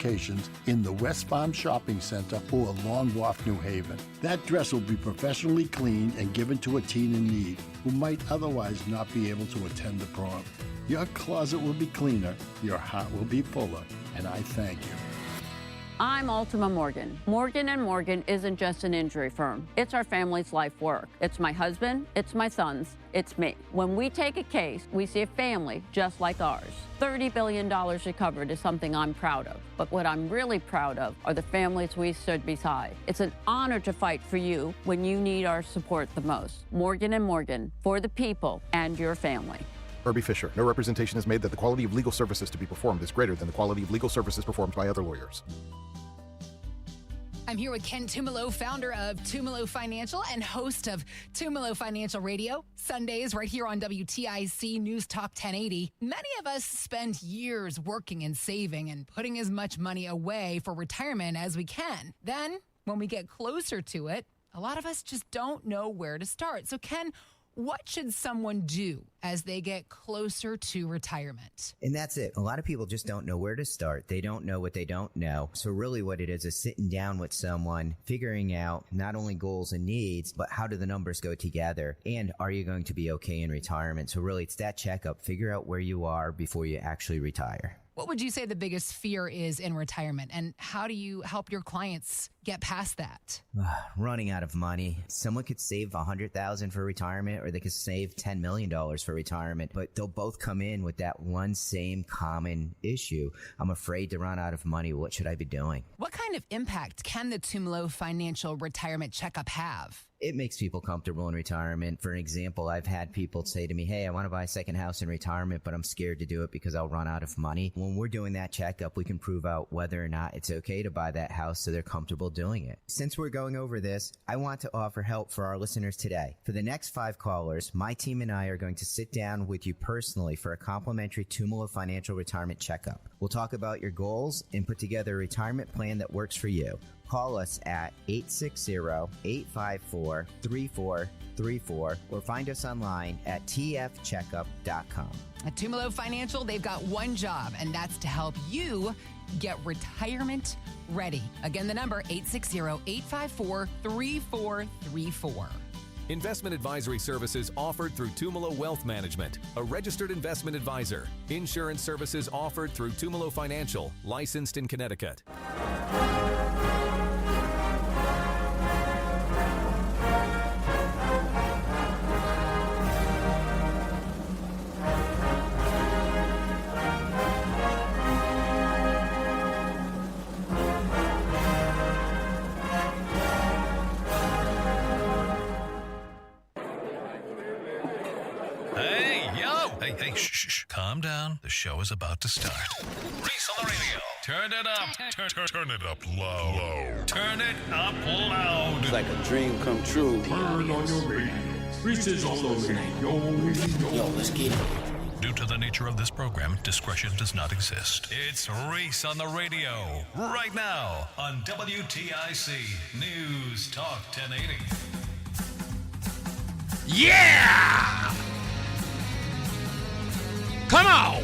locations in the West Farm Shopping Center or Long Wharf, New Haven. That dress will be professionally cleaned and given to a teen in need who might otherwise not be able to attend the prom. Your closet will be cleaner, your heart will be fuller, and I thank you. I'm Ultima Morgan. Morgan & Morgan isn't just an injury firm. It's our family's life work. It's my husband, it's my sons, it's me. When we take a case, we see a family just like ours. $30 billion recovered is something I'm proud of. But what I'm really proud of are the families we stood beside. It's an honor to fight for you when you need our support the most. Morgan & Morgan, for the people and your family. Irby Fisher. No representation is made that the quality of legal services to be performed is greater than the quality of legal services performed by other lawyers. I'm here with Ken Tumalo, founder of Tumalo Financial and host of Tumalo Financial Radio, Sundays right here on WTIC News Talk 1080. Many of us spend years working and saving and putting as much money away for retirement as we can. Then, when we get closer to it, a lot of us just don't know where to start. So, Ken, what should someone do as they get closer to retirement? And that's it. A lot of people just don't know where to start. They don't know what they don't know. So really what it is sitting down with someone, figuring out not only goals and needs, but how do the numbers go together? And are you going to be okay in retirement? So really it's that checkup. Figure out where you are before you actually retire. What would you say the biggest fear is in retirement, and how do you help your clients get past that? Running out of money. Someone could save $100,000 for retirement, or they could save $10 million for retirement, but they'll both come in with that one same common issue. I'm afraid to run out of money. What should I be doing? What kind of impact can the Tumalo Financial Retirement Checkup have? It makes people comfortable in retirement. For example, I've had people say to me, hey, I want to buy a second house in retirement, but I'm scared to do it because I'll run out of money. When we're doing that checkup, we can prove out whether or not it's okay to buy that house so they're comfortable doing it. Since we're going over this, I want to offer help for our listeners today. For the next 5 callers, my team and I are going to sit down with you personally for a complimentary Tumalo Financial Retirement Checkup. We'll talk about your goals and put together a retirement plan that works for you. Call us at 860-854-3434 or find us online at tfcheckup.com. At Tumalo Financial, they've got one job, and that's to help you get retirement ready. Again, the number 860-854-3434. Investment advisory services offered through Tumalo Wealth Management, a registered investment advisor. Insurance services offered through Tumalo Financial, licensed in Connecticut. Hey, shh. Calm down. The show is about to start. Reese on the Radio. Turn it up. Turn it up loud. Turn it up loud. It's like a dream come true. Turn on your radio. Reese is on the radio. Yo, let's get it. Due to the nature of this program, discretion does not exist. It's Reese on the Radio. Right now on WTIC News Talk 1080. Yeah! Come on!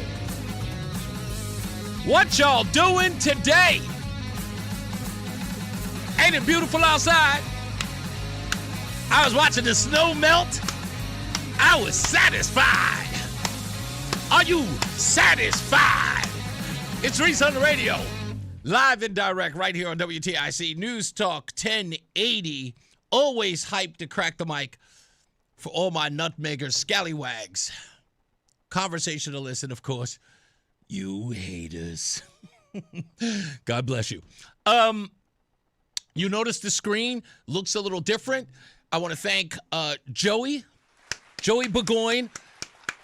What y'all doing today? Ain't it beautiful outside? I was watching the snow melt. I was satisfied. Are you satisfied? It's Reese on the Radio. Live and direct right here on WTIC News Talk 1080. Always hyped to crack the mic for all my nutmeggers, scallywags. Conversationalists, and of course, you haters. God bless you. You notice the screen looks a little different. I want to thank Joey Burgoyne.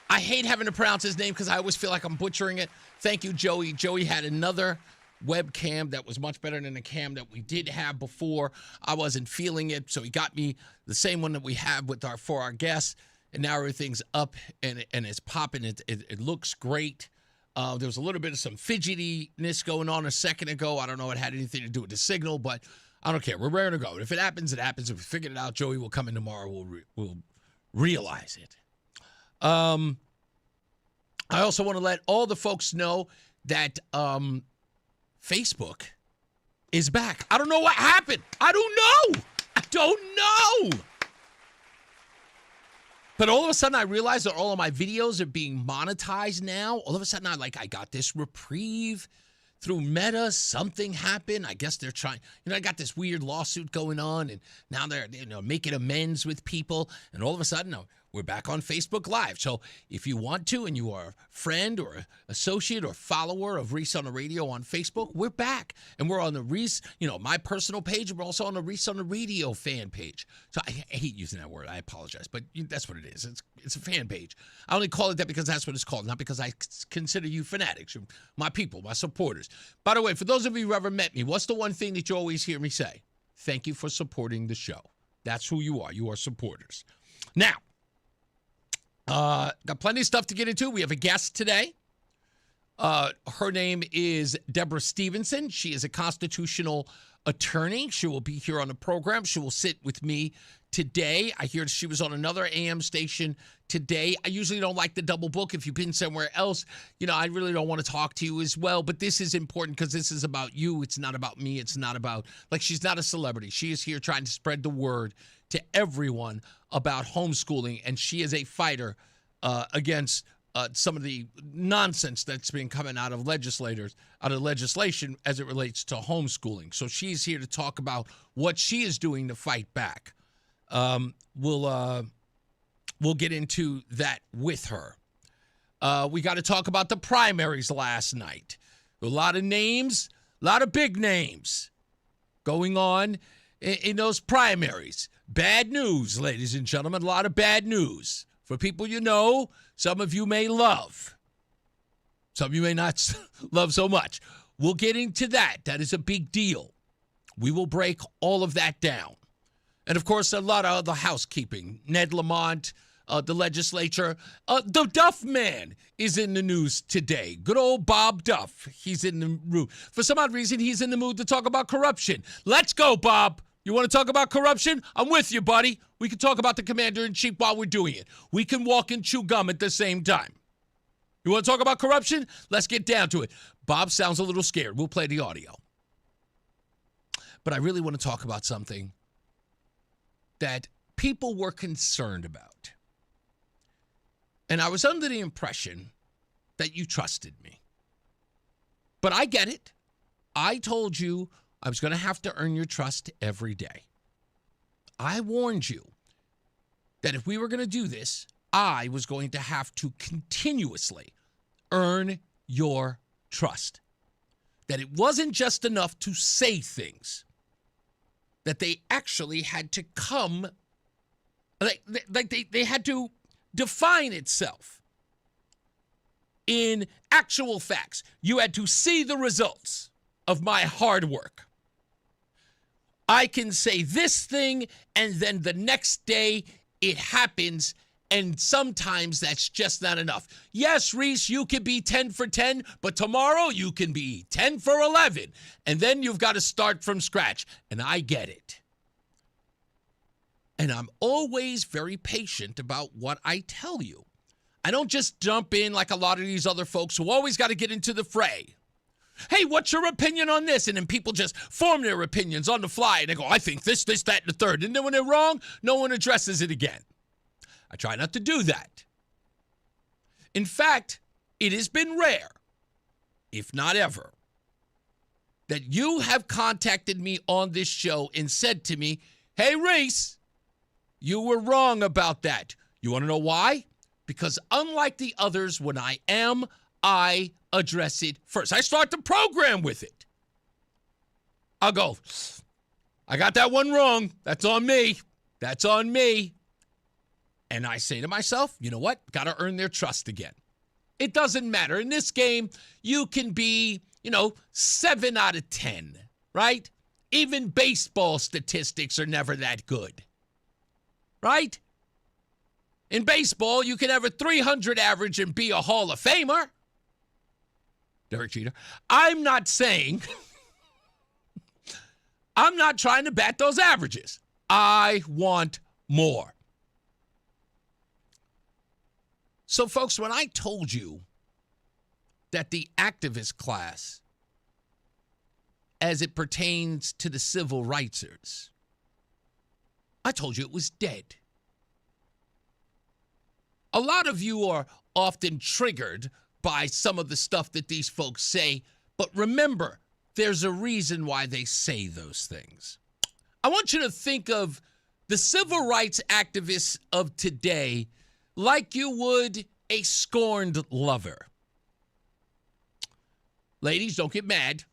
I hate having to pronounce his name because I always feel like I'm butchering it. Thank you, Joey. Joey had another webcam that was much better than the cam that we did have before. I wasn't feeling it, so he got me the same one that we have for our guests. And now everything's up and it's popping. It looks great. There was a little bit of some fidgetiness going on a second ago. I don't know if it had anything to do with the signal, but I don't care. We're ready to go. If it happens, it happens. If we figure it out, Joey will come in tomorrow. We'll realize it. I also want to let all the folks know that Facebook is back. I don't know what happened. I don't know. But all of a sudden, I realized that all of my videos are being monetized now. All of a sudden, I got this reprieve through Meta. Something happened. I guess they're trying. I got this weird lawsuit going on, and now they're making amends with people. And all of a sudden, we're back on Facebook Live. So if you want to, and you are a friend or associate or follower of Reese on the Radio on Facebook, we're back. And we're on the Reese, my personal page. And we're also on the Reese on the Radio fan page. So I hate using that word. I apologize. But that's what it is. It's a fan page. I only call it that because that's what it's called, not because I consider you fanatics. You're my people, my supporters. By the way, for those of you who ever met me, what's the one thing that you always hear me say? Thank you for supporting the show. That's who you are. You are supporters. Now, got plenty of stuff to get into. We have a guest today. Her name is Deborah Stevenson. She is a constitutional attorney. She will be here on the program. She will sit with me today. I hear she was on another AM station today. I usually don't like the double book. If you've been somewhere else, I really don't want to talk to you as well. But this is important because this is about you. It's not about me. It's not about, she's not a celebrity. She is here trying to spread the word to everyone about homeschooling, and she is a fighter against some of the nonsense that's been coming out of legislation as it relates to homeschooling. So she's here to talk about what she is doing to fight back. We'll get into that with her. We got to talk about the primaries last night. A lot of names, a lot of big names going on in those primaries. Bad news, ladies and gentlemen, a lot of bad news. For people some of you may love. Some of you may not love so much. We'll get into that. That is a big deal. We will break all of that down. And, of course, a lot of other housekeeping. Ned Lamont, the legislature. The Duff man is in the news today. Good old Bob Duff. He's in the room. For some odd reason, he's in the mood to talk about corruption. Let's go, Bob. You want to talk about corruption? I'm with you, buddy. We can talk about the commander-in-chief while we're doing it. We can walk and chew gum at the same time. You want to talk about corruption? Let's get down to it. Bob sounds a little scared. We'll play the audio. But I really want to talk about something that people were concerned about. And I was under the impression that you trusted me. But I get it. I told you I was going to have to earn your trust every day. I warned you that if we were going to do this, I was going to have to continuously earn your trust. That it wasn't just enough to say things, that they actually had to come, they had to define itself in actual facts. You had to see the results of my hard work. I can say this thing, and then the next day it happens, and sometimes that's just not enough. Yes, Reese, you can be 10 for 10, but tomorrow you can be 10 for 11, and then you've got to start from scratch, and I get it. And I'm always very patient about what I tell you. I don't just jump in like a lot of these other folks who always got to get into the fray. Hey, what's your opinion on this? And then people just form their opinions on the fly. And they go, I think this, that, and the third. And then when they're wrong, no one addresses it again. I try not to do that. In fact, it has been rare, if not ever, that you have contacted me on this show and said to me, hey, Reese, you were wrong about that. You want to know why? Because unlike the others, when I address it first. I start the program with it. I'll go, I got that one wrong. That's on me. That's on me. And I say to myself, you know what? Got to earn their trust again. It doesn't matter. In this game, you can be, 7 out of 10, right? Even baseball statistics are never that good, right? In baseball, you can have a 300 average and be a Hall of Famer. Derek Jeter. I'm not saying, I'm not trying to bat those averages. I want more. So, folks, when I told you that the activist class as it pertains to the civil rightsers. I told you it was dead. A lot of you are often triggered by some of the stuff that these folks say, but remember, there's a reason why they say those things. I want you to think of the civil rights activists of today like you would a scorned lover. Ladies, don't get mad,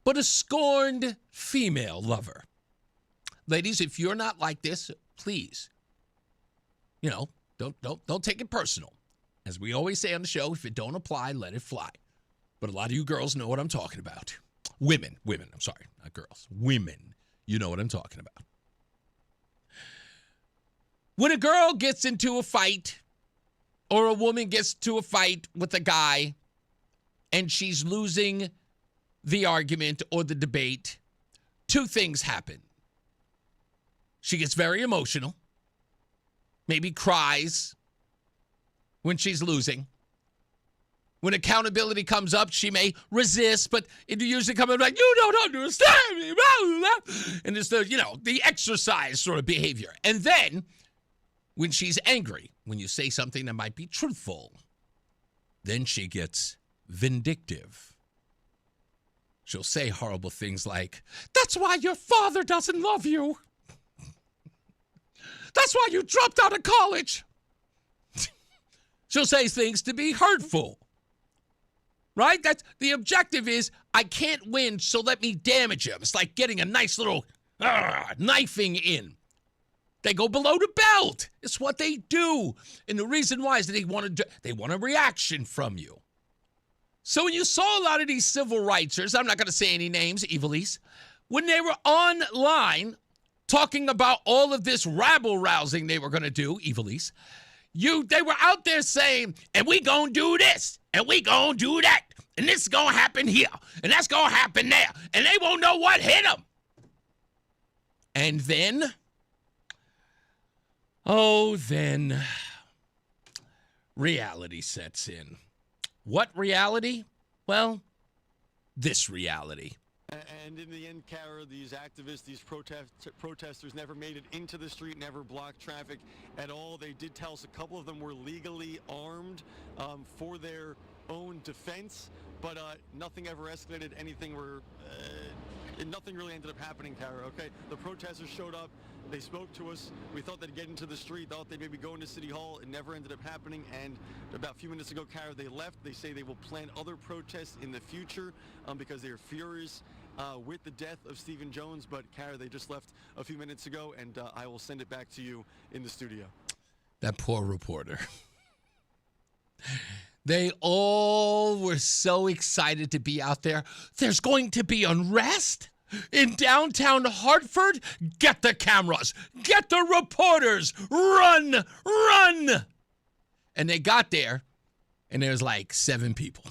but a scorned female lover. Ladies, if you're not like this, please, don't take it personal. As we always say on the show, if it don't apply, let it fly. But a lot of you girls know what I'm talking about. Women, I'm sorry, not girls. Women, you know what I'm talking about. When a girl gets into a fight or a woman gets into a fight with a guy and she's losing the argument or the debate, two things happen. She gets very emotional, maybe cries when she's losing. When accountability comes up, she may resist, but it usually comes up like, you don't understand me. And it's the exercise sort of behavior. And then when she's angry, when you say something that might be truthful, then she gets vindictive. She'll say horrible things like, that's why your father doesn't love you. That's why you dropped out of college. She'll say things to be hurtful. Right? That's the objective is, I can't win, so let me damage him. It's like getting a nice little knifing in. They go below the belt. It's what they do. And the reason why is that they want a reaction from you. So when you saw a lot of these civil rightsers, I'm not going to say any names, Evilise, when they were online talking about all of this rabble-rousing they were going to do, Evilise, they were out there saying, and we going to do this, and we going to do that, and this is going to happen here, and that's going to happen there, and they won't know what hit them. And then, reality sets in. What reality? Well, this reality. And in the end, Kara, these activists, these protesters never made it into the street, never blocked traffic at all. They did tell us a couple of them were legally armed for their own defense, but nothing ever escalated. Nothing really ended up happening, Kara, okay? The protesters showed up. They spoke to us. We thought they'd get into the street, thought they'd maybe go into City Hall. It never ended up happening. And about a few minutes ago, Kara, they left. They say they will plan other protests in the future because they are furious with the death of Stephen Jones. But, Kara, they just left a few minutes ago, and I will send it back to you in the studio. That poor reporter. They all were so excited to be out there. There's going to be unrest in downtown Hartford. Get the cameras. Get the reporters. Run. And they got there, and there's like 7 people.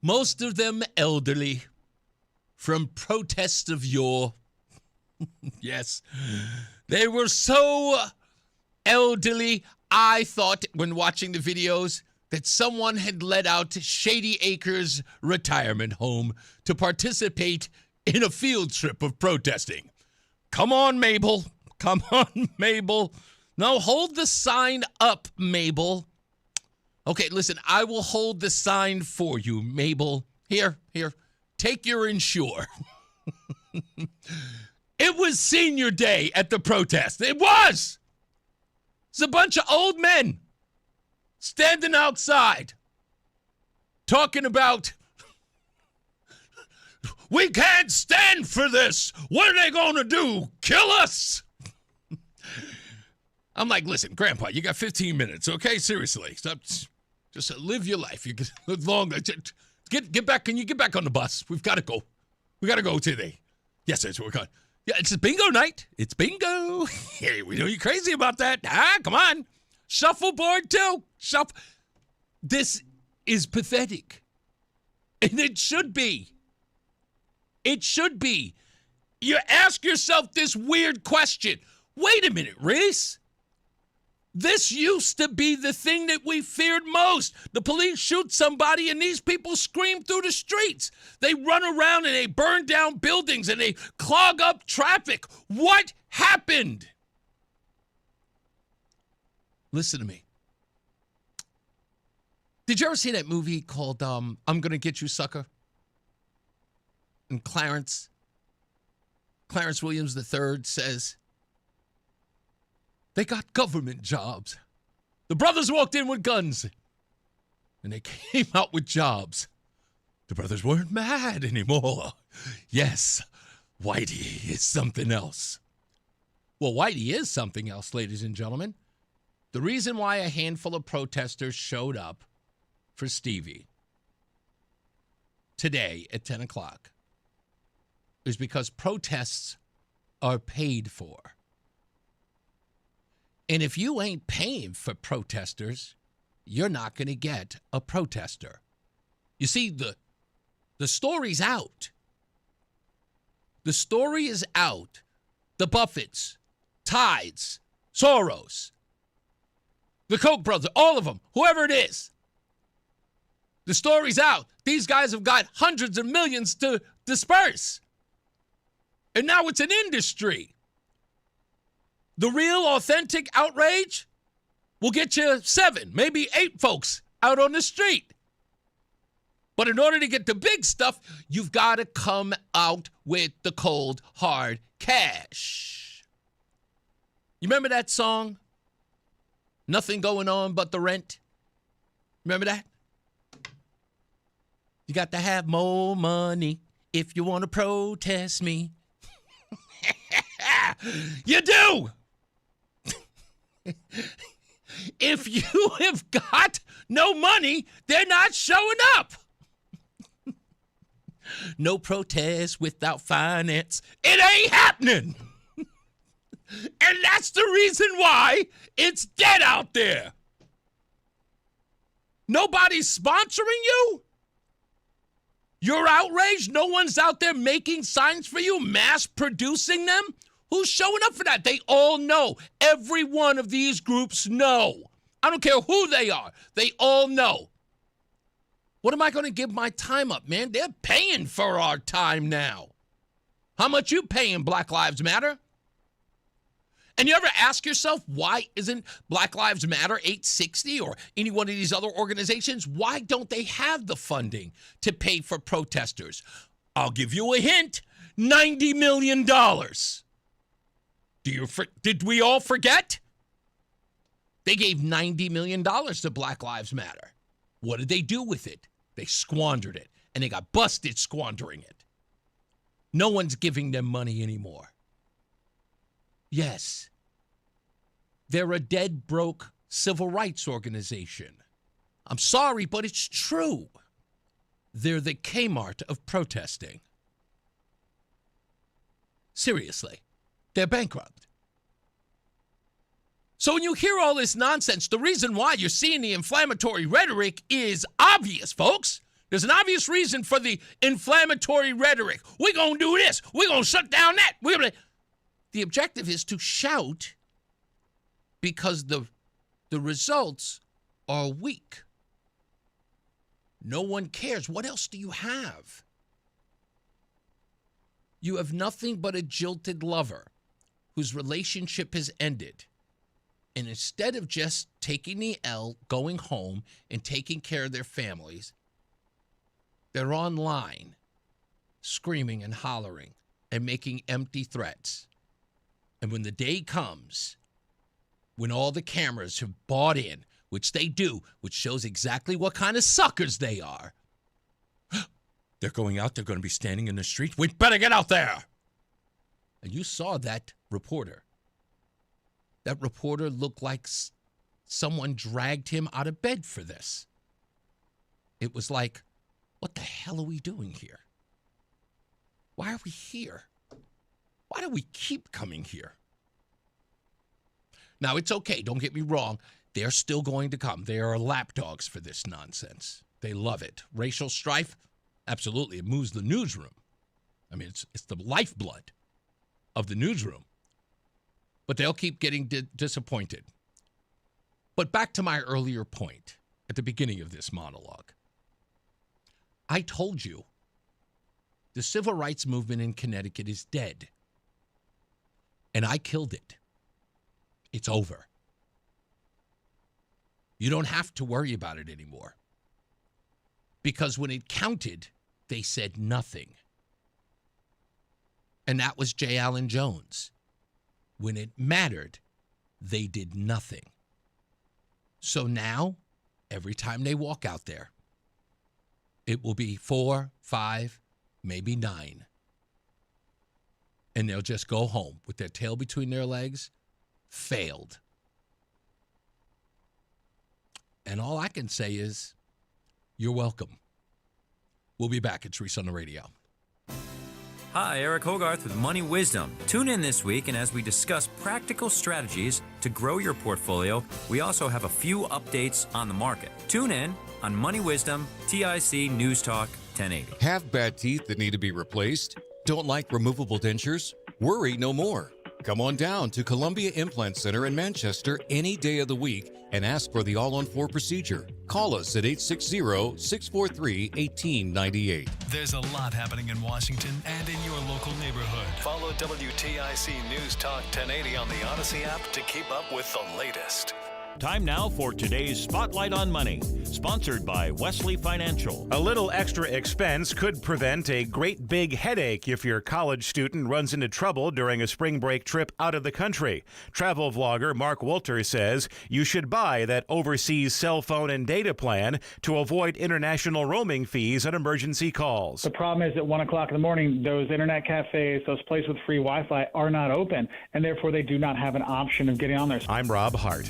Most of them elderly from protests of yore. Yes, they were so elderly. I thought when watching the videos that someone had let out Shady Acres Retirement Home to participate in a field trip of protesting. Come on, Mabel. Come on, Mabel. No, hold the sign up, Mabel. Okay, listen, I will hold the sign for you, Mabel. Here. Take your insure. It was senior day at the protest. It was. It's a bunch of old men standing outside talking about, we can't stand for this. What are they going to do? Kill us? I'm like, listen, Grandpa, you got 15 minutes, okay? Seriously. Stop. Just live your life. You get long. Get back. Can you get back on the bus? We've got to go. We got to go today. Yes, that's what we're going. Yeah, it's bingo night. It's bingo. Hey, we know you're crazy about that. Come on. Shuffleboard too. This is pathetic. And it should be. It should be. You ask yourself this weird question. Wait a minute, Reese. This used to be the thing that we feared most. The police shoot somebody and these people scream through the streets. They run around and they burn down buildings and they clog up traffic. What happened? Listen to me. Did you ever see that movie called I'm Gonna Get You, Sucker? And Clarence Williams III says, they got government jobs. The brothers walked in with guns, and they came out with jobs. The brothers weren't mad anymore. Yes, Whitey is something else. Well, Whitey is something else, ladies and gentlemen. The reason why a handful of protesters showed up for Stevie today at 10 o'clock is because protests are paid for. And if you ain't paying for protesters, you're not going to get a protester. You see, the story's out. The story is out. The Buffetts, Tides, Soros, the Koch brothers, all of them, whoever it is. The story's out. These guys have got hundreds of millions to disperse. And now it's an industry. The real, authentic outrage will get you 7, maybe 8 folks out on the street. But in order to get the big stuff, you've got to come out with the cold, hard cash. You remember that song? Nothing going on but the rent. Remember that? You got to have more money if you want to protest me. You do! If you have got no money, they're not showing up. No protest without finance. It ain't happening. And that's the reason why it's dead out there. Nobody's sponsoring you? You're outraged? No one's out there making signs for you, mass producing them? Who's showing up for that? They all know. Every one of these groups know. I don't care who they are. They all know. What am I going to give my time up, man? They're paying for our time now. How much you paying, Black Lives Matter? And you ever ask yourself, why isn't Black Lives Matter 860 or any one of these other organizations? Why don't they have the funding to pay for protesters? I'll give you a hint. $90 million. Did we all forget? They gave $90 million to Black Lives Matter. What did they do with it? They squandered it, and they got busted squandering it. No one's giving them money anymore. Yes, they're a dead broke civil rights organization. I'm sorry, but it's true. They're the Kmart of protesting. Seriously, they're bankrupt. So when you hear all this nonsense, the reason why you're seeing the inflammatory rhetoric is obvious, folks. There's an obvious reason for the inflammatory rhetoric. We're going to do this. We're going to shut down that. The objective is to shout because the results are weak. No one cares. What else do you have? You have nothing but a jilted lover whose relationship has ended. And instead of just taking the L, going home, and taking care of their families, they're online screaming and hollering and making empty threats. And when the day comes, when all the cameras have bought in, which they do, which shows exactly what kind of suckers they are, they're going out, they're going to be standing in the street. We better get out there. And you saw that reporter. That reporter looked like someone dragged him out of bed for this. It was like, what the hell are we doing here? Why are we here? Why do we keep coming here? Now, it's okay. Don't get me wrong. They're still going to come. They are lapdogs for this nonsense. They love it. Racial strife? Absolutely. It moves the newsroom. I mean, it's the lifeblood of the newsroom. But they'll keep getting disappointed. But back to my earlier point at the beginning of this monologue. I told you the civil rights movement in Connecticut is dead. And I killed it. It's over. You don't have to worry about it anymore. Because when it counted, they said nothing. And that was J. Allen Jones. When it mattered, they did nothing. So now, every time they walk out there, it will be 4, 5, maybe 9. And they'll just go home with their tail between their legs, failed. And all I can say is, you're welcome. We'll be back. It's Reese on the Radio. Hi, Eric Hogarth with Money Wisdom. Tune in this week, and as we discuss practical strategies to grow your portfolio, we also have a few updates on the market. Tune in on Money Wisdom, TIC News Talk 1080. Have bad teeth that need to be replaced? Don't like removable dentures? Worry no more. Come on down to Columbia Implant Center in Manchester any day of the week and ask for the all-on-4 procedure. Call us at 860-643-1898. There's a lot happening in Washington and in your local neighborhood. Follow WTIC News Talk 1080 on the Odyssey app to keep up with the latest. Time now for today's Spotlight on Money, sponsored by Wesley Financial. A little extra expense could prevent a great big headache if your college student runs into trouble during a spring break trip out of the country. Travel vlogger Mark Wolter says you should buy that overseas cell phone and data plan to avoid international roaming fees on emergency calls. The problem is at 1 o'clock in the morning, those internet cafes, those places with free Wi-Fi are not open, and therefore they do not have an option of getting on there. I'm Rob Hart.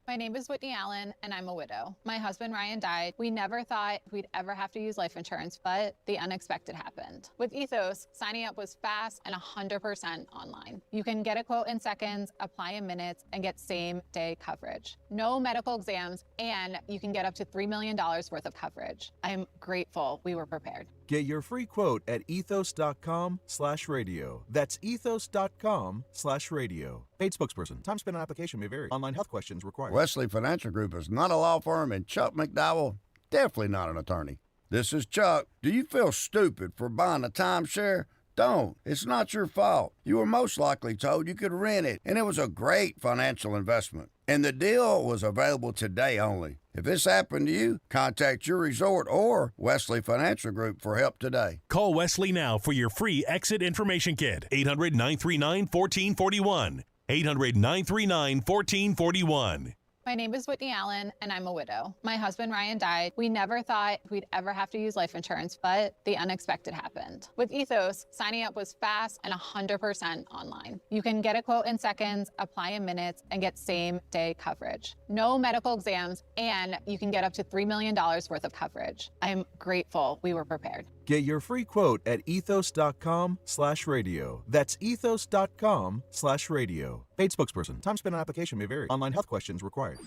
My name is Whitney Allen, and I'm a widow. My husband, Ryan, died. We never thought we'd ever have to use life insurance, but the unexpected happened. With Ethos, signing up was fast and 100% online. You can get a quote in seconds, apply in minutes, and get same-day coverage. No medical exams, and you can get up to $3 million worth of coverage. I'm grateful we were prepared. Get your free quote at ethos.com/radio. That's ethos.com/radio. Paid spokesperson. Time spent on application may vary. Online health questions required. Wesley Financial Group is not a law firm, and Chuck McDowell, definitely not an attorney. This is Chuck. Do you feel stupid for buying a timeshare? Don't. It's not your fault. You were most likely told you could rent it, and it was a great financial investment. And the deal was available today only. If this happened to you, contact your resort or Wesley Financial Group for help today. Call Wesley now for your free exit information kit. 800-939-1441. 800-939-1441. My name is Whitney Allen, and I'm a widow. My husband, Ryan, died. We never thought we'd ever have to use life insurance, but the unexpected happened. With Ethos, signing up was fast and 100% online. You can get a quote in seconds, apply in minutes, and get same-day coverage. No medical exams, and you can get up to $3 million worth of coverage. I'm grateful we were prepared. Get your free quote at ethos.com/radio. That's ethos.com/radio. Paid spokesperson. Time spent on application may vary. Online health questions required.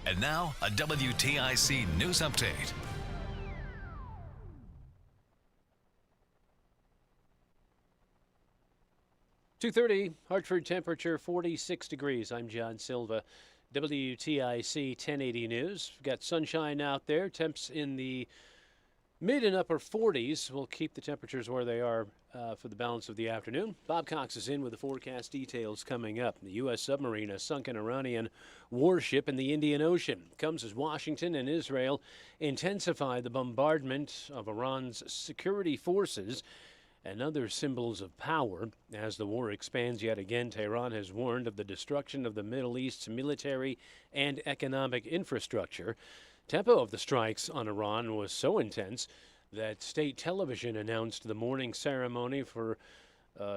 And now, a WTIC news update. .2:30, Hartford temperature 46 degrees. I'm John Silva. WTIC 1080 News. We've got sunshine out there. Temps in the mid and upper 40s. We'll keep the temperatures where they are for the balance of the afternoon. Bob Cox is in with the forecast details coming up. The U.S. submarine, a sunken Iranian warship in the Indian Ocean, comes as Washington and Israel intensify the bombardment of Iran's security forces and other symbols of power. As the war expands yet again, Tehran has warned of the destruction of the Middle East's military and economic infrastructure. Tempo of the strikes on Iran was so intense that state television announced the morning ceremony for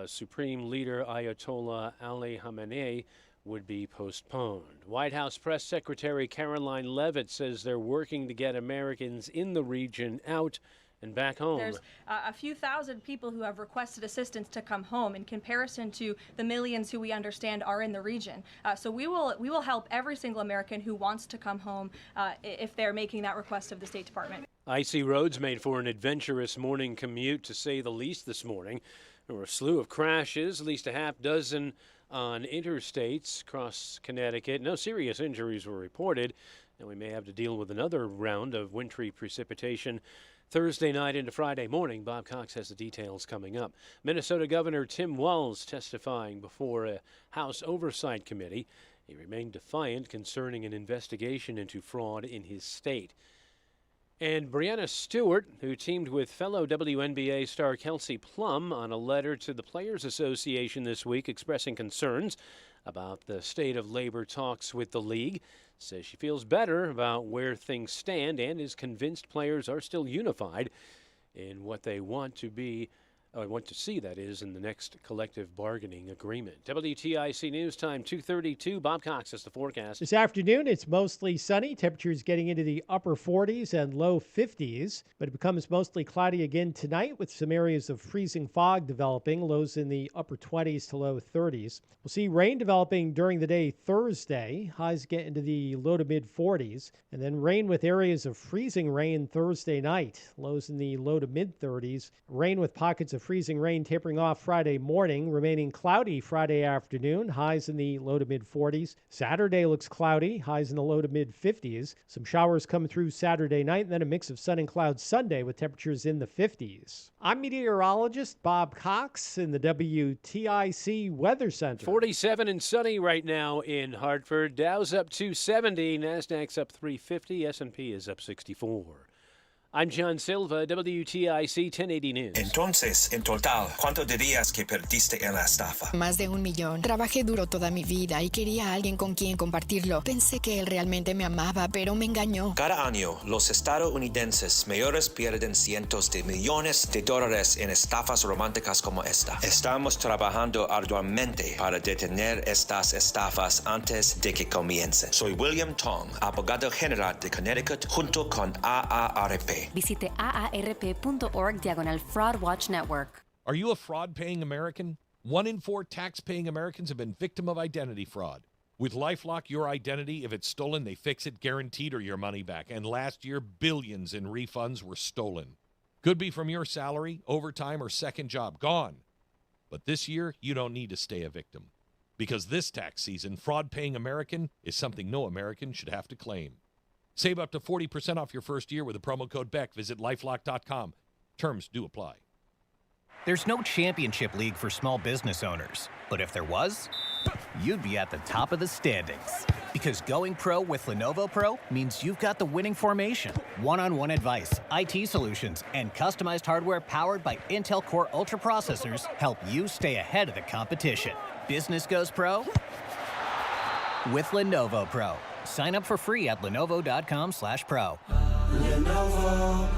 Supreme Leader Ayatollah Ali Khamenei would be postponed. White House Press Secretary Caroline Leavitt says they're working to get Americans in the region out and back home. There's a few thousand people who have requested assistance to come home in comparison to the millions who we understand are in the region. So we will help every single American who wants to come home if they're making that request of the State Department. Icy roads made for an adventurous morning commute, to say the least, this morning. There were a slew of crashes, at least a half dozen on interstates across Connecticut. No serious injuries were reported, and we may have to deal with another round of wintry precipitation Thursday night into Friday morning. Bob Cox has the details coming up. Minnesota Governor Tim Walz testifying before a House Oversight Committee. He remained defiant concerning an investigation into fraud in his state. And Brianna Stewart, who teamed with fellow WNBA star Kelsey Plum on a letter to the Players Association this week expressing concerns about the state of labor talks with the league, says she feels better about where things stand and is convinced players are still unified in what they want to see, that is, in the next collective bargaining agreement. WTIC News Time 2:32. Bob Cox has the forecast. This afternoon, it's mostly sunny. Temperatures getting into the upper 40s and low 50s, but it becomes mostly cloudy again tonight with some areas of freezing fog developing, lows in the upper 20s to low 30s. We'll see rain developing during the day Thursday. Highs get into the low to mid 40s, and then rain with areas of freezing rain Thursday night. Lows in the low to mid 30s. Rain with pockets of freezing rain tapering off Friday morning, remaining cloudy Friday afternoon, highs in the low to mid 40s. Saturday looks cloudy, highs in the low to mid 50s. Some showers come through Saturday night, and then a mix of sun and clouds Sunday with temperatures in the 50s. I'm meteorologist Bob Cox in the WTIC Weather Center. 47 and sunny right now in Hartford. Dow's up 270, Nasdaq's up 350, S&P is up 64. I'm John Silva, WTIC 1080 News. Entonces, en total, ¿cuánto dirías que perdiste en la estafa? Más de 1 millón. Trabajé duro toda mi vida y quería a alguien con quien compartirlo. Pensé que él realmente me amaba, pero me engañó. Cada año, los estadounidenses mayores pierden cientos de millones de dólares en estafas románticas como esta. Estamos trabajando arduamente para detener estas estafas antes de que comiencen. Soy William Tong, abogado general de Connecticut, junto con AARP. Visite aarp.org/Fraud Watch Network. Are you a fraud-paying American? 1 in 4 tax-paying Americans have been victim of identity fraud. With LifeLock, your identity, if it's stolen, they fix it, guaranteed, or your money back. And last year, billions in refunds were stolen. Could be from your salary, overtime, or second job. Gone. But this year, you don't need to stay a victim. Because this tax season, fraud-paying American is something no American should have to claim. Save up to 40% off your first year with the promo code BECK. Visit LifeLock.com. Terms do apply. There's no championship league for small business owners. But if there was, you'd be at the top of the standings. Because going pro with Lenovo Pro means you've got the winning formation. One-on-one advice, IT solutions, and customized hardware powered by Intel Core Ultra processors help you stay ahead of the competition. Business goes pro with Lenovo Pro. Sign up for free at Lenovo.com/pro. Lenovo.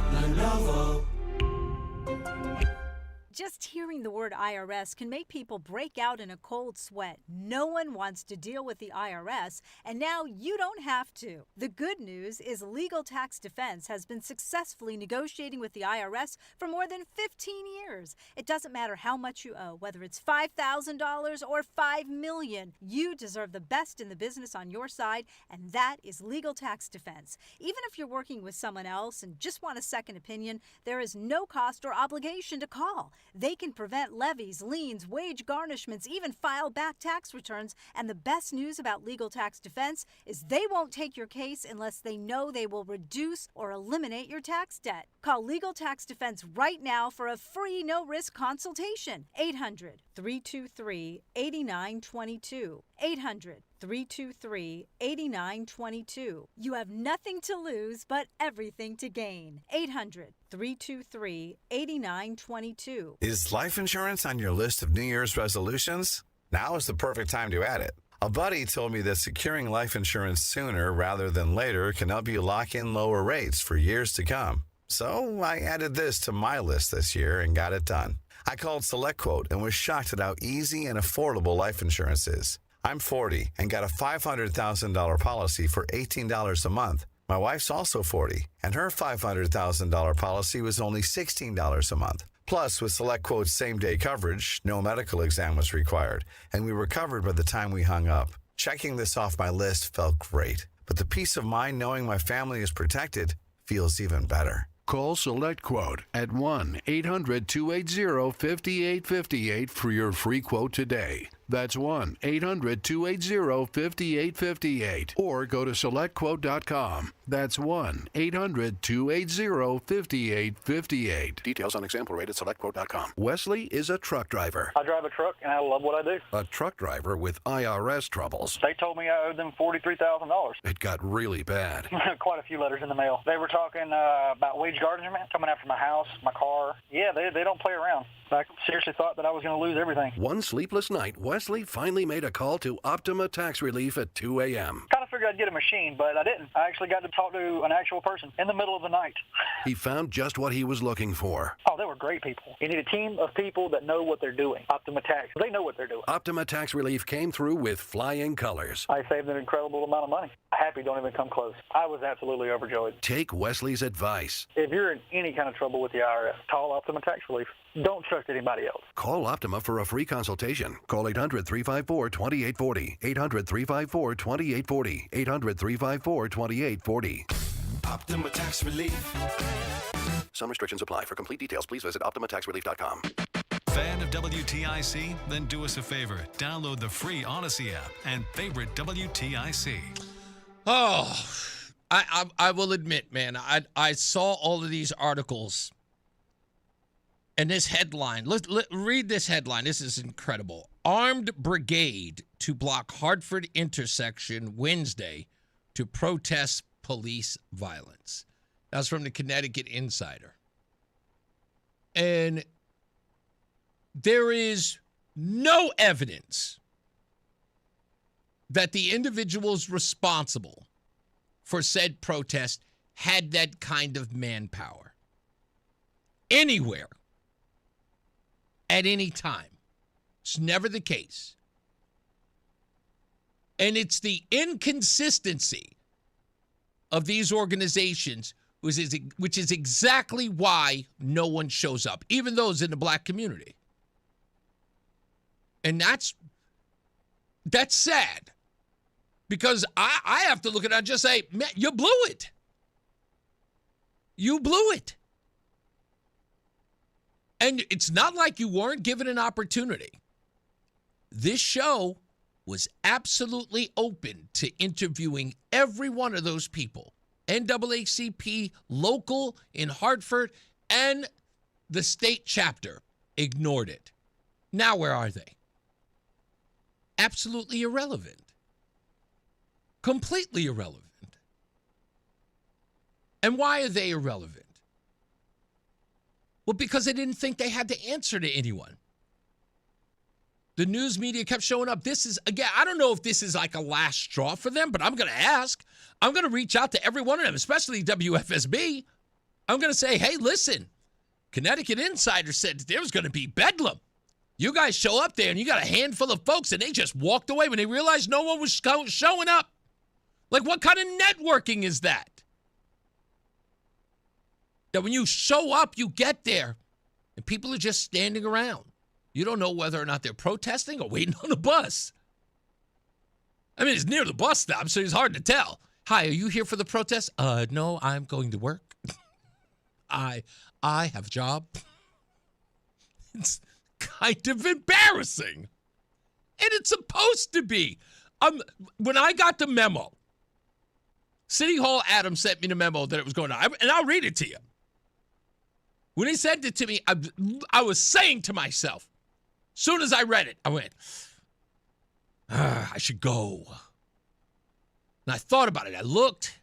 Just hearing the word IRS can make people break out in a cold sweat. No one wants to deal with the IRS, and now you don't have to. The good news is Legal Tax Defense has been successfully negotiating with the IRS for more than 15 years. It doesn't matter how much you owe, whether it's $5,000 or $5 million. You deserve the best in the business on your side, and that is Legal Tax Defense. Even if you're working with someone else and just want a second opinion, there is no cost or obligation to call. They can prevent levies, liens, wage garnishments, even file back tax returns. And the best news about Legal Tax Defense is they won't take your case unless they know they will reduce or eliminate your tax debt. Call Legal Tax Defense right now for a free no-risk consultation. 800-323-8922. 800-323-8922. You have nothing to lose but everything to gain. 800-323-8922. Is life insurance on your list of New Year's resolutions? Now is the perfect time to add it. A buddy told me that securing life insurance sooner rather than later can help you lock in lower rates for years to come. So I added this to my list this year and got it done. I called SelectQuote and was shocked at how easy and affordable life insurance is. I'm 40 and got a $500,000 policy for $18 a month. My wife's also 40, and her $500,000 policy was only $16 a month. Plus, with SelectQuote's same-day coverage, no medical exam was required, and we were covered by the time we hung up. Checking this off my list felt great, but the peace of mind knowing my family is protected feels even better. Call Select Quote at 1-800-280-5858 for your free quote today. That's 1-800-280-5858. Or go to SelectQuote.com. That's 1-800-280-5858. Details on example rate at SelectQuote.com. Wesley is a truck driver. I drive a truck, and I love what I do. A truck driver with IRS troubles. They told me I owed them $43,000. It got really bad. Quite a few letters in the mail. They were talking about wage garnishment, coming after my house, my car. Yeah, they don't play around. I seriously thought that I was going to lose everything. One sleepless night, Wesley finally made a call to Optima Tax Relief at 2 a.m. Kind of figured I'd get a machine, but I didn't. I actually got to talk to an actual person in the middle of the night. He found just what he was looking for. Oh, they were great people. You need a team of people that know what they're doing. Optima Tax, they know what they're doing. Optima Tax Relief came through with flying colors. I saved an incredible amount of money. Happy don't even come close. I was absolutely overjoyed. Take Wesley's advice. If you're in any kind of trouble with the IRS, call Optima Tax Relief. Don't trust anybody else. Call Optima for a free consultation. Call 800-354-2840. 800-354-2840. 800-354-2840. Optima Tax Relief. Some restrictions apply. For complete details, please visit OptimaTaxRelief.com. Fan of WTIC? Then do us a favor. Download the free Odyssey app and favorite WTIC. Oh, I will admit, man, I saw all of these articles. And this headline, read this headline. This is incredible. Armed brigade to block Hartford intersection Wednesday to protest police violence. That's from the Connecticut Insider. And there is no evidence that the individuals responsible for said protest had that kind of manpower anywhere at any time. It's never the case. And it's the inconsistency of these organizations, which is exactly why no one shows up, even those in the black community. And that's sad. Because I have to look at it and just say, man, you blew it. You blew it. And it's not like you weren't given an opportunity. This show was absolutely open to interviewing every one of those people. NAACP, local in Hartford, and the state chapter ignored it. Now where are they? Absolutely irrelevant. Completely irrelevant. And why are they irrelevant? Well, because they didn't think they had to answer to anyone. The news media kept showing up. This is, again, I don't know if this is like a last straw for them, but I'm going to ask. I'm going to reach out to every one of them, especially WFSB. I'm going to say, hey, listen, Connecticut Insider said that there was going to be bedlam. You guys show up there and you got a handful of folks and they just walked away when they realized no one was showing up. Like, what kind of networking is that? That when you show up, you get there and people are just standing around. You don't know whether or not they're protesting or waiting on the bus. I mean, it's near the bus stop, so it's hard to tell. Hi, are you here for the protest? No, I'm going to work. I have a job. It's kind of embarrassing. And it's supposed to be. When I got the memo, City Hall Adam sent me the memo that it was going on, and I'll read it to you. When he sent it to me, I was saying to myself, as soon as I read it, I went, I should go. And I thought about it. I looked.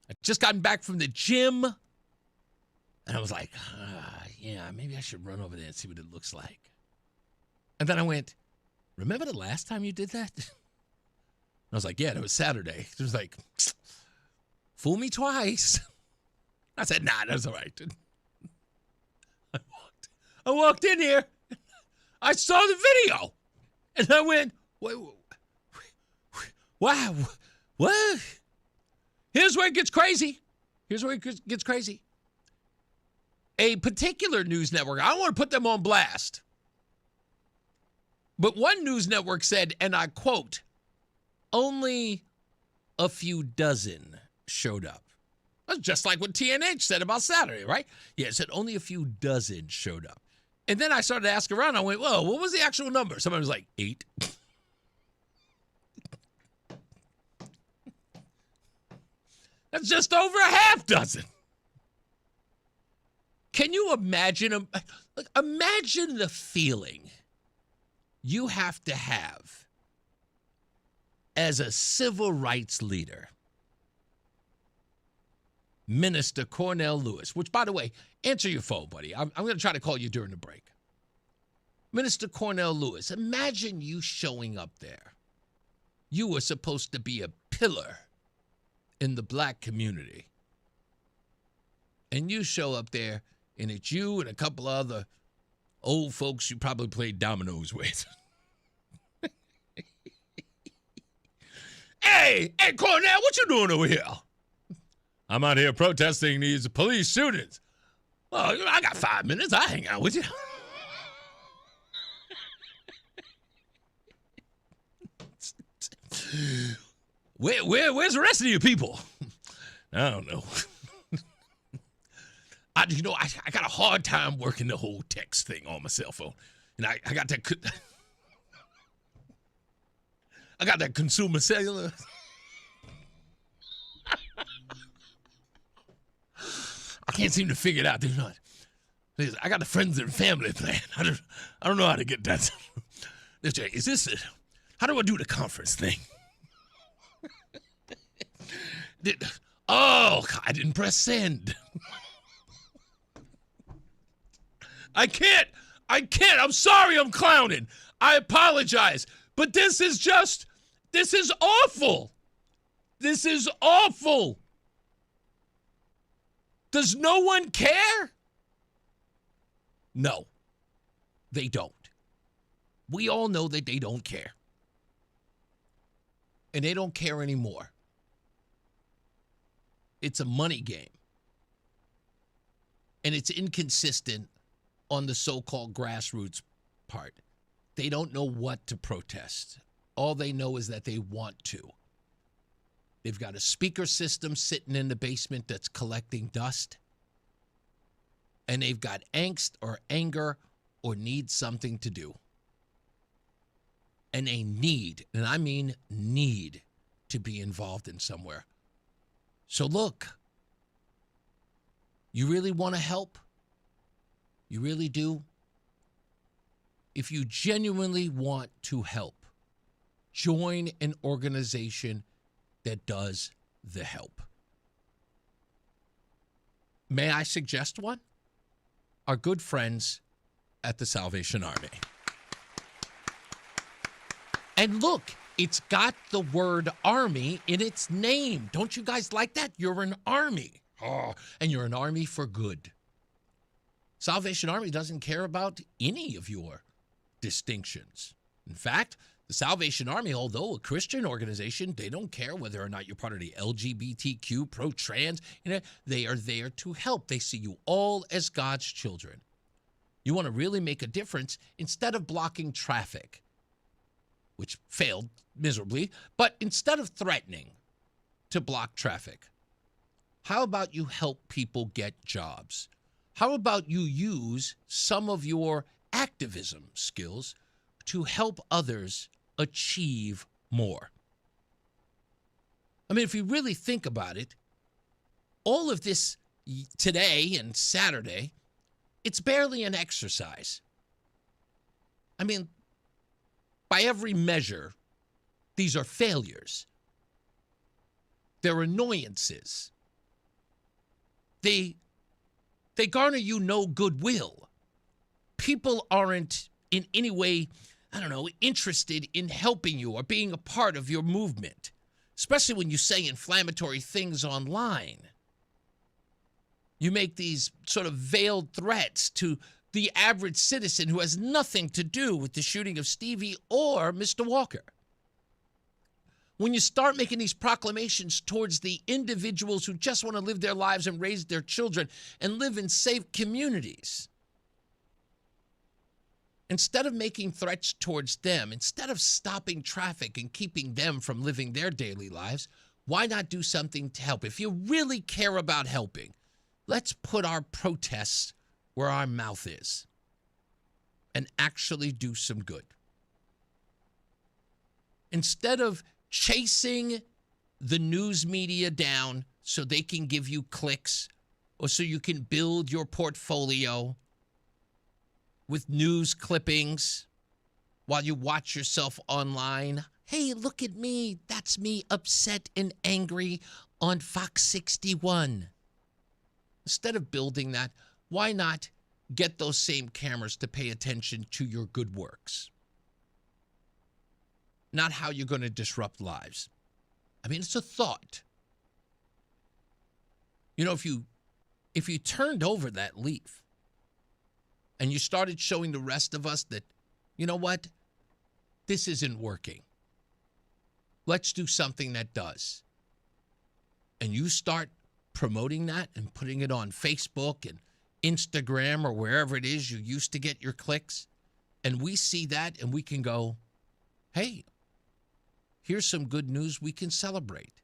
I just gotten back from the gym. And I was like, yeah, maybe I should run over there and see what it looks like. And then I went, remember the last time you did that? I was like, yeah, that was Saturday. It was like, fool me twice. I said, nah, that's all right. I walked in here. I saw the video. And I went, wow, what? Here's where it gets crazy. A particular news network, I don't want to put them on blast, but one news network said, and I quote, only a few dozen showed up. That's just like what TNH said about Saturday, right? Yeah, it said only a few dozen showed up. And then I started to ask around. I went, whoa, what was the actual number? Somebody was like, 8. That's just over a half dozen. Can you imagine? Imagine the feeling you have to have as a civil rights leader. Minister Cornell Lewis, which, by the way, answer your phone, buddy. I'm going to try to call you during the break. Minister Cornell Lewis, imagine you showing up there. You were supposed to be a pillar in the black community. And you show up there, and it's you and a couple other old folks you probably played dominoes with. Hey, Cornell, what you doing over here? I'm out here protesting these police shootings. Well, I got 5 minutes. I'll hang out with you. Where's the rest of you people? I don't know. I got a hard time working the whole text thing on my cell phone. And I got that consumer cellular. I can't seem to figure it out. They're not. I got the friends and family plan. I don't know how to get that. Is this it? How do I do the conference thing? I didn't press send. I can't. I'm sorry I'm clowning. I apologize. But this is awful. This is awful. Does no one care? No, they don't. We all know that they don't care. And they don't care anymore. It's a money game. And it's inconsistent on the so-called grassroots part. They don't know what to protest. All they know is that they want to. They've got a speaker system sitting in the basement that's collecting dust. And they've got angst or anger or need something to do. And they need, and I mean need, to be involved in somewhere. So look, you really want to help? You really do? If you genuinely want to help, join an organization that does the help. May I suggest one? Our good friends at the Salvation Army. And look, it's got the word army in its name. Don't you guys like that? You're an army. Oh, and you're an army for good. Salvation Army doesn't care about any of your distinctions. In fact, the Salvation Army, although a Christian organization, they don't care whether or not you're part of the LGBTQ, pro-trans. They are there to help. They see you all as God's children. You want to really make a difference instead of blocking traffic, which failed miserably, but instead of threatening to block traffic, how about you help people get jobs? How about you use some of your activism skills to help others achieve more? I mean, if you really think about it, all of this today and Saturday, it's barely an exercise. I mean, by every measure, these are failures. They're annoyances. They garner you no goodwill. People aren't in any way, interested in helping you or being a part of your movement, especially when you say inflammatory things online. You make these sort of veiled threats to the average citizen who has nothing to do with the shooting of Stevie or Mr. Walker. When you start making these proclamations towards the individuals who just want to live their lives and raise their children and live in safe communities, instead of making threats towards them, instead of stopping traffic and keeping them from living their daily lives, Why not do something to help? If you really care about helping, let's put our protests where our mouth is and actually do some good. Instead of chasing the news media down so they can give you clicks or so you can build your portfolio with news clippings while you watch yourself online. Hey, look at me. That's me upset and angry on Fox 61. Instead of building that, why not get those same cameras to pay attention to your good works? Not how you're going to disrupt lives. I mean, it's a thought. You know, if you turned over that leaf and you started showing the rest of us that, you know what, this isn't working. Let's do something that does. And you start promoting that and putting it on Facebook and Instagram or wherever it is you used to get your clicks. And we see that and we can go, hey, here's some good news we can celebrate.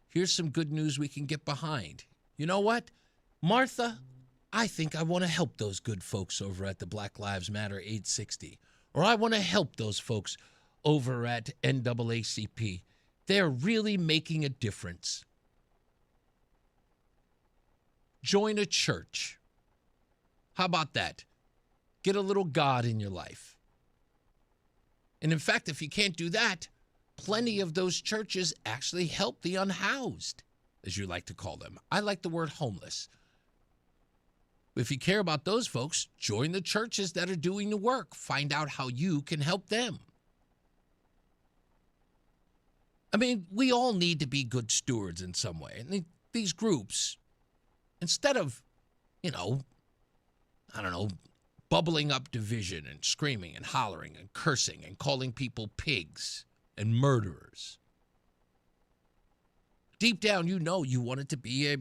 Here's some good news we can get behind. You know what, Martha, I think I want to help those good folks over at the Black Lives Matter 860. Or I want to help those folks over at NAACP. They're really making a difference. Join a church. How about that? Get a little God in your life. And in fact, if you can't do that, plenty of those churches actually help the unhoused, as you like to call them. I like the word homeless. If you care about those folks, join the churches that are doing the work. Find out how you can help them. I mean, we all need to be good stewards in some way. And these groups, instead of, bubbling up division and screaming and hollering and cursing and calling people pigs and murderers, deep down, you know you want it to be a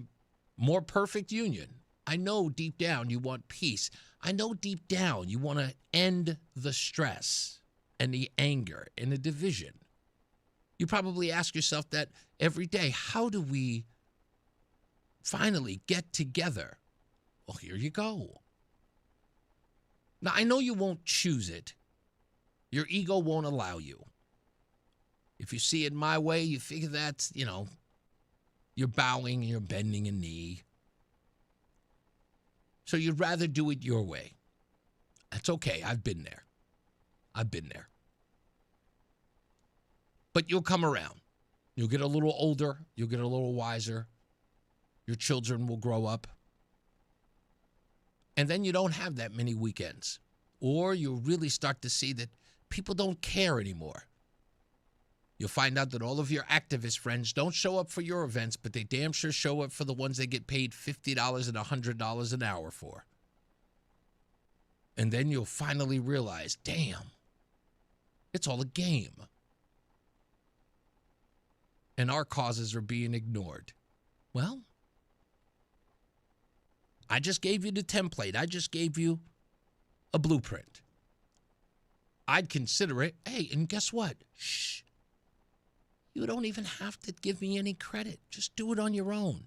more perfect union. I know deep down you want peace. I know deep down you want to end the stress and the anger and the division. You probably ask yourself that every day. How do we finally get together? Well, here you go. Now, I know you won't choose it. Your ego won't allow you. If you see it my way, you figure that's, you're bowing, you're bending a knee. So you'd rather do it your way. That's okay. I've been there. But you'll come around. You'll get a little older. You'll get a little wiser. Your children will grow up. And then you don't have that many weekends. Or you'll really start to see that people don't care anymore. You'll find out that all of your activist friends don't show up for your events, but they damn sure show up for the ones they get paid $50 and $100 an hour for. And then you'll finally realize, damn, it's all a game. And our causes are being ignored. Well, I just gave you the template. I just gave you a blueprint. I'd consider it. Hey, and guess what? Shh. You don't even have to give me any credit. Just do it on your own.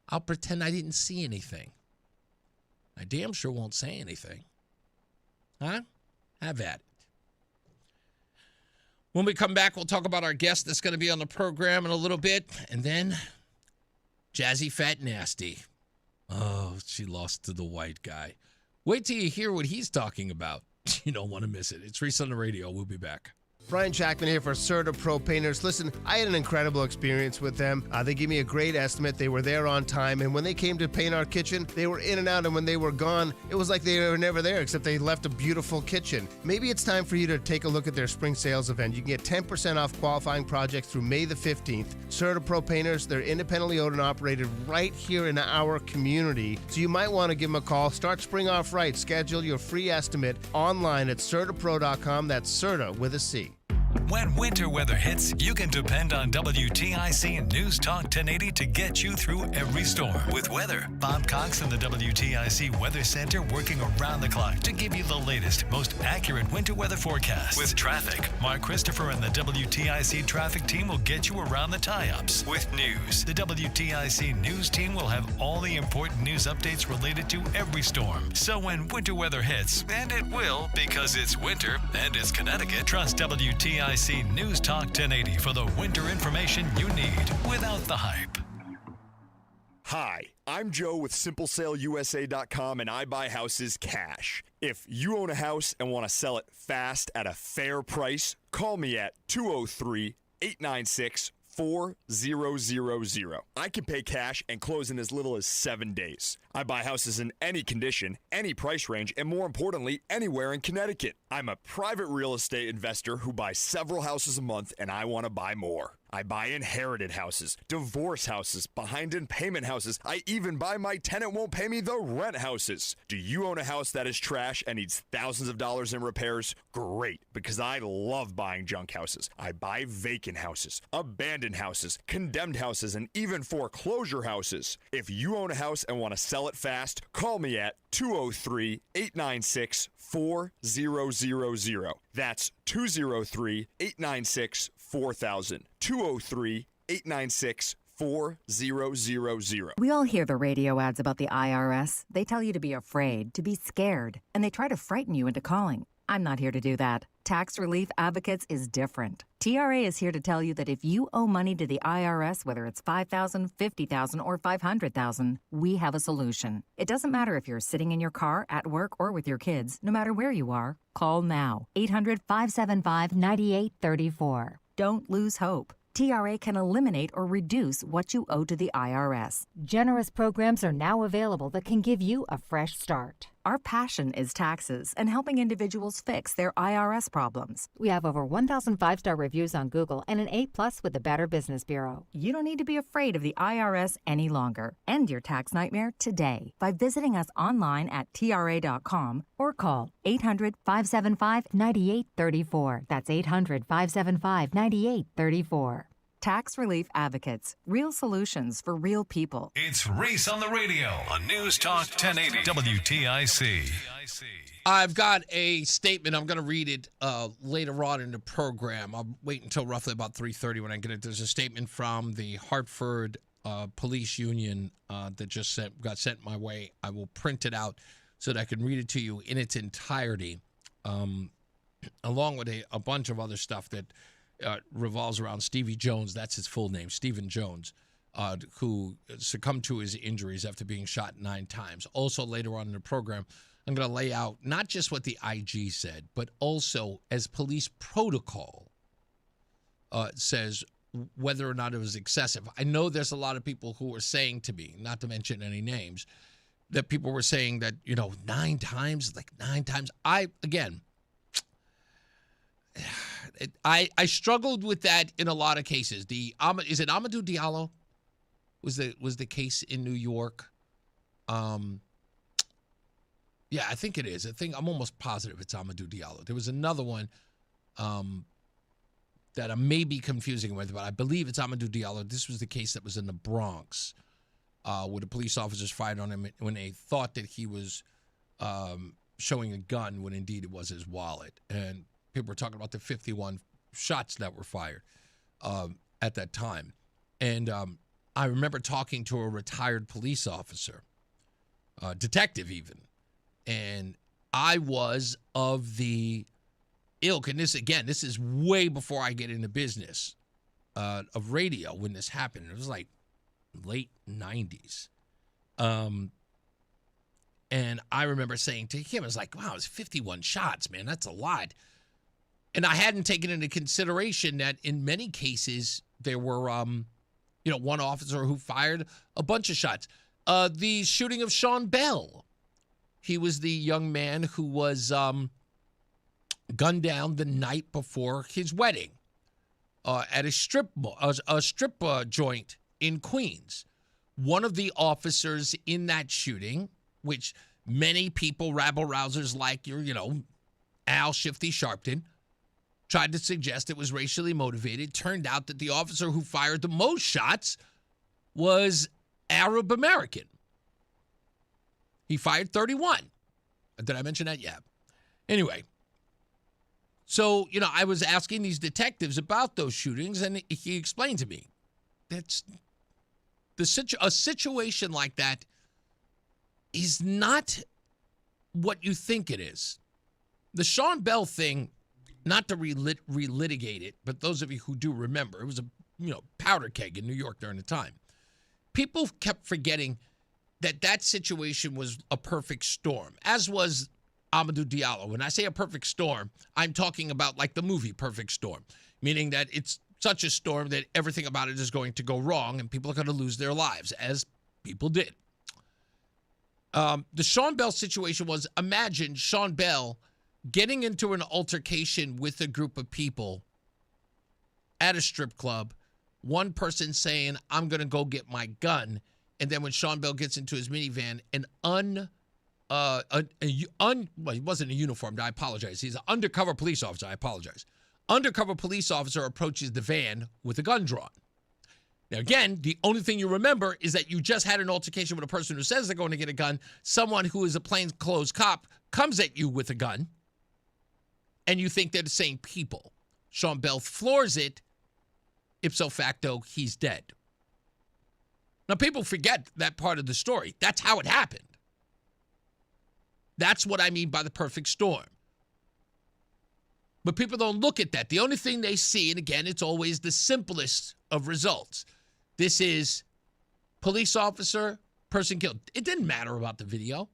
I'll pretend I didn't see anything. I damn sure won't say anything. Huh? Have at it. When we come back, we'll talk about our guest that's going to be on the program in a little bit. And then Jazzy Fat Nasty. Oh, she lost to the white guy. Wait till you hear what he's talking about. You don't want to miss it. It's Reese on the Radio. We'll be back. Brian Jackman here for Serta Pro Painters. Listen, I had an incredible experience with them. They gave me a great estimate. They were there on time, and when they came to paint our kitchen, they were in and out, and when they were gone, it was like they were never there, except they left a beautiful kitchen. Maybe it's time for you to take a look at their spring sales event. You can get 10% off qualifying projects through May the 15th. Serta Pro Painters, they're independently owned and operated right here in our community, so you might want to give them a call. Start spring off right. Schedule your free estimate online at certapro.com. That's Serta with a C. When winter weather hits, you can depend on WTIC and News Talk 1080 to get you through every storm. With weather, Bob Cox and the WTIC Weather Center working around the clock to give you the latest, most accurate winter weather forecast. With traffic, Mark Christopher and the WTIC traffic team will get you around the tie-ups. With news, the WTIC news team will have all the important news updates related to every storm. So when winter weather hits, and it will because it's winter and it's Connecticut, trust WTIC News Talk 1080 for the winter information you need without the hype. Hi, I'm Joe with SimpleSaleUSA.com, and I buy houses cash. If you own a house and want to sell it fast at a fair price, call me at 203-896-4000. I can pay cash and close in as little as 7 days. I buy houses in any condition, any price range, and more importantly, anywhere in Connecticut. I'm a private real estate investor who buys several houses a month, and I want to buy more. I buy inherited houses, divorce houses, behind in payment houses. I even buy my tenant won't pay me the rent houses. Do you own a house that is trash and needs thousands of dollars in repairs? Great, because I love buying junk houses. I buy vacant houses, abandoned houses, condemned houses, and even foreclosure houses. If you own a house and want to sell it fast, call me at 203-896-4000. That's 203-896-4000. 203-896-4000. We all hear the radio ads about the IRS. They tell you to be afraid, to be scared, and they try to frighten you into calling. I'm not here to do that. Tax Relief Advocates is different. TRA is here to tell you that if you owe money to the IRS, whether it's $5,000, $50,000, or $500,000, we have a solution. It doesn't matter if you're sitting in your car, at work, or with your kids. No matter where you are, call now. 800-575-9834. Don't lose hope. TRA can eliminate or reduce what you owe to the IRS. Generous programs are now available that can give you a fresh start. Our passion is taxes and helping individuals fix their IRS problems. We have over 1,000 five-star reviews on Google and an A+ with the Better Business Bureau. You don't need to be afraid of the IRS any longer. End your tax nightmare today by visiting us online at TRA.com or call 800-575-9834. That's 800-575-9834. Tax Relief Advocates. Real solutions for real people. It's Reese on the Radio on News Talk 1080 WTIC. I've got a statement. I'm going to read it later on in the program. I'll wait until roughly about 3:30 when I get it. There's a statement from the Hartford Police Union that just got sent my way. I will print it out so that I can read it to you in its entirety, along with a bunch of other stuff that revolves around Stevie Jones. That's his full name, Stephen Jones, who succumbed to his injuries after being shot 9 times. Also, later on in the program, I'm going to lay out not just what the IG said, but also as police protocol says whether or not it was excessive. I know there's a lot of people who were saying to me, not to mention any names, that people were saying that, 9 times, like 9 times. I struggled with that in a lot of cases. Is it Amadou Diallo? Was the case in New York? Yeah, I think it is. I'm almost positive it's Amadou Diallo. There was another one that I may be confusing with, but I believe it's Amadou Diallo. This was the case that was in the Bronx, where the police officers fired on him when they thought that he was showing a gun when indeed it was his wallet. And people were talking about the 51 shots that were fired at that time. And I remember talking to a retired police officer, detective even, and I was of the ilk, and this is way before I get into business of radio when this happened. It was like late 90s. And I remember saying to him, I was like, wow, it's 51 shots, man. That's a lot. And I hadn't taken into consideration that in many cases there were, one officer who fired a bunch of shots. The shooting of Sean Bell. He was the young man who was gunned down the night before his wedding at a strip joint in Queens. One of the officers in that shooting, which many people, rabble-rousers like your, Al Shifty Sharpton, tried to suggest it was racially motivated. Turned out that the officer who fired the most shots was Arab American. He fired 31. Did I mention that? Yeah. Anyway, so, I was asking these detectives about those shootings, and he explained to me that's a situation like that is not what you think it is. The Sean Bell thing, not to relitigate it, but those of you who do remember, it was a powder keg in New York during the time. People kept forgetting that situation was a perfect storm, as was Amadou Diallo. When I say a perfect storm, I'm talking about like the movie Perfect Storm, meaning that it's such a storm that everything about it is going to go wrong and people are going to lose their lives, as people did. The Sean Bell situation was, imagine Sean Bell getting into an altercation with a group of people at a strip club, one person saying, I'm going to go get my gun. And then when Sean Bell gets into his minivan, well, he wasn't a uniformed, I apologize. He's an undercover police officer, I apologize. Undercover police officer approaches the van with a gun drawn. Now, again, the only thing you remember is that you just had an altercation with a person who says they're going to get a gun. Someone who is a plainclothes cop comes at you with a gun, and you think they're the same people. Sean Bell floors it. Ipso facto, he's dead. Now, people forget that part of the story. That's how it happened. That's what I mean by the perfect storm. But people don't look at that. The only thing they see, and again, it's always the simplest of results. This is police officer, person killed. It didn't matter about the video.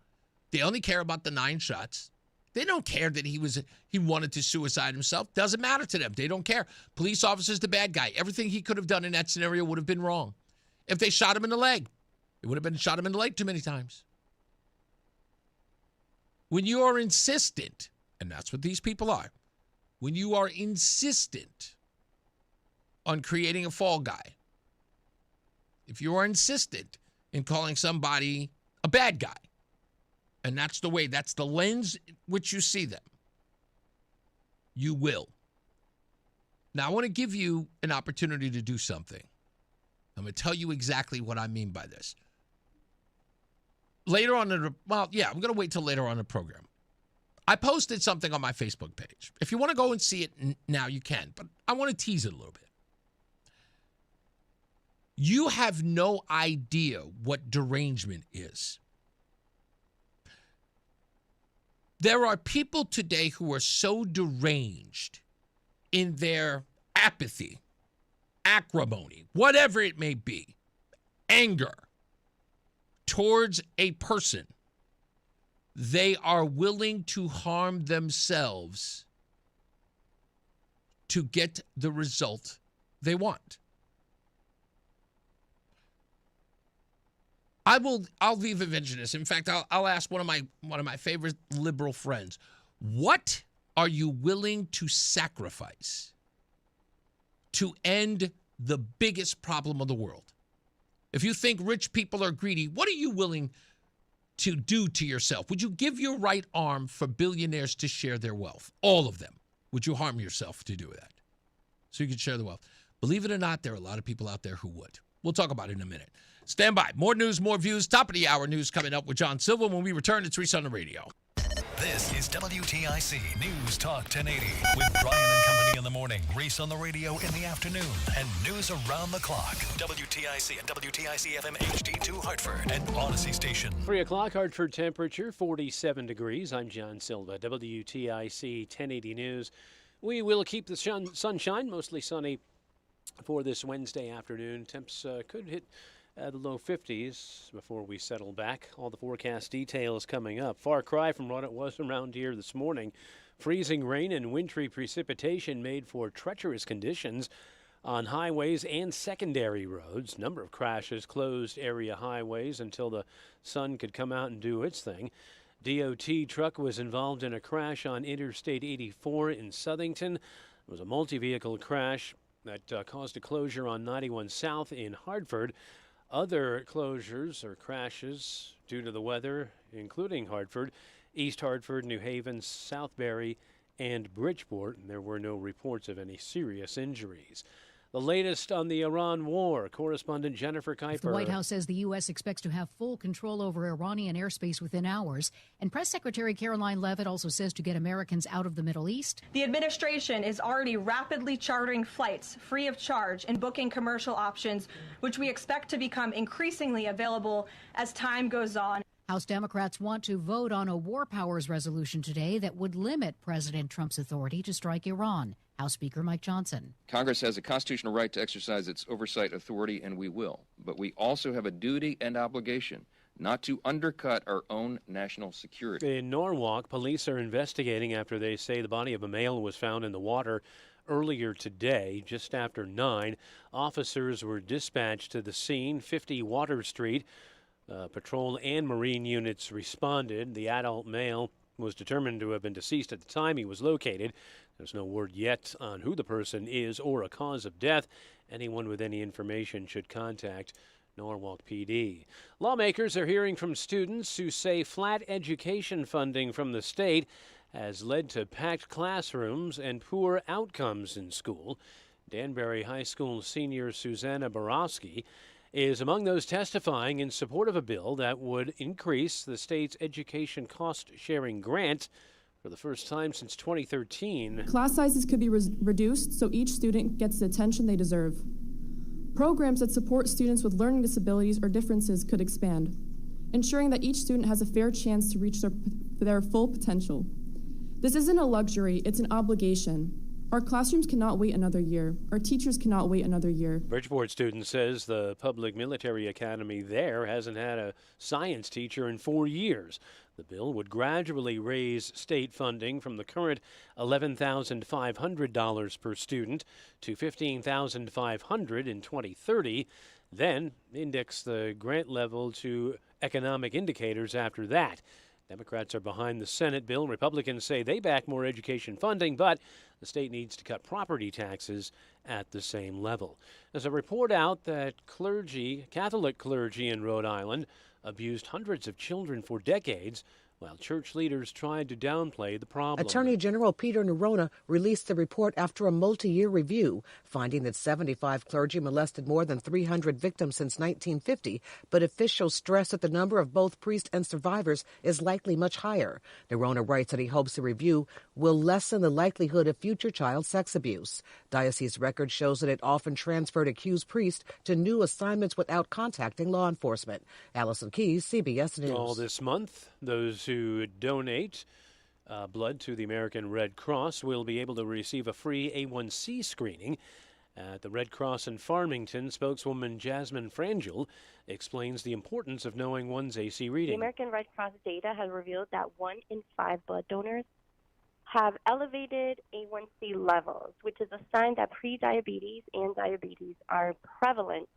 They only care about the 9 shots. They don't care that he wanted to suicide himself. Doesn't matter to them. They don't care. Police officer's the bad guy. Everything he could have done in that scenario would have been wrong. If they shot him in the leg, it would have been shot him in the leg too many times. When you are insistent, and that's what these people are, when you are insistent on creating a fall guy, if you are insistent in calling somebody a bad guy, and that's the lens which you see them, you will. Now, I want to give you an opportunity to do something. I'm going to tell you exactly what I mean by this. Later on I'm going to wait till later on in the program. I posted something on my Facebook page. If you want to go and see it now, you can, but I want to tease it a little bit. You have no idea what derangement is. There are people today who are so deranged in their apathy, acrimony, whatever it may be, anger towards a person, they are willing to harm themselves to get the result they want. I'll even mention this. In fact, I'll ask one of my favorite liberal friends, what are you willing to sacrifice to end the biggest problem of the world? If you think rich people are greedy, what are you willing to do to yourself? Would you give your right arm for billionaires to share their wealth? All of them. Would you harm yourself to do that so you could share the wealth? Believe it or not, there are a lot of people out there who would. We'll talk about it in a minute. Stand by. More news, more views. Top of the hour news coming up with John Silva. When we return, it's Reese on the Radio. This is WTIC News Talk 1080 with Brian and Company in the morning, Reese on the Radio in the afternoon, and news around the clock. WTIC and WTIC FM HD2 Hartford and Odyssey Station. 3 o'clock, Hartford temperature, 47 degrees. I'm John Silva, WTIC 1080 News. We will keep the sunshine, mostly sunny for this Wednesday afternoon. Temps could hit the low 50s before we settle back. All the forecast details coming up. Far cry from what it was around here this morning. Freezing rain and wintry precipitation made for treacherous conditions on highways and secondary roads. Number of crashes closed area highways until the sun could come out and do its thing. DOT truck was involved in a crash on Interstate 84 in Southington. It was a multi-vehicle crash that caused a closure on 91 South in Hartford. Other closures or crashes due to the weather, including Hartford, East Hartford, New Haven, Southbury, and Bridgeport, and there were no reports of any serious injuries. The latest on the Iran war, correspondent Jennifer Kuiper. The White House says the U.S. expects to have full control over Iranian airspace within hours. And Press Secretary Caroline Leavitt also says to get Americans out of the Middle East. The administration is already rapidly chartering flights free of charge and booking commercial options, which we expect to become increasingly available as time goes on. House Democrats want to vote on a war powers resolution today that would limit President Trump's authority to strike Iran. House Speaker Mike Johnson. Congress has a constitutional right to exercise its oversight authority, and we will. But we also have a duty and obligation not to undercut our own national security. In Norwalk, police are investigating after they say the body of a male was found in the water earlier today, just after 9. Officers were dispatched to the scene, 50 Water Street. Patrol and Marine units responded. The adult male was determined to have been deceased at the time he was located. There's no word yet on who the person is or a cause of death. Anyone with any information should contact Norwalk PD. Lawmakers are hearing from students who say flat education funding from the state has led to packed classrooms and poor outcomes in school. Danbury High School senior Susanna Borowski is among those testifying in support of a bill that would increase the state's education cost-sharing grant for the first time since 2013. Class sizes could be reduced so each student gets the attention they deserve. Programs that support students with learning disabilities or differences could expand, ensuring that each student has a fair chance to reach their full potential. This isn't a luxury, it's an obligation. Our classrooms cannot wait another year. Our teachers cannot wait another year. Bridgeport student says the public military academy there hasn't had a science teacher in 4 years. The bill would gradually raise state funding from the current $11,500 per student to $15,500 in 2030, then index the grant level to economic indicators after that. Democrats are behind the Senate bill. Republicans say they back more education funding, but the state needs to cut property taxes at the same level. There's a report out that Catholic clergy in Rhode Island, abused hundreds of children for decades, while church leaders tried to downplay the problem. Attorney General Peter Nerona released the report after a multi-year review, finding that 75 clergy molested more than 300 victims since 1950, but officials stress that the number of both priests and survivors is likely much higher. Nerona writes that he hopes the review will lessen the likelihood of future child sex abuse. Diocese record shows that it often transferred accused priests to new assignments without contacting law enforcement. Allison Keyes, CBS News. All this month, those who donate blood to the American Red Cross will be able to receive a free A1C screening. At the Red Cross in Farmington, spokeswoman Jasmine Frangel explains the importance of knowing one's AC reading. The American Red Cross data has revealed that 1 in 5 blood donors have elevated A1C levels, which is a sign that prediabetes and diabetes are prevalent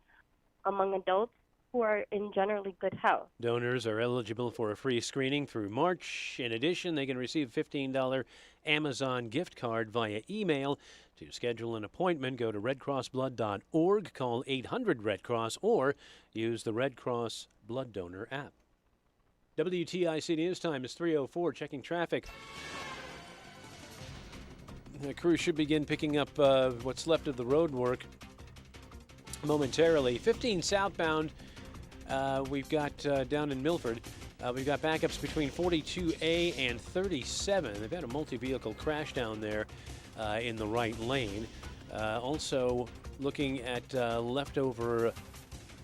among adults who are in generally good health. Donors are eligible for a free screening through March. In addition, they can receive a $15 Amazon gift card via email. To schedule an appointment, go to redcrossblood.org, call 800-RED-CROSS, or use the Red Cross Blood Donor app. WTIC News Time is 3:04, checking traffic. The crew should begin picking up what's left of the road work momentarily. 15 southbound. We've got down in Milford, we've got backups between 42A and 37. They've had a multi-vehicle crash down there in the right lane. Also looking at leftover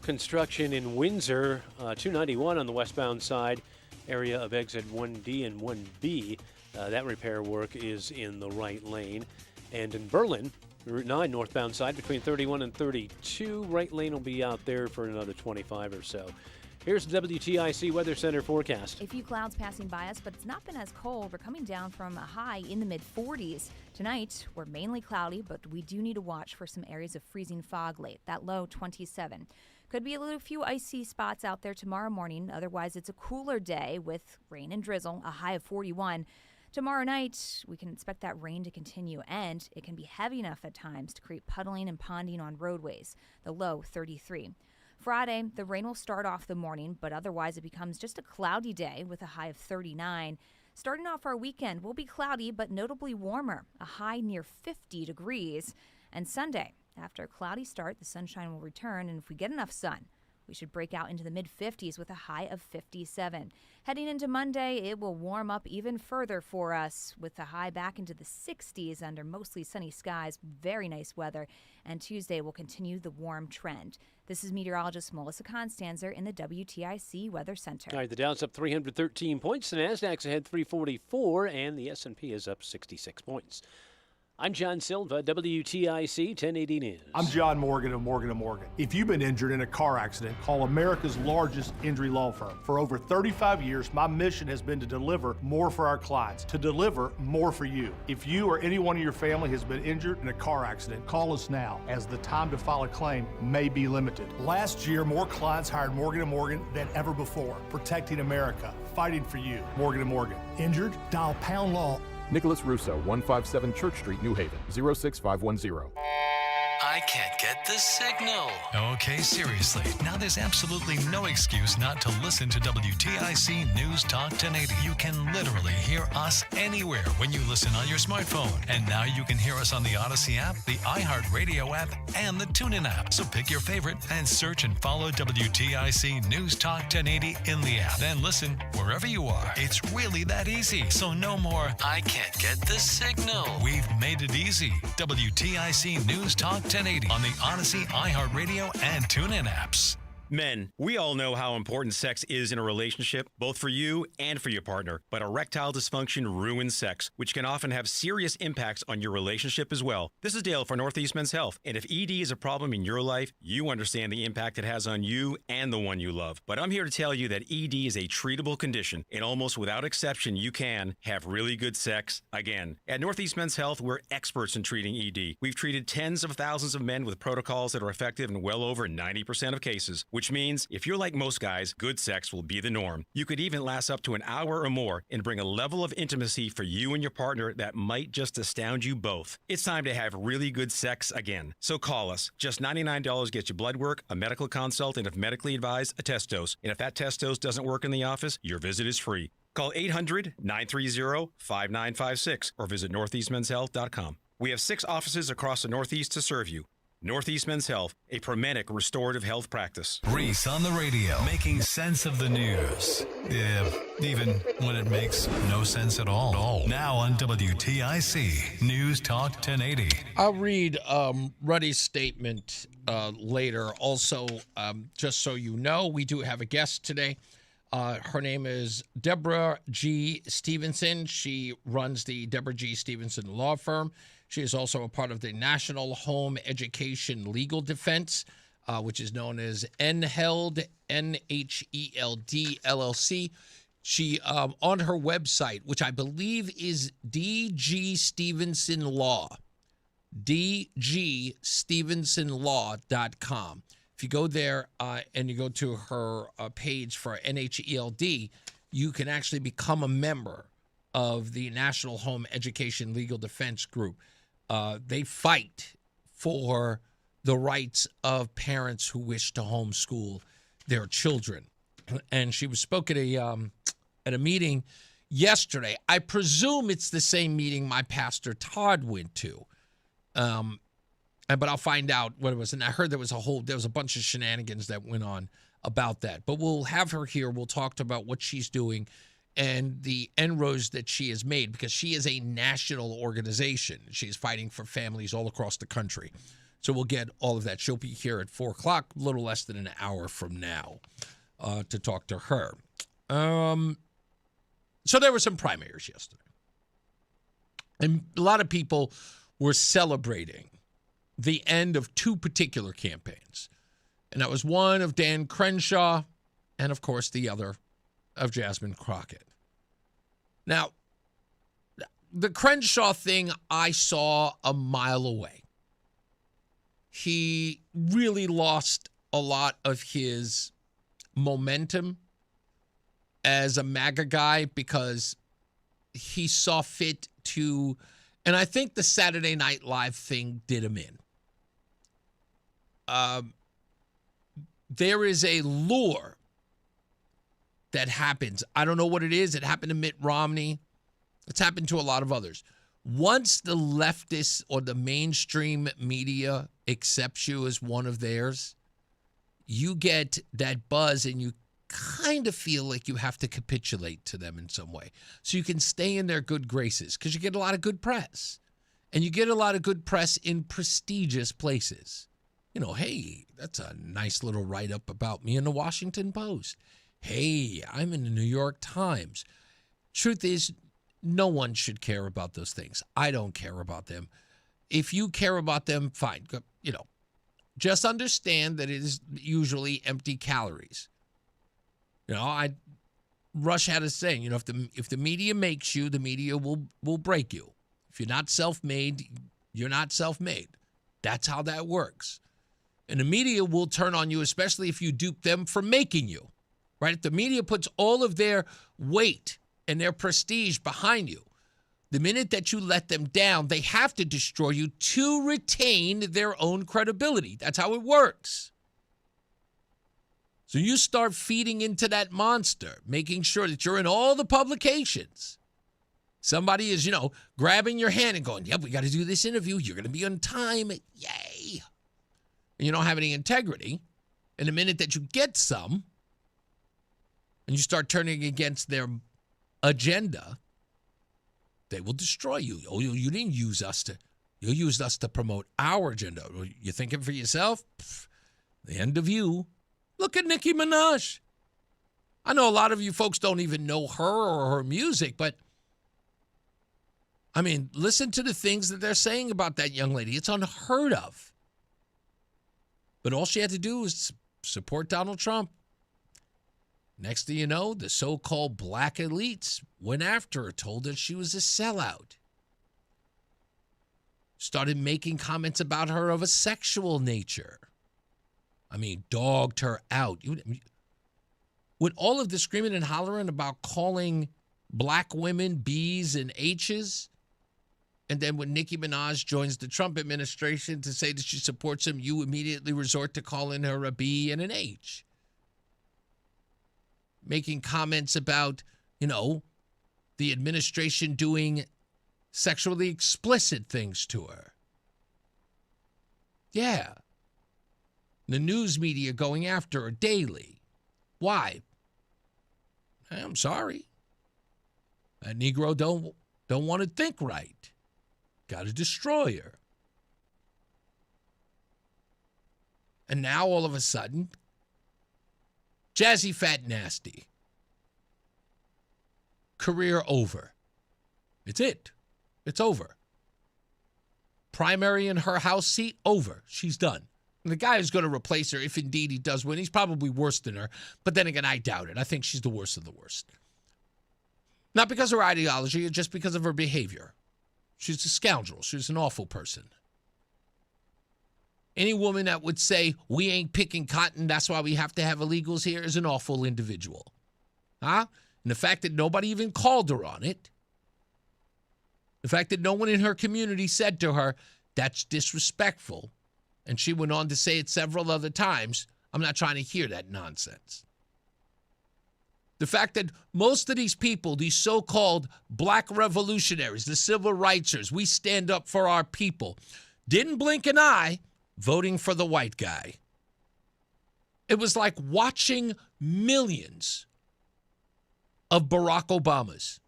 construction in Windsor, 291 on the westbound side, area of exit 1D and 1B. That repair work is in the right lane. And in Berlin, Route 9 northbound side between 31 and 32. Right lane will be out there for another 25 or so. Here's the WTIC Weather Center forecast. A few clouds passing by us, but it's not been as cold. We're coming down from a high in the mid-40s. Tonight, we're mainly cloudy, but we do need to watch for some areas of freezing fog late. That low, 27. Could be a few icy spots out there tomorrow morning. Otherwise, it's a cooler day with rain and drizzle, a high of 41. Tomorrow night, we can expect that rain to continue, and it can be heavy enough at times to create puddling and ponding on roadways, the low 33. Friday, the rain will start off the morning, but otherwise it becomes just a cloudy day with a high of 39. Starting off our weekend will be cloudy but notably warmer, a high near 50 degrees. And Sunday, after a cloudy start, the sunshine will return, and if we get enough sun, we should break out into the mid-50s with a high of 57. Heading into Monday, it will warm up even further for us with a high back into the 60s under mostly sunny skies, very nice weather. And Tuesday will continue the warm trend. This is meteorologist Melissa Constanzer in the WTIC Weather Center. All right, the Dow's up 313 points, the Nasdaq's ahead 344, and the S&P is up 66 points. I'm John Silva, WTIC 1080 News. I'm John Morgan of Morgan & Morgan. If you've been injured in a car accident, call America's largest injury law firm. For over 35 years, my mission has been to deliver more for our clients, to deliver more for you. If you or anyone in your family has been injured in a car accident, call us now, as the time to file a claim may be limited. Last year, more clients hired Morgan & Morgan than ever before, protecting America, fighting for you. Morgan & Morgan. Injured? Dial pound law. Nicholas Russo, 157 Church Street, New Haven, 06510. I can't get the signal. Okay, seriously. Now there's absolutely no excuse not to listen to WTIC News Talk 1080. You can literally hear us anywhere when you listen on your smartphone. And now you can hear us on the Odyssey app, the iHeartRadio app, and the TuneIn app. So pick your favorite and search and follow WTIC News Talk 1080 in the app. Then listen wherever you are. It's really that easy. So no more, I can't get the signal. We've made it easy. WTIC News Talk 1080 on the Odyssey, iHeartRadio, and TuneIn apps. Men, we all know how important sex is in a relationship, both for you and for your partner. But erectile dysfunction ruins sex, which can often have serious impacts on your relationship as well. This is Dale for Northeast Men's Health. And if ED is a problem in your life, you understand the impact it has on you and the one you love. But I'm here to tell you that ED is a treatable condition, and almost without exception, you can have really good sex again. At Northeast Men's Health, we're experts in treating ED. We've treated tens of thousands of men with protocols that are effective in well over 90% of cases. Which means if you're like most guys, good sex will be the norm. You could even last up to an hour or more and bring a level of intimacy for you and your partner that might just astound you both. It's time to have really good sex again. So call us. Just $99 gets you blood work, a medical consult, and if medically advised, a test dose. And if that test dose doesn't work in the office, your visit is free. Call 800-930-5956 or visit northeastmenshealth.com. We have 6 offices across the Northeast to serve you. Northeast Men's Health, a Promenic restorative health practice. Reese on the radio, making sense of the news. Yeah, even when it makes no sense at all. Now on WTIC News Talk 1080. I'll read Ruddy's statement later. Also, just so you know, we do have a guest today. Her name is Deborah G. Stevenson. She runs the Deborah G. Stevenson Law Firm. She is also a part of the National Home Education Legal Defense, which is known as NHELD, N-H-E-L-D, LLC. She, on her website, which I believe is DG Stevenson Law, DGStevensonLaw.com. If you go there and you go to her page for NHELD, you can actually become a member of the National Home Education Legal Defense Group. They fight for the rights of parents who wish to homeschool their children. And she was spoke at a meeting yesterday. I presume it's the same meeting my pastor Todd went to. But I'll find out what it was. And I heard there was a bunch of shenanigans that went on about that. But we'll have her here. We'll talk about what she's doing and the inroads that she has made, because she is a national organization. She's fighting for families all across the country. So we'll get all of that. She'll be here at 4 o'clock, a little less than an hour from now, to talk to her. So there were some primaries yesterday. And a lot of people were celebrating the end of 2 particular campaigns. And that was one of Dan Crenshaw and, of course, the other of Jasmine Crockett. Now, the Crenshaw thing I saw a mile away. He really lost a lot of his momentum as a MAGA guy because he saw fit to, and I think the Saturday Night Live thing did him in. There is a lure that happens. I don't know what it is. It happened to Mitt Romney. It's happened to a lot of others. Once the leftists or the mainstream media accepts you as one of theirs, you get that buzz and you kind of feel like you have to capitulate to them in some way so you can stay in their good graces because you get a lot of good press. And you get a lot of good press in prestigious places. You know, hey, that's a nice little write-up about me in the Washington Post. Hey, I'm in the New York Times. Truth is, no one should care about those things. I don't care about them. If you care about them, fine. You know, just understand that it is usually empty calories. You know, Rush had a saying, you know, if the media makes you, the media will break you. If you're not self-made, you're not self-made. That's how that works. And the media will turn on you, especially if you dupe them for making you, right? If the media puts all of their weight and their prestige behind you, the minute that you let them down, they have to destroy you to retain their own credibility. That's how it works. So you start feeding into that monster, making sure that you're in all the publications. Somebody is, you know, grabbing your hand and going, yep, we got to do this interview. You're going to be on time. Yay. And you don't have any integrity. And the minute that you get some and you start turning against their agenda, they will destroy you. Oh, you didn't use us to, you used us to promote our agenda. You're thinking for yourself? Pff, the end of you. Look at Nicki Minaj. I know a lot of you folks don't even know her or her music, but I mean, listen to the things that they're saying about that young lady. It's unheard of. But all she had to do was support Donald Trump. Next thing you know, the so-called black elites went after her, told her she was a sellout. Started making comments about her of a sexual nature. I mean, dogged her out. With all of the screaming and hollering about calling black women B's and H's, and then when Nicki Minaj joins the Trump administration to say that she supports him, you immediately resort to calling her a B and an H. Making comments about, you know, the administration doing sexually explicit things to her. Yeah. The news media going after her daily. Why? I'm sorry. A Negro don't want to think right. Got to destroy her. And now all of a sudden, Jazzy Fat Nasty. Career over. It's it. It's over. Primary in her House seat, over. She's done. And the guy who's going to replace her, if indeed he does win, he's probably worse than her. But then again, I doubt it. I think she's the worst of the worst. Not because of her ideology, just because of her behavior. She's a scoundrel. She's an awful person. Any woman that would say, we ain't picking cotton, that's why we have to have illegals here, is an awful individual. Huh? And the fact that nobody even called her on it, the fact that no one in her community said to her, that's disrespectful, and she went on to say it several other times, I'm not trying to hear that nonsense. The fact that most of these people, these so-called black revolutionaries, the civil rightsers, we stand up for our people, didn't blink an eye voting for the white guy. It was like watching millions of Barack Obamas.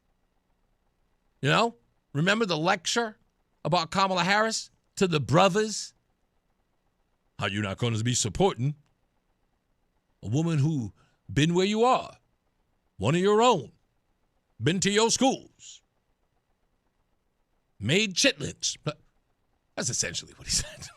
You know, remember the lecture about Kamala Harris to the brothers? How you not going to be supporting a woman who been where you are, one of your own, been to your schools, made chitlins. That's essentially what he said.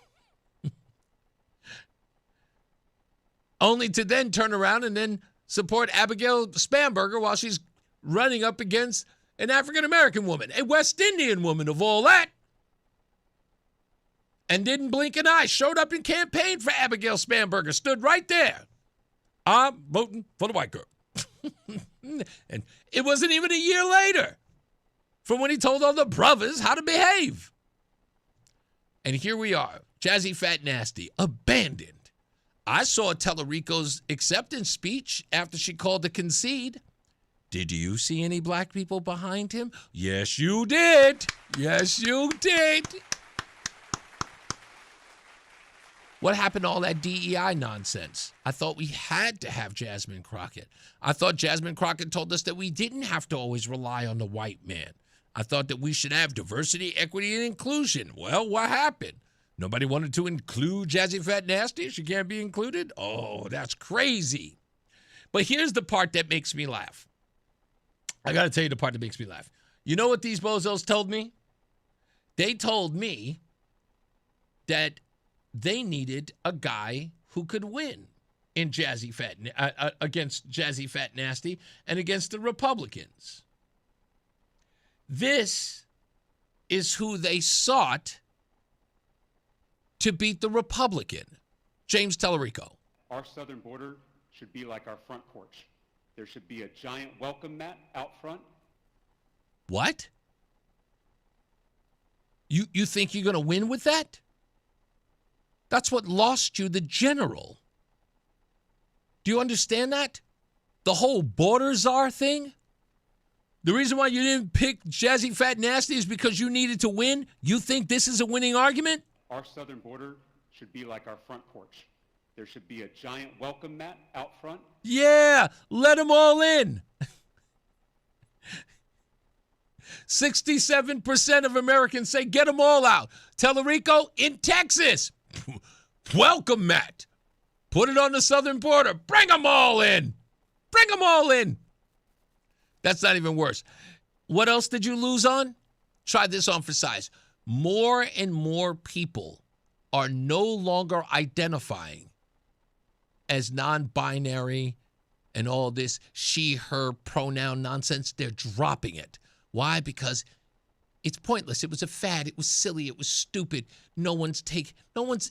Only to then turn around and then support Abigail Spanberger while she's running up against an African-American woman, a West Indian woman of all that. And didn't blink an eye, showed up and campaigned for Abigail Spanberger, stood right there. I'm voting for the white girl. And it wasn't even a year later from when he told all the brothers how to behave. And here we are, Jazzy Fat Nasty, abandoned. I saw Tellerico's acceptance speech after she called to concede. Did you see any black people behind him? Yes, you did. Yes, you did. What happened to all that DEI nonsense? I thought we had to have Jasmine Crockett. I thought Jasmine Crockett told us that we didn't have to always rely on the white man. I thought that we should have diversity, equity, and inclusion. Well, what happened? Nobody wanted to include Jazzy Fat Nasty? She can't be included? Oh, that's crazy. But here's the part that makes me laugh. I got to tell you the part that makes me laugh. You know what these bozos told me? They told me that they needed a guy who could win in against Jazzy Fat Nasty and against the Republicans. This is who they sought to beat the Republican. James Tellerico. Our southern border should be like our front porch. There should be a giant welcome mat out front. What? You think you're going to win with that? That's what lost you the general. Do you understand that? The whole border czar thing? The reason why you didn't pick Jazzy Fat Nasty is because you needed to win? You think this is a winning argument? Our southern border should be like our front porch. There should be a giant welcome mat out front. Yeah, let them all in. 67% of Americans say get them all out. Tellerico, in Texas, welcome mat. Put it on the southern border. Bring them all in. Bring them all in. That's not even worse. What else did you lose on? Try this on for size. More and more people are no longer identifying as non-binary and all this she, her pronoun nonsense. They're dropping it. Why? Because it's pointless. It was a fad. It was silly. It was stupid. No one's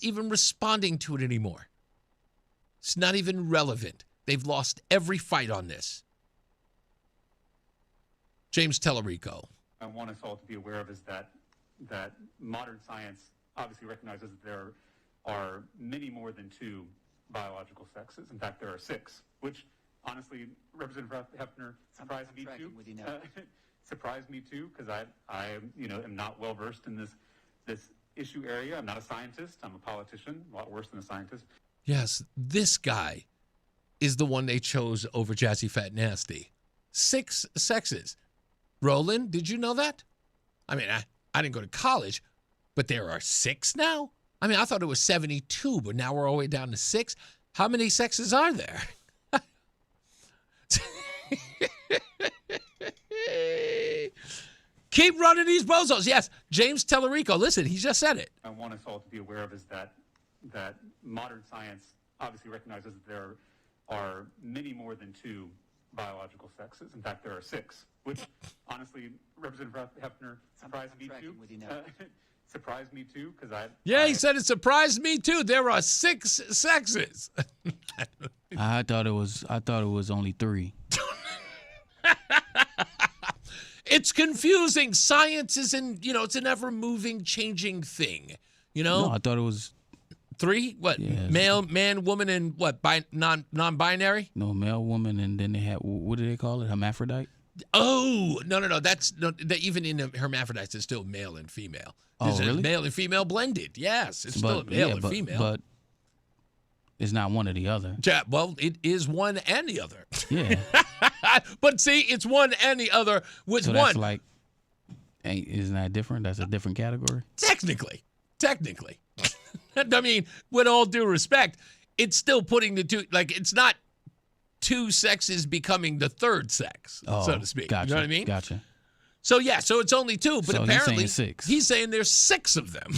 even responding to it anymore. It's not even relevant. They've lost every fight on this. James Tellerico. I want us all to be aware of is that modern science obviously recognizes that there are many more than two biological sexes. In fact, there are 6, which honestly, Representative Hefner surprised me too. Surprised me too, because I am not well versed in this issue area. I'm not a scientist. I'm a politician, a lot worse than a scientist. Yes, this guy is the one they chose over Jazzy Fat Nasty. 6 sexes. Roland, did you know that? I mean, I didn't go to college, but there are 6 now? I mean, I thought it was 72, but now we're all the way down to 6. How many sexes are there? Keep running these bozos. Yes, James Tellerico. Listen, he just said it. I want us all to be aware of is that modern science obviously recognizes that there are many more than 2 biological sexes. In fact, there are 6, which honestly, Representative Hefner surprised me too. Surprised me too, because he said it surprised me too. There are 6 sexes. I thought it was only 3. It's confusing. Science is it's an ever-moving, changing thing. No, I thought it was 3. What? Yeah, male, man, woman, and what? Non-binary? No, male, woman, and then they had, what do they call it? Hermaphrodite? Oh, no. That's even in the hermaphrodites, it's still male and female. Oh, really? Male and female blended. Yes, it's still male and female. But it's not one or the other. Yeah, well, it is one and the other. Yeah. But see, it's one and the other with so one. That's like, isn't that different? That's a different category? Technically. I mean, with all due respect, it's still putting the two, like, it's not 2 sexes becoming the 3rd sex, so to speak. Gotcha, you know what I mean? Gotcha. So it's only 2, but so apparently he's saying there's 6 of them.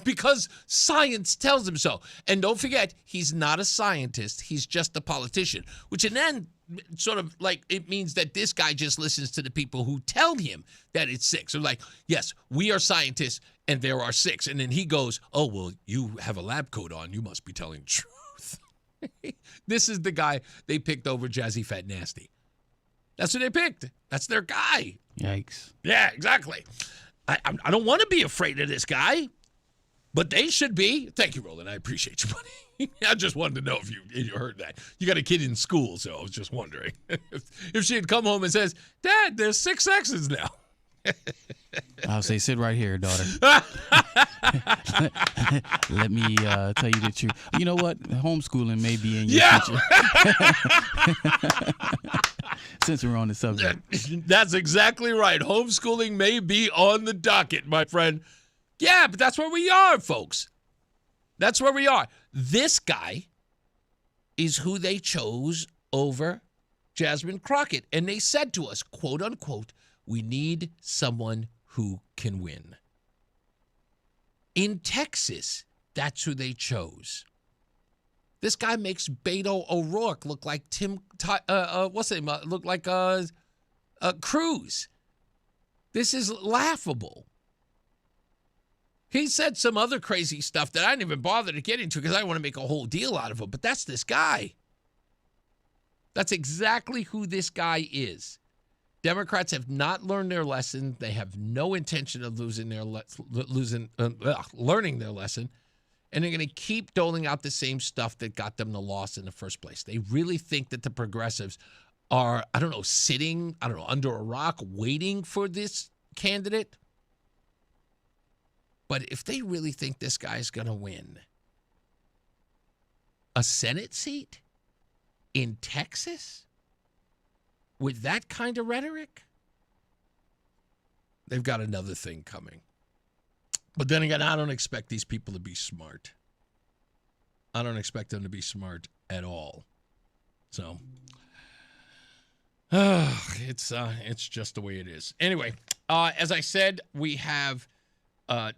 Because science tells him so. And don't forget, he's not a scientist. He's just a politician, which in then sort of like it means that this guy just listens to the people who tell him that it's 6. So like, yes, we are scientists and there are 6. And then he goes, oh, well, you have a lab coat on. You must be telling the truth. This is the guy they picked over Jazzy Fat Nasty. That's who they picked. That's their guy. Yikes. Yeah, exactly. I don't want to be afraid of this guy. But they should be. Thank you, Roland. I appreciate you, buddy. I just wanted to know if you heard that. You got a kid in school, so I was just wondering. if she had come home and says, Dad, there's 6 sexes now. I'll say, sit right here, daughter. Let me tell you the truth. You know what? Homeschooling may be in your future. Since we're on the subject. That's exactly right. Homeschooling may be on the docket, my friend. Yeah, but that's where we are, folks. That's where we are. This guy is who they chose over Jasmine Crockett. And they said to us, quote unquote, we need someone who can win. In Texas, that's who they chose. This guy makes Beto O'Rourke look like what's his name? Look like Cruz. This is laughable. He said some other crazy stuff that I didn't even bother to get into because I didn't want to make a whole deal out of him. But that's this guy. That's exactly who this guy is. Democrats have not learned their lesson. They have no intention of learning their lesson. And they're going to keep doling out the same stuff that got them the loss in the first place. They really think that the progressives are, sitting, under a rock waiting for this candidate. But if they really think this guy's going to win a Senate seat in Texas with that kind of rhetoric, they've got another thing coming. But then again, I don't expect these people to be smart. I don't expect them to be smart at all. So, it's just the way it is. Anyway, as I said, we have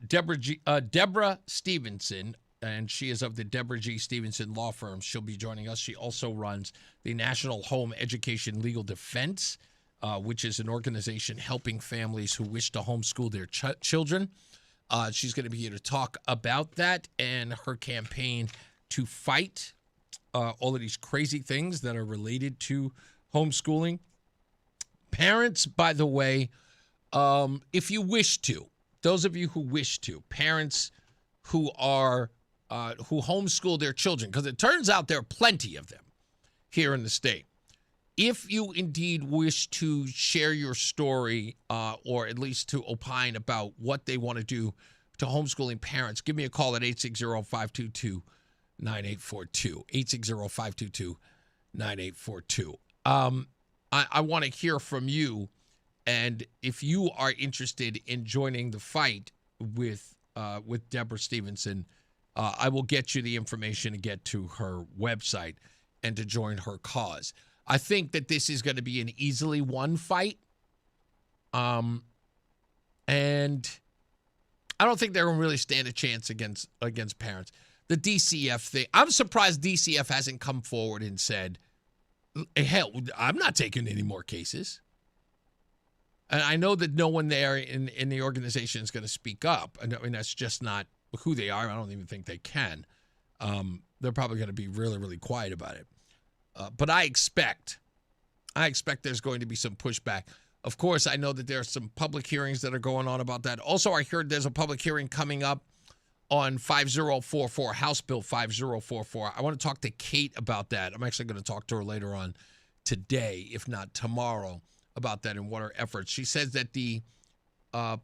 Deborah Stevenson, and she is of the Deborah G. Stevenson Law Firm. She'll be joining us. She also runs the National Home Education Legal Defense, which is an organization helping families who wish to homeschool their children. She's going to be here to talk about that and her campaign to fight all of these crazy things that are related to homeschooling. Parents, by the way, if you wish to, those of you who wish to, parents who are who homeschool their children, because it turns out there are plenty of them here in the state. If you indeed wish to share your story or at least to opine about what they want to do to homeschooling parents, give me a call at 860-522-9842. 860-522-9842. I want to hear from you, and if you are interested in joining the fight with Deborah Stevenson, I will get you the information to get to her website and to join her cause. I think that this is going to be an easily won fight. And I don't think they're going to really stand a chance against parents. The DCF thing, I'm surprised DCF hasn't come forward and said, hell, I'm not taking any more cases. And I know that no one there in the organization is going to speak up. I mean, that's just not who they are. I don't even think they can. They're probably going to be really, really quiet about it. But I expect there's going to be some pushback. Of course, I know that there are some public hearings that are going on about that. Also, I heard there's a public hearing coming up on 5044, House Bill 5044. I want to talk to Kate about that. I'm actually going to talk to her later on today, if not tomorrow, about that and what her efforts. She says that the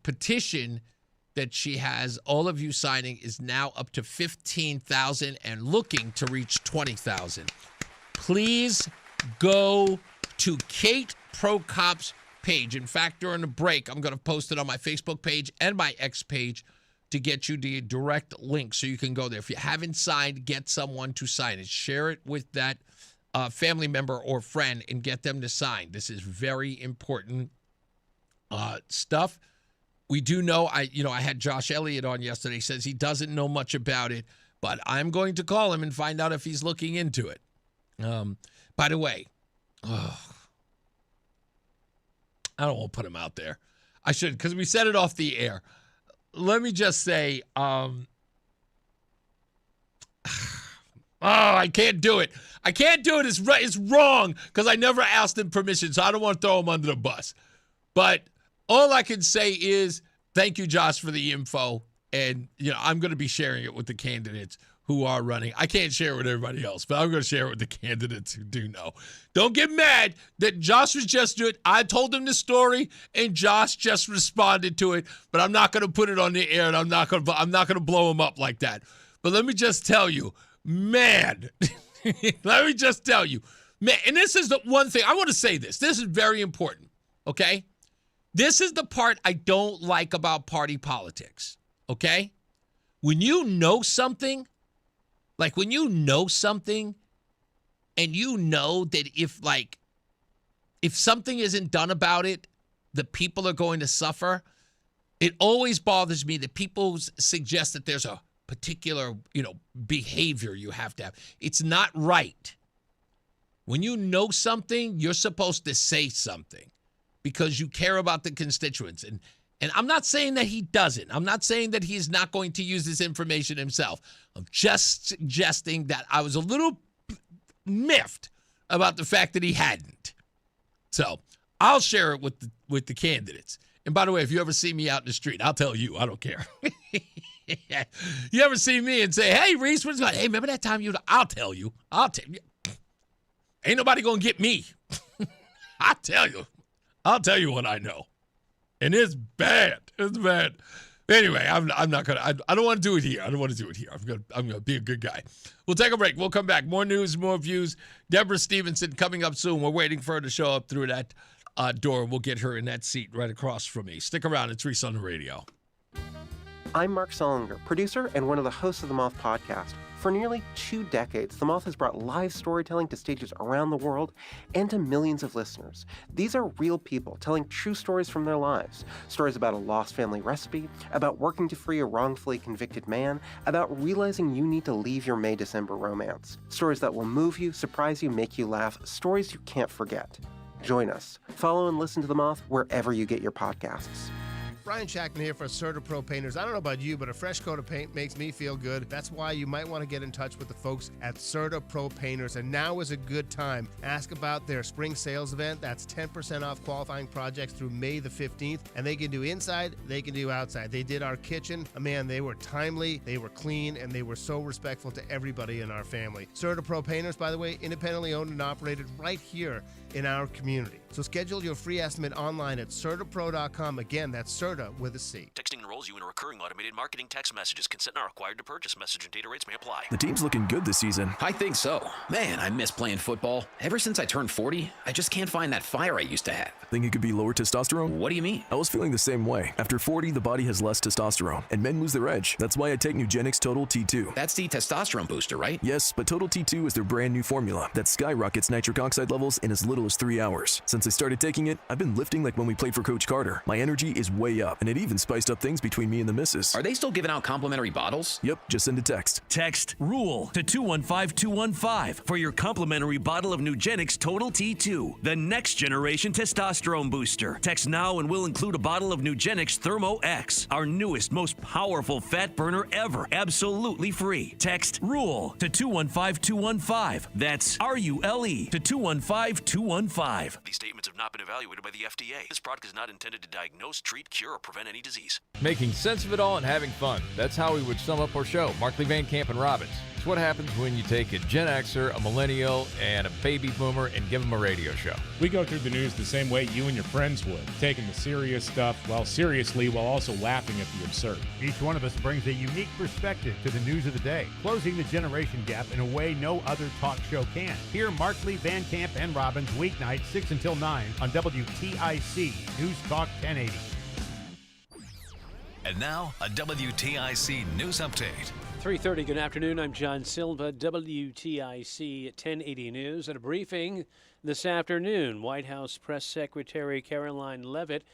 petition that she has all of you signing is now up to 15,000 and looking to reach 20,000. Please go to Kate Prokop's page. In fact, during the break, I'm going to post it on my Facebook page and my X page to get you the direct link so you can go there. If you haven't signed, get someone to sign it. Share it with that family member or friend and get them to sign. This is very important stuff. We do know, I had Josh Elliott on yesterday. He says he doesn't know much about it, but I'm going to call him and find out if he's looking into it. By the way, I don't want to put him out there. I should, because we said it off the air. Let me just say, I can't do it. I can't do it. It's wrong because I never asked him permission, so I don't want to throw him under the bus. But all I can say is thank you, Josh, for the info. And, I'm going to be sharing it with the candidates who are running. I can't share it with everybody else, but I'm going to share it with the candidates who do know. Don't get mad that Josh was just doing it. I told him the story, and Josh just responded to it, but I'm not going to put it on the air, and I'm not going to blow him up like that. But let me just tell you, man, let me just tell you, man, and this is the one thing, I want to say this. This is very important, okay? This is the part I don't like about party politics, okay? When you know something, and you know that if something isn't done about it, the people are going to suffer, it always bothers me that people suggest that there's a particular, behavior you have to have. It's not right. When you know something, you're supposed to say something because you care about the constituents. And I'm not saying that he doesn't. I'm not saying that he's not going to use this information himself. I'm just suggesting that I was a little miffed about the fact that he hadn't. So I'll share it with the candidates. And by the way, if you ever see me out in the street, I'll tell you. I don't care. You ever see me and say, hey, Reese, what's going on? Hey, remember that time I'll tell you. Ain't nobody going to get me. I'll tell you what I know. And it's bad. It's bad. Anyway, I'm not going to. I don't want to do it here. I'm going to be a good guy. We'll take a break. We'll come back. More news, more views. Deborah Stevenson coming up soon. We're waiting for her to show up through that door. We'll get her in that seat right across from me. Stick around. It's Reese on the Radio. I'm Mark Solinger, producer and one of the hosts of the Moth podcast. For nearly 2 decades, The Moth has brought live storytelling to stages around the world and to millions of listeners. These are real people telling true stories from their lives. Stories about a lost family recipe, about working to free a wrongfully convicted man, about realizing you need to leave your May-December romance. Stories that will move you, surprise you, make you laugh. Stories you can't forget. Join us. Follow and listen to The Moth wherever you get your podcasts. Brian Shackman here for CertaPro Painters. I don't know about you, but a fresh coat of paint makes me feel good. That's why you might want to get in touch with the folks at CertaPro Painters. And now is a good time. Ask about their spring sales event. That's 10% off qualifying projects through May the 15th. And they can do inside, they can do outside. They did our kitchen. Man, they were timely, they were clean, and they were so respectful to everybody in our family. CertaPro Painters, by the way, independently owned and operated right here in our community. So schedule your free estimate online at CertaPro.com. Again, that's Certa with a C. Texting enrolls you in a recurring automated marketing text messages. Consent not required to purchase. Message and data rates may apply. The team's looking good this season. I think so. Man, I miss playing football. Ever since I turned 40, I just can't find that fire I used to have. Think it could be lower testosterone? What do you mean? I was feeling the same way. After 40, the body has less testosterone, and men lose their edge. That's why I take Nugenix Total T2. That's the testosterone booster, right? Yes, but Total T2 is their brand new formula that skyrockets nitric oxide levels in as little as 3 hours. Since I started taking it, I've been lifting like when we played for Coach Carter. My energy is way up, and it even spiced up things between me and the missus. Are they still giving out complimentary bottles? Yep, just send a text. Text RULE to 215215 for your complimentary bottle of Nugenix Total T2, the next generation testosterone booster. Text now and we'll include a bottle of Nugenix Thermo X, our newest, most powerful fat burner ever, absolutely free. Text RULE to 215215. That's RULE to 215215. These statements have not been evaluated by the FDA. This product is not intended to diagnose, treat, cure, or prevent any disease. Making sense of it all and having fun. That's how we would sum up our show, Markley, Van Camp, and Robbins. It's what happens when you take a Gen Xer, a millennial, and a baby boomer and give them a radio show. We go through the news the same way you and your friends would, taking the serious stuff, seriously, while also laughing at the absurd. Each one of us brings a unique perspective to the news of the day, closing the generation gap in a way no other talk show can. Hear Markley, Van Camp, and Robbins weeknights 6 until 9 on WTIC News Talk 1080. And now, a WTIC news update. 3:30, good afternoon. I'm John Silva, WTIC 1080 News. At a briefing this afternoon, White House Press Secretary Caroline Leavitt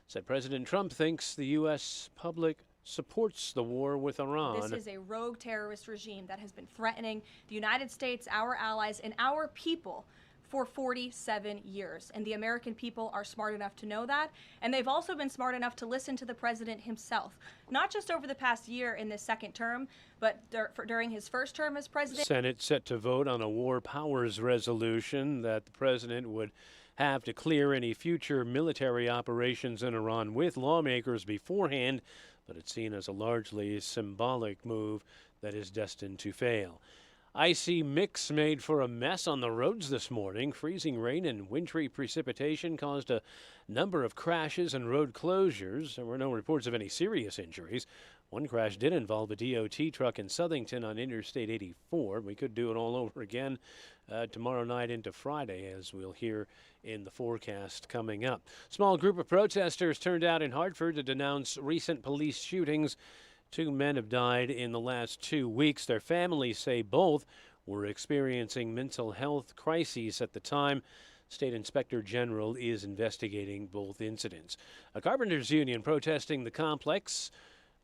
said President Trump thinks the U.S. public supports the war with Iran. This is a rogue terrorist regime that has been threatening the United States, our allies, and our people for 47 years. And the American people are smart enough to know that. And they've also been smart enough to listen to the president himself, not just over the past year in this second term, but during his first term as president. Senate set to vote on a war powers resolution that the president would have to clear any future military operations in Iran with lawmakers beforehand. but it's seen as a largely symbolic move that is destined to fail. Icy mix made for a mess on the roads this morning. Freezing rain and wintry precipitation caused a number of crashes and road closures. There were no reports of any serious injuries. One crash did involve a DOT truck in Southington on Interstate 84. We could do it all over again tomorrow night into Friday, as we'll hear in the forecast coming up. Small group of protesters turned out in Hartford to denounce recent police shootings. 2 men have died in the last 2 weeks. Their families say both were experiencing mental health crises at the time. State Inspector General is investigating both incidents. A carpenters union protesting the complex,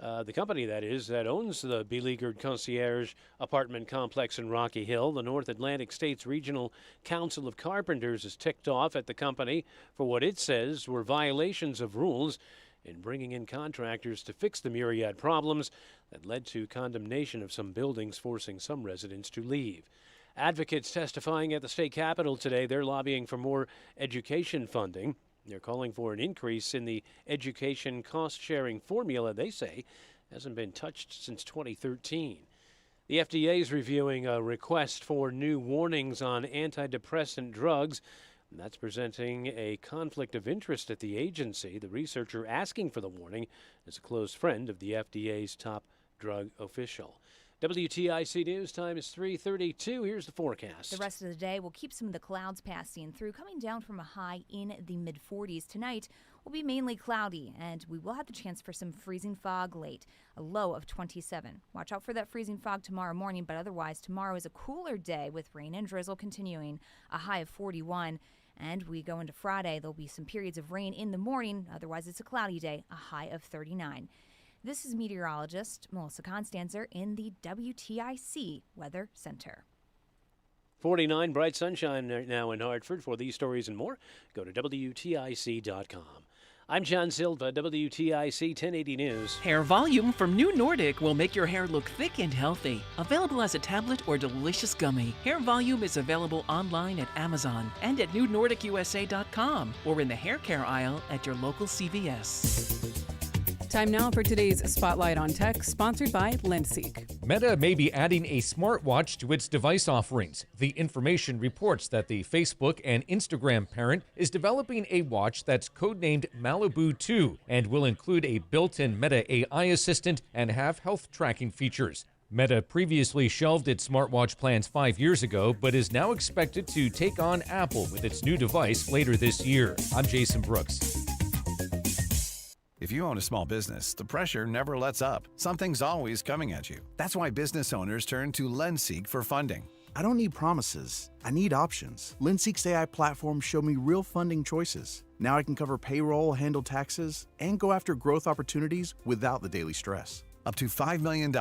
the company that is, that owns the beleaguered concierge apartment complex in Rocky Hill. The North Atlantic States Regional Council of Carpenters is ticked off at the company for what it says were violations of rules in bringing in contractors to fix the myriad problems that led to condemnation of some buildings, forcing some residents to leave. Advocates testifying at the state capitol today, they're lobbying for more education funding. They're calling for an increase in the education cost-sharing formula, they say, hasn't been touched since 2013. The FDA is reviewing a request for new warnings on antidepressant drugs. That's presenting a conflict of interest at the agency. The researcher asking for the warning is a close friend of the FDA's top drug official. WTIC News time is 3:32. Here's the forecast. The rest of the day will keep some of the clouds passing through, coming down from a high in the mid-40s. Tonight will be mainly cloudy, and we will have the chance for some freezing fog late, a low of 27. Watch out for that freezing fog tomorrow morning, but otherwise tomorrow is a cooler day with rain and drizzle continuing, a high of 41. And we go into Friday, there'll be some periods of rain in the morning. Otherwise, it's a cloudy day, a high of 39. This is meteorologist Melissa Constanzer in the WTIC Weather Center. 49, bright sunshine right now in Hartford. For these stories and more, go to WTIC.com. I'm John Silva, WTIC 1080 News. Hair Volume from New Nordic will make your hair look thick and healthy. Available as a tablet or delicious gummy. Hair Volume is available online at Amazon and at newnordicusa.com or in the hair care aisle at your local CVS. Time now for today's Spotlight on Tech, sponsored by LensSeek. Meta may be adding a smartwatch to its device offerings. The information reports that the Facebook and Instagram parent is developing a watch that's codenamed Malibu 2 and will include a built-in Meta AI assistant and have health tracking features. Meta previously shelved its smartwatch plans 5 years ago, but is now expected to take on Apple with its new device later this year. I'm Jason Brooks. If you own a small business, the pressure never lets up. Something's always coming at you. That's why business owners turn to LensSeek for funding. I don't need promises. I need options. LensSeek's AI platform showed me real funding choices. Now I can cover payroll, handle taxes, and go after growth opportunities without the daily stress. Up to $5 million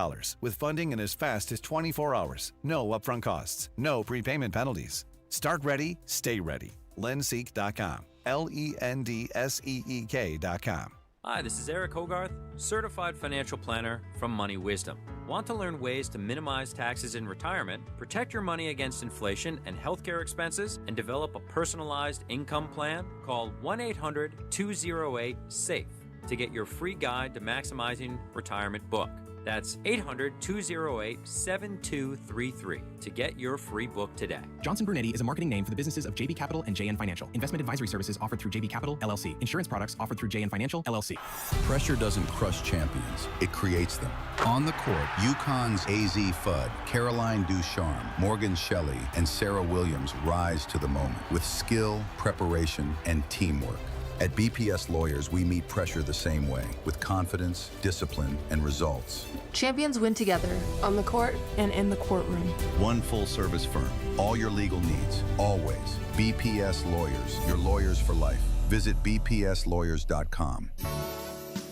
with funding in as fast as 24 hours. No upfront costs. No prepayment penalties. Start ready, stay ready. LensSeek.com. LENDSEEK.com. Hi, this is Eric Hogarth, Certified Financial Planner from Money Wisdom. Want to learn ways to minimize taxes in retirement, protect your money against inflation and healthcare expenses, and develop a personalized income plan? Call 1-800-208-SAFE to get your free guide to maximizing retirement book. That's 800-208-7233 to get your free book today. Johnson Brunetti is a marketing name for the businesses of JB Capital and JN Financial. Investment advisory services offered through JB Capital, LLC. Insurance products offered through JN Financial, LLC. Pressure doesn't crush champions. It creates them. On the court, UConn's AZ Fudd, Caroline Ducharme, Morgan Shelley, and Sarah Williams rise to the moment with skill, preparation, and teamwork. At BPS Lawyers, we meet pressure the same way, with confidence, discipline, and results. Champions win together, on the court and in the courtroom. One full-service firm, all your legal needs, always. BPS Lawyers, your lawyers for life. Visit bpslawyers.com.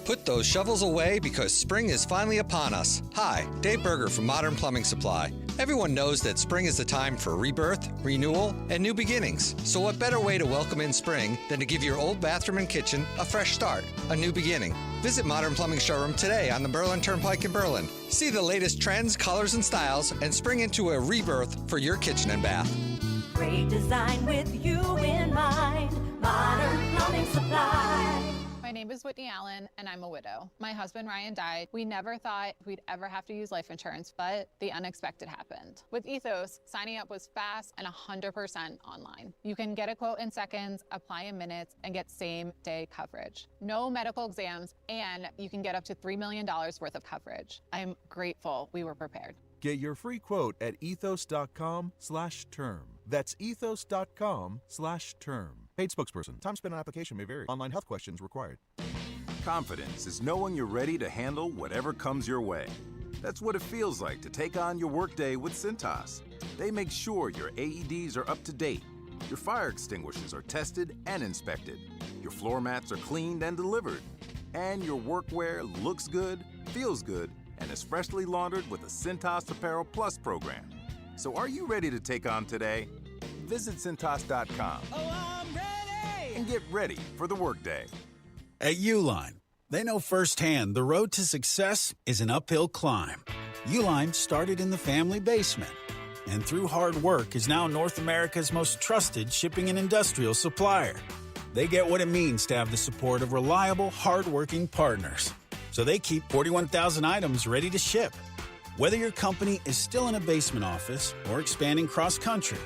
Put those shovels away because spring is finally upon us. Hi, Dave Berger from Modern Plumbing Supply. Everyone knows that spring is the time for rebirth, renewal, and new beginnings. So what better way to welcome in spring than to give your old bathroom and kitchen a fresh start, a new beginning? Visit Modern Plumbing Showroom today on the Berlin Turnpike in Berlin. See the latest trends, colors, and styles, and spring into a rebirth for your kitchen and bath. Great design with you in mind. Modern Plumbing Supply. My name is is Whitney Allen, and I'm a widow. My husband, Ryan, died. We never thought we'd ever have to use life insurance, but the unexpected happened. With Ethos, signing up was fast and 100% online. You can get a quote in seconds, apply in minutes, and get same-day coverage. No medical exams, and you can get up to $3 million worth of coverage. I'm grateful we were prepared. Get your free quote at ethos.com/term. That's ethos.com/term. Paid spokesperson. Time spent on application may vary. Online health questions required. Confidence is knowing you're ready to handle whatever comes your way. That's what it feels like to take on your workday with Cintas. They make sure your AEDs are up to date, your fire extinguishers are tested and inspected, your floor mats are cleaned and delivered, and your workwear looks good, feels good, and is freshly laundered with the Cintas Apparel Plus program. So are you ready to take on today? Visit Cintas.com and get ready for the workday. At Uline, they know firsthand the road to success is an uphill climb. Uline started in the family basement, and through hard work is now North America's most trusted shipping and industrial supplier. They get what it means to have the support of reliable, hard-working partners. So they keep 41,000 items ready to ship. Whether your company is still in a basement office or expanding cross-country,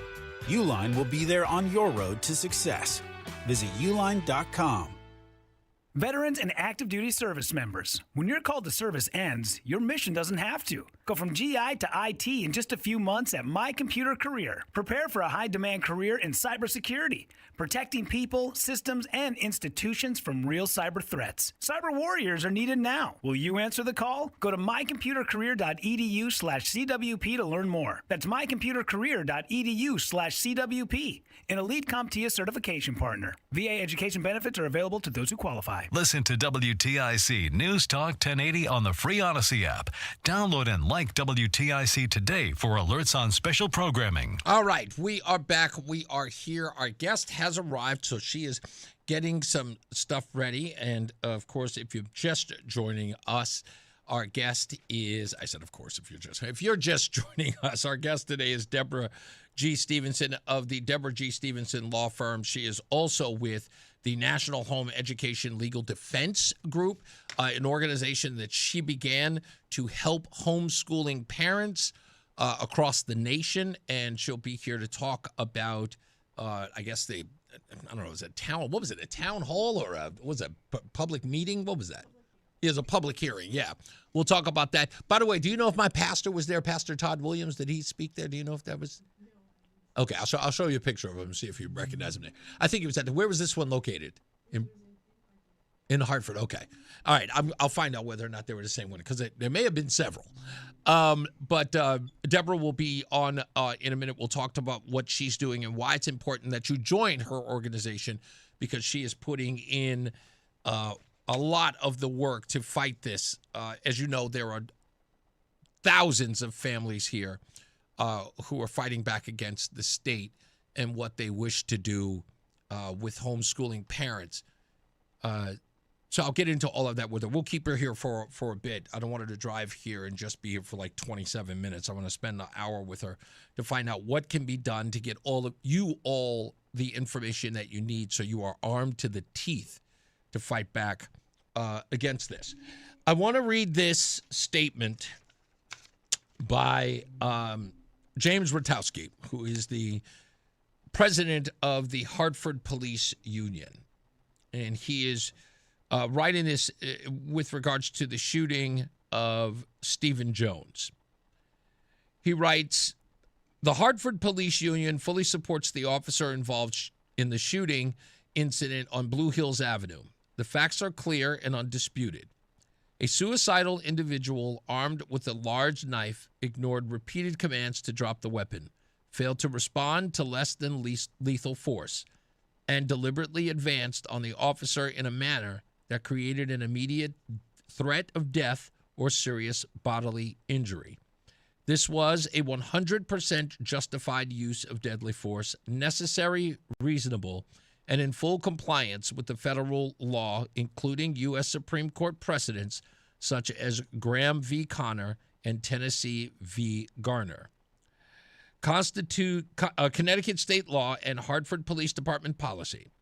Uline will be there on your road to success. Visit uline.com. Veterans and active duty service members, when your call to service ends, your mission doesn't have to. Go from GI to IT in just a few months at My Computer Career. Prepare for a high-demand career in cybersecurity, protecting people, systems, and institutions from real cyber threats. Cyber warriors are needed now. Will you answer the call? Go to mycomputercareer.edu/CWP to learn more. That's mycomputercareer.edu/CWP, an elite CompTIA certification partner. VA education benefits are available to those who qualify. Listen to WTIC News Talk 1080 on the free Odyssey app. Download and like WTIC today for alerts on special programming. All right, we are back. We are here. Our guest has arrived, so she is getting some stuff ready. And, of course, if you're just joining us, our guest is, I said, of course, if you're just joining us, our guest today is Deborah G. Stevenson of the Deborah G. Stevenson Law Firm. She is also with the National Home Education Legal Defense Group, an organization that she began to help homeschooling parents across the nation. And she'll be here to talk about, I guess, I don't know, a town hall or was it a public meeting? What was that? It was a public hearing, yeah. We'll talk about that. By the way, do you know if my pastor was there, Pastor Todd Williams? Did he speak there? Do you know if that was? Okay, I'll show you a picture of him and see if you recognize him there. I think he was where was this one located? In Hartford, okay. All right, I'll find out whether or not they were the same one, because there may have been several. But Deborah will be on in a minute. We'll talk about what she's doing and why it's important that you join her organization, because she is putting in a lot of the work to fight this. As you know, there are thousands of families here who are fighting back against the state and what they wish to do with homeschooling parents. So I'll get into all of that with her. We'll keep her here for a bit. I don't want her to drive here and just be here for like 27 minutes. I want to spend an hour with her to find out what can be done to get all the information that you need so you are armed to the teeth to fight back against this. I want to read this statement by James Rutowski, who is the president of the Hartford Police Union. And he is writing this with regards to the shooting of Stephen Jones. He writes, "The Hartford Police Union fully supports the officer involved in the shooting incident on Blue Hills Avenue. The facts are clear and undisputed. A suicidal individual armed with a large knife ignored repeated commands to drop the weapon, failed to respond to less than lethal force, and deliberately advanced on the officer in a manner that created an immediate threat of death or serious bodily injury. This was a 100% justified use of deadly force, necessary, reasonable, and in full compliance with the federal law, including U.S. Supreme Court precedents such as Graham v. Connor and Tennessee v. Garner. Connecticut state law and Hartford Police Department policy.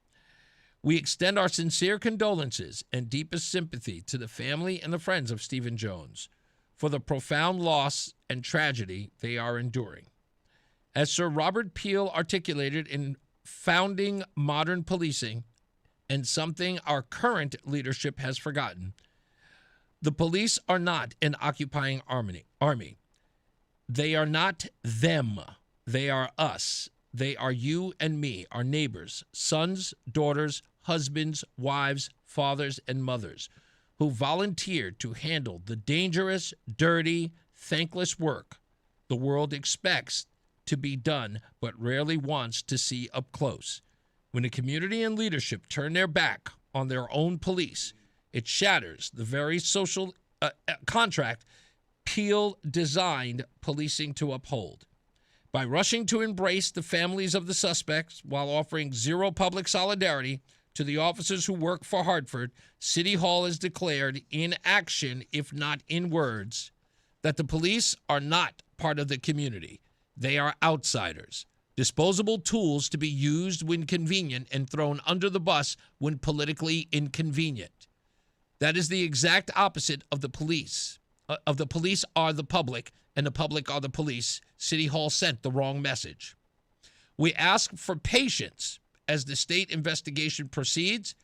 We extend our sincere condolences and deepest sympathy to the family and the friends of Stephen Jones for the profound loss and tragedy they are enduring. As Sir Robert Peel articulated in Founding Modern Policing, and something our current leadership has forgotten, the police are not an occupying army. They are not them. They are us. They are you and me, our neighbors, sons, daughters, husbands, wives, fathers, and mothers, who volunteered to handle the dangerous, dirty, thankless work the world expects to be done but rarely wants to see up close. When the community and leadership turn their back on their own police, it shatters the very social contract Peel designed policing to uphold. By rushing to embrace the families of the suspects while offering zero public solidarity to the officers who work for Hartford, City Hall has declared in action, if not in words, that the police are not part of the community. They are outsiders, disposable tools to be used when convenient and thrown under the bus when politically inconvenient. That is the exact opposite of the police. The police are the public, and the public are the police. City Hall sent the wrong message. We ask for patience as the state investigation proceeds,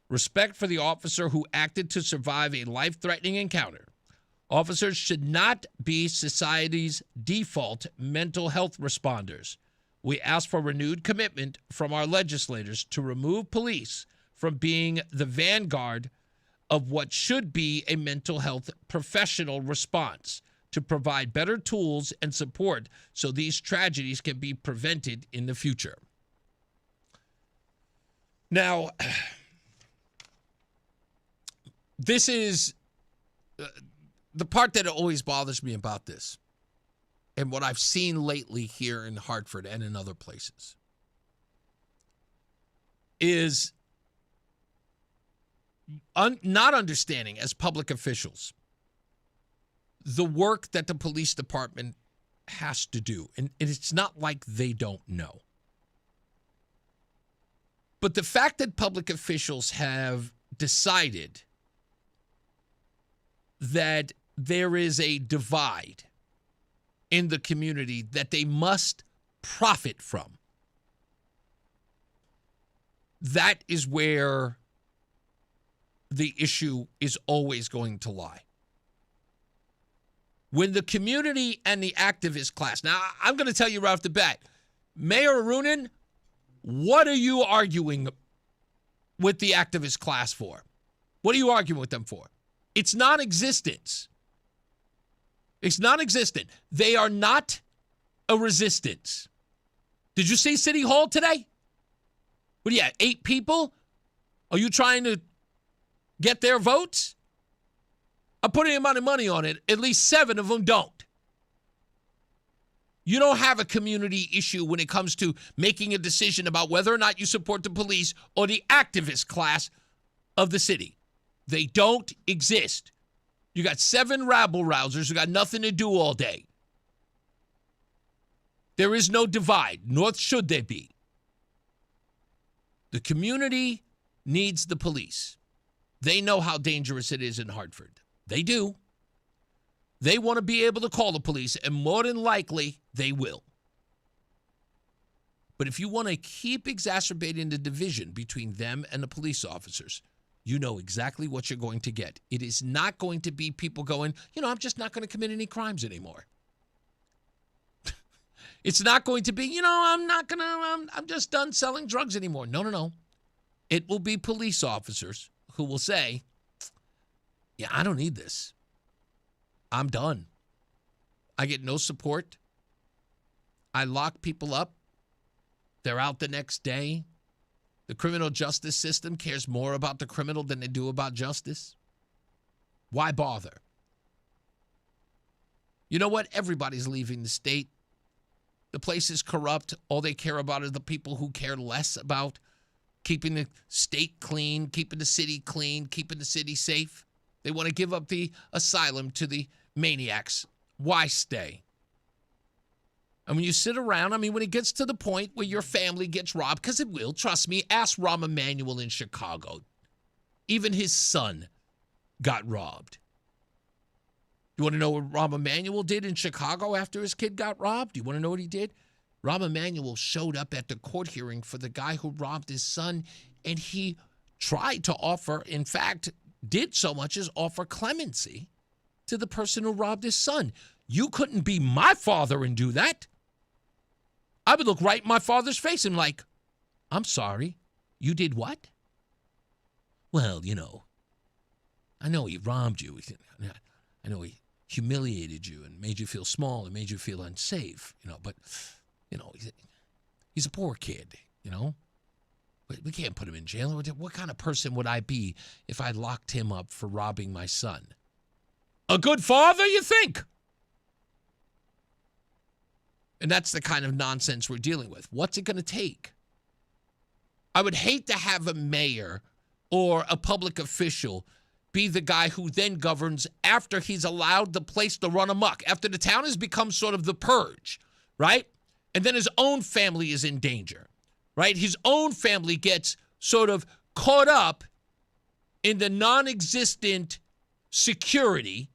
respect for the officer who acted to survive a life-threatening encounter. Officers should not be society's default mental health responders. We ask for renewed commitment from our legislators to remove police from being the vanguard of what should be a mental health professional response, to provide better tools and support so these tragedies can be prevented in the future. Now, this is the part that always bothers me about this, and what I've seen lately here in Hartford and in other places, is not understanding as public officials the work that the police department has to do. And it's not like they don't know. But the fact that public officials have decided that there is a divide in the community that they must profit from, that is where the issue is always going to lie. When the community and the activist class, now I'm going to tell you right off the bat, Mayor Arunin, what are you arguing with the activist class for? What are you arguing with them for? It's non-existence. It's non-existent. They are not a resistance. Did you see City Hall today? What do you have, 8 people? Are you trying to get their votes? I'm putting a amount of money on it. At least 7 of them don't. You don't have a community issue when it comes to making a decision about whether or not you support the police or the activist class of the city. They don't exist. You got 7 rabble-rousers who got nothing to do all day. There is no divide, nor should there be. The community needs the police. They know how dangerous it is in Hartford. They do. They want to be able to call the police, and more than likely, they will. But if you want to keep exacerbating the division between them and the police officers, you know exactly what you're going to get. It is not going to be people going, I'm just not going to commit any crimes anymore. It's not going to be, I'm just done selling drugs anymore. No. It will be police officers who will say, yeah, I don't need this. I'm done. I get no support. I lock people up. They're out the next day. The criminal justice system cares more about the criminal than they do about justice. Why bother? You know what? Everybody's leaving the state. The place is corrupt. All they care about are the people who care less about keeping the state clean, keeping the city clean, keeping the city safe. They want to give up the asylum to the maniacs. Why stay? And when you sit around, I mean, when it gets to the point where your family gets robbed, because it will, trust me, ask Rahm Emanuel in Chicago. Even his son got robbed. You want to know what Rahm Emanuel did in Chicago after his kid got robbed? You want to know what he did? Rahm Emanuel showed up at the court hearing for the guy who robbed his son, and he tried to offer, in fact, did so much as offer clemency to the person who robbed his son. You couldn't be my father and do that. I would look right in my father's face and like, I'm sorry, you did what? Well, I know he robbed you. I know he humiliated you and made you feel small and made you feel unsafe, but, he's a poor kid, We can't put him in jail. What kind of person would I be if I locked him up for robbing my son? A good father, you think? And that's the kind of nonsense we're dealing with. What's it going to take? I would hate to have a mayor or a public official be the guy who then governs after he's allowed the place to run amok, after the town has become sort of the purge, right? And then his own family is in danger, right? His own family gets sort of caught up in the non-existent security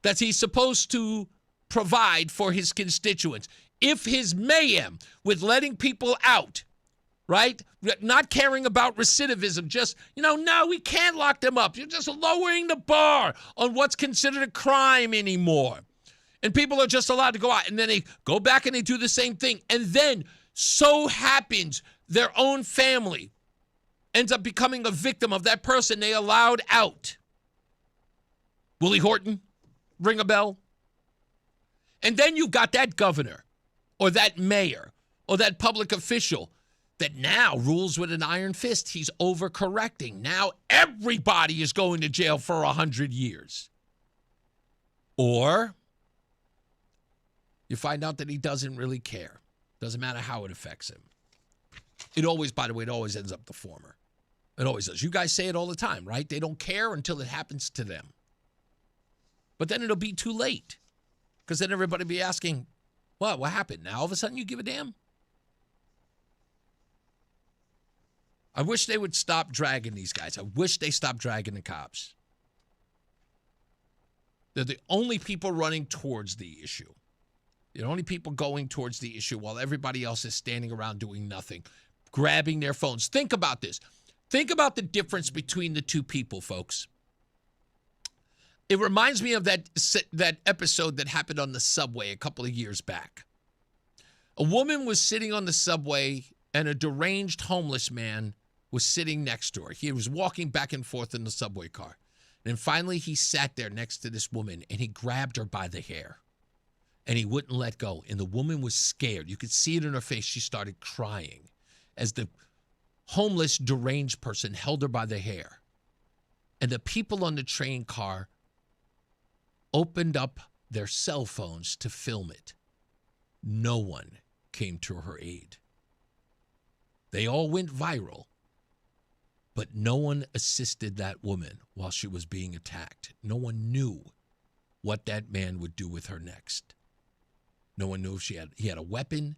that he's supposed to provide for his constituents. If his mayhem with letting people out, right, not caring about recidivism, just, no, we can't lock them up. You're just lowering the bar on what's considered a crime anymore. And people are just allowed to go out. And then they go back and they do the same thing. And then so happens their own family ends up becoming a victim of that person they allowed out. Willie Horton, ring a bell? And then you got that governor or that mayor or that public official that now rules with an iron fist. He's overcorrecting. Now everybody is going to jail for 100 years. Or you find out that he doesn't really care. Doesn't matter how it affects him. It always, by the way, it always ends up the former. It always does. You guys say it all the time, right? They don't care until it happens to them. But then it'll be too late. Because then everybody will be asking, what happened? Now all of a sudden you give a damn? I wish they would stop dragging these guys. I wish they stopped dragging the cops. They're the only people running towards the issue. The only people going towards the issue while everybody else is standing around doing nothing, grabbing their phones. Think about this. Think about the difference between the two people, folks. It reminds me of that episode that happened on the subway a couple of years back. A woman was sitting on the subway and a deranged homeless man was sitting next to her. He was walking back and forth in the subway car. And finally he sat there next to this woman and he grabbed her by the hair. And he wouldn't let go. And the woman was scared. You could see it in her face. She started crying as the homeless, deranged person held her by the hair. And the people on the train car opened up their cell phones to film it. No one came to her aid. They all went viral, but no one assisted that woman while she was being attacked. No one knew what that man would do with her next. No one knew if he had a weapon.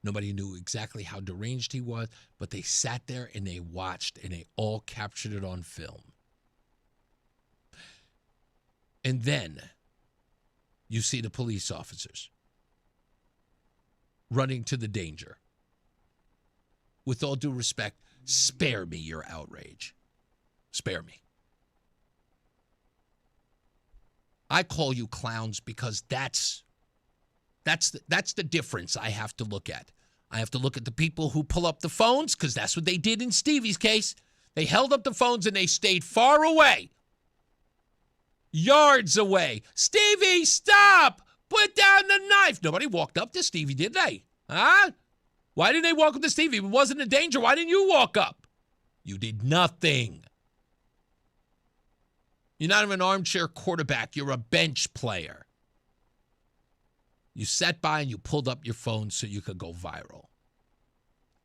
Nobody knew exactly how deranged he was, but they sat there and they watched and they all captured it on film. And then you see the police officers running to the danger. With all due respect, spare me your outrage. Spare me. I call you clowns because that's the difference I have to look at. I have to look at the people who pull up the phones because that's what they did in Stevie's case. They held up the phones and they stayed far away. Yards away. Stevie, stop! Put down the knife. Nobody walked up to Stevie, did they? Huh? Why didn't they walk up to Stevie? If it wasn't a danger, why didn't you walk up? You did nothing. You're not even an armchair quarterback. You're a bench player. You sat by and you pulled up your phone so you could go viral.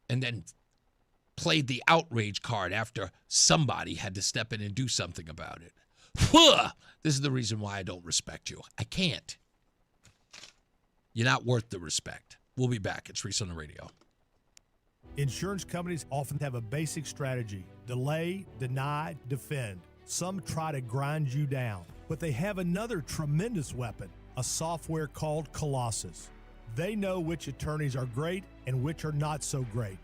And then played the outrage card after somebody had to step in and do something about it. This is the reason why I don't respect you. I can't. You're not worth the respect. We'll be back. It's Reese on the Radio. Insurance companies often have a basic strategy: delay, deny, defend. Some try to grind you down, but they have another tremendous weapon, a software called Colossus. They know which attorneys are great and which are not so great.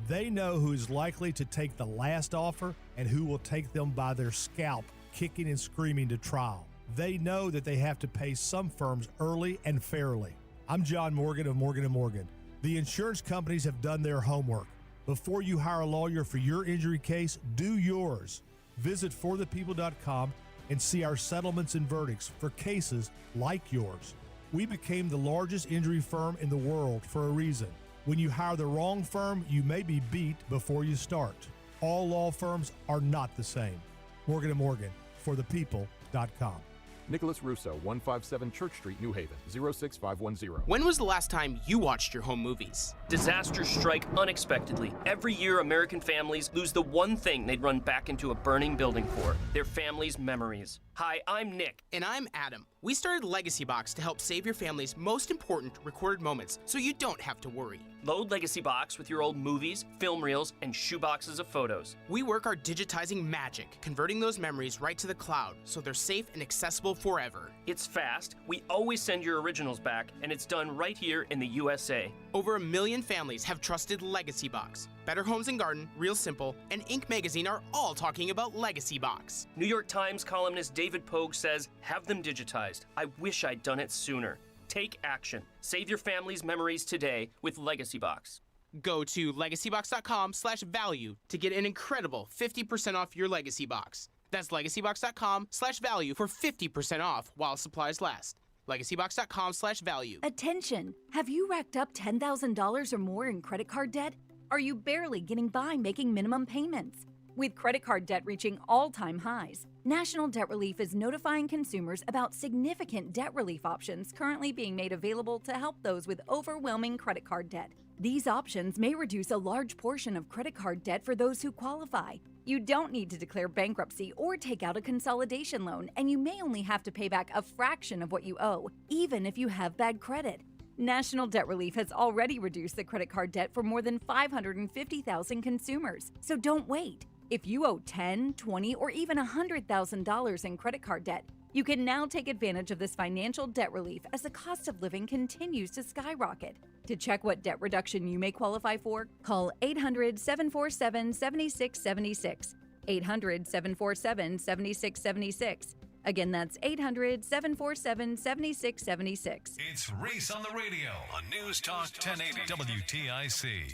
They know who is likely to take the last offer and who will take them by their scalp, kicking and screaming to trial. They know that they have to pay some firms early and fairly. I'm John Morgan of Morgan & Morgan. The insurance companies have done their homework. Before you hire a lawyer for your injury case, do yours. Visit forthepeople.com and see our settlements and verdicts for cases like yours. We became the largest injury firm in the world for a reason. When you hire the wrong firm, you may be beat before you start. All law firms are not the same. Morgan & Morgan, forthepeople.com. Nicholas Russo, 157 Church Street, New Haven, 06510. When was the last time you watched your home movies? Disasters strike unexpectedly. Every year, American families lose the one thing they'd run back into a burning building for: their family's memories. Hi, I'm Nick. And I'm Adam. We started Legacy Box to help save your family's most important recorded moments so you don't have to worry. Load Legacy Box with your old movies, film reels, and shoeboxes of photos. We work our digitizing magic, converting those memories right to the cloud so they're safe and accessible forever. It's fast, we always send your originals back, and it's done right here in the USA. Over 1 million families have trusted Legacy Box. Better Homes and Garden, Real Simple, and Inc. magazine are all talking about Legacy Box. New York Times columnist David Pogue says, "Have them digitized. I wish I'd done it sooner." Take action. Save your family's memories today with Legacy Box. Go to legacybox.com/value to get an incredible 50% off your Legacy Box. That's legacybox.com/value for 50% off while supplies last. legacybox.com/value. Attention! Have you racked up $10,000 or more in credit card debt? Are you barely getting by making minimum payments? With credit card debt reaching all-time highs, National Debt Relief is notifying consumers about significant debt relief options currently being made available to help those with overwhelming credit card debt. These options may reduce a large portion of credit card debt for those who qualify. You don't need to declare bankruptcy or take out a consolidation loan, and you may only have to pay back a fraction of what you owe, even if you have bad credit. National Debt Relief has already reduced the credit card debt for more than 550,000 consumers, so don't wait. If you owe $10,000, $20,000, or even $100,000 in credit card debt, you can now take advantage of this financial debt relief as the cost of living continues to skyrocket. To check what debt reduction you may qualify for, call 800-747-7676. 800-747-7676. Again, that's 800-747-7676. It's Reese on the Radio on News Talk 1080 WTIC.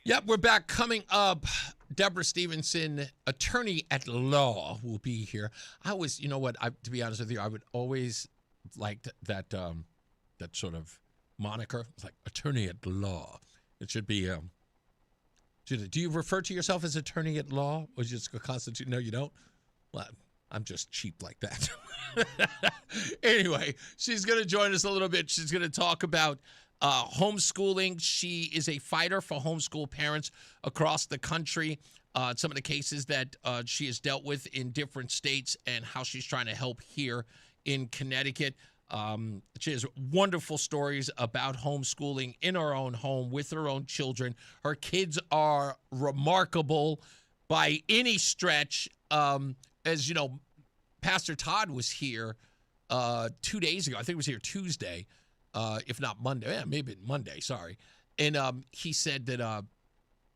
Yep, we're back. Coming up, Deborah Stevenson, attorney at law, will be here. You know what? To be honest with you, I would always liked that sort of moniker. It's like attorney at law. It should be. Do you refer to yourself as attorney at law, or just a constitute? No, you don't. Well, I'm just cheap like that. Anyway, she's going to join us a little bit. She's going to talk about homeschooling. She is a fighter for homeschool parents across the country. Some of the cases that she has dealt with in different states and how she's trying to help here in Connecticut. She has wonderful stories about homeschooling in her own home with her own children. Her kids are remarkable by any stretch. As you know, Pastor Todd was here 2 days ago. I think it was here Tuesday. If not Monday, maybe Monday, sorry. And he said that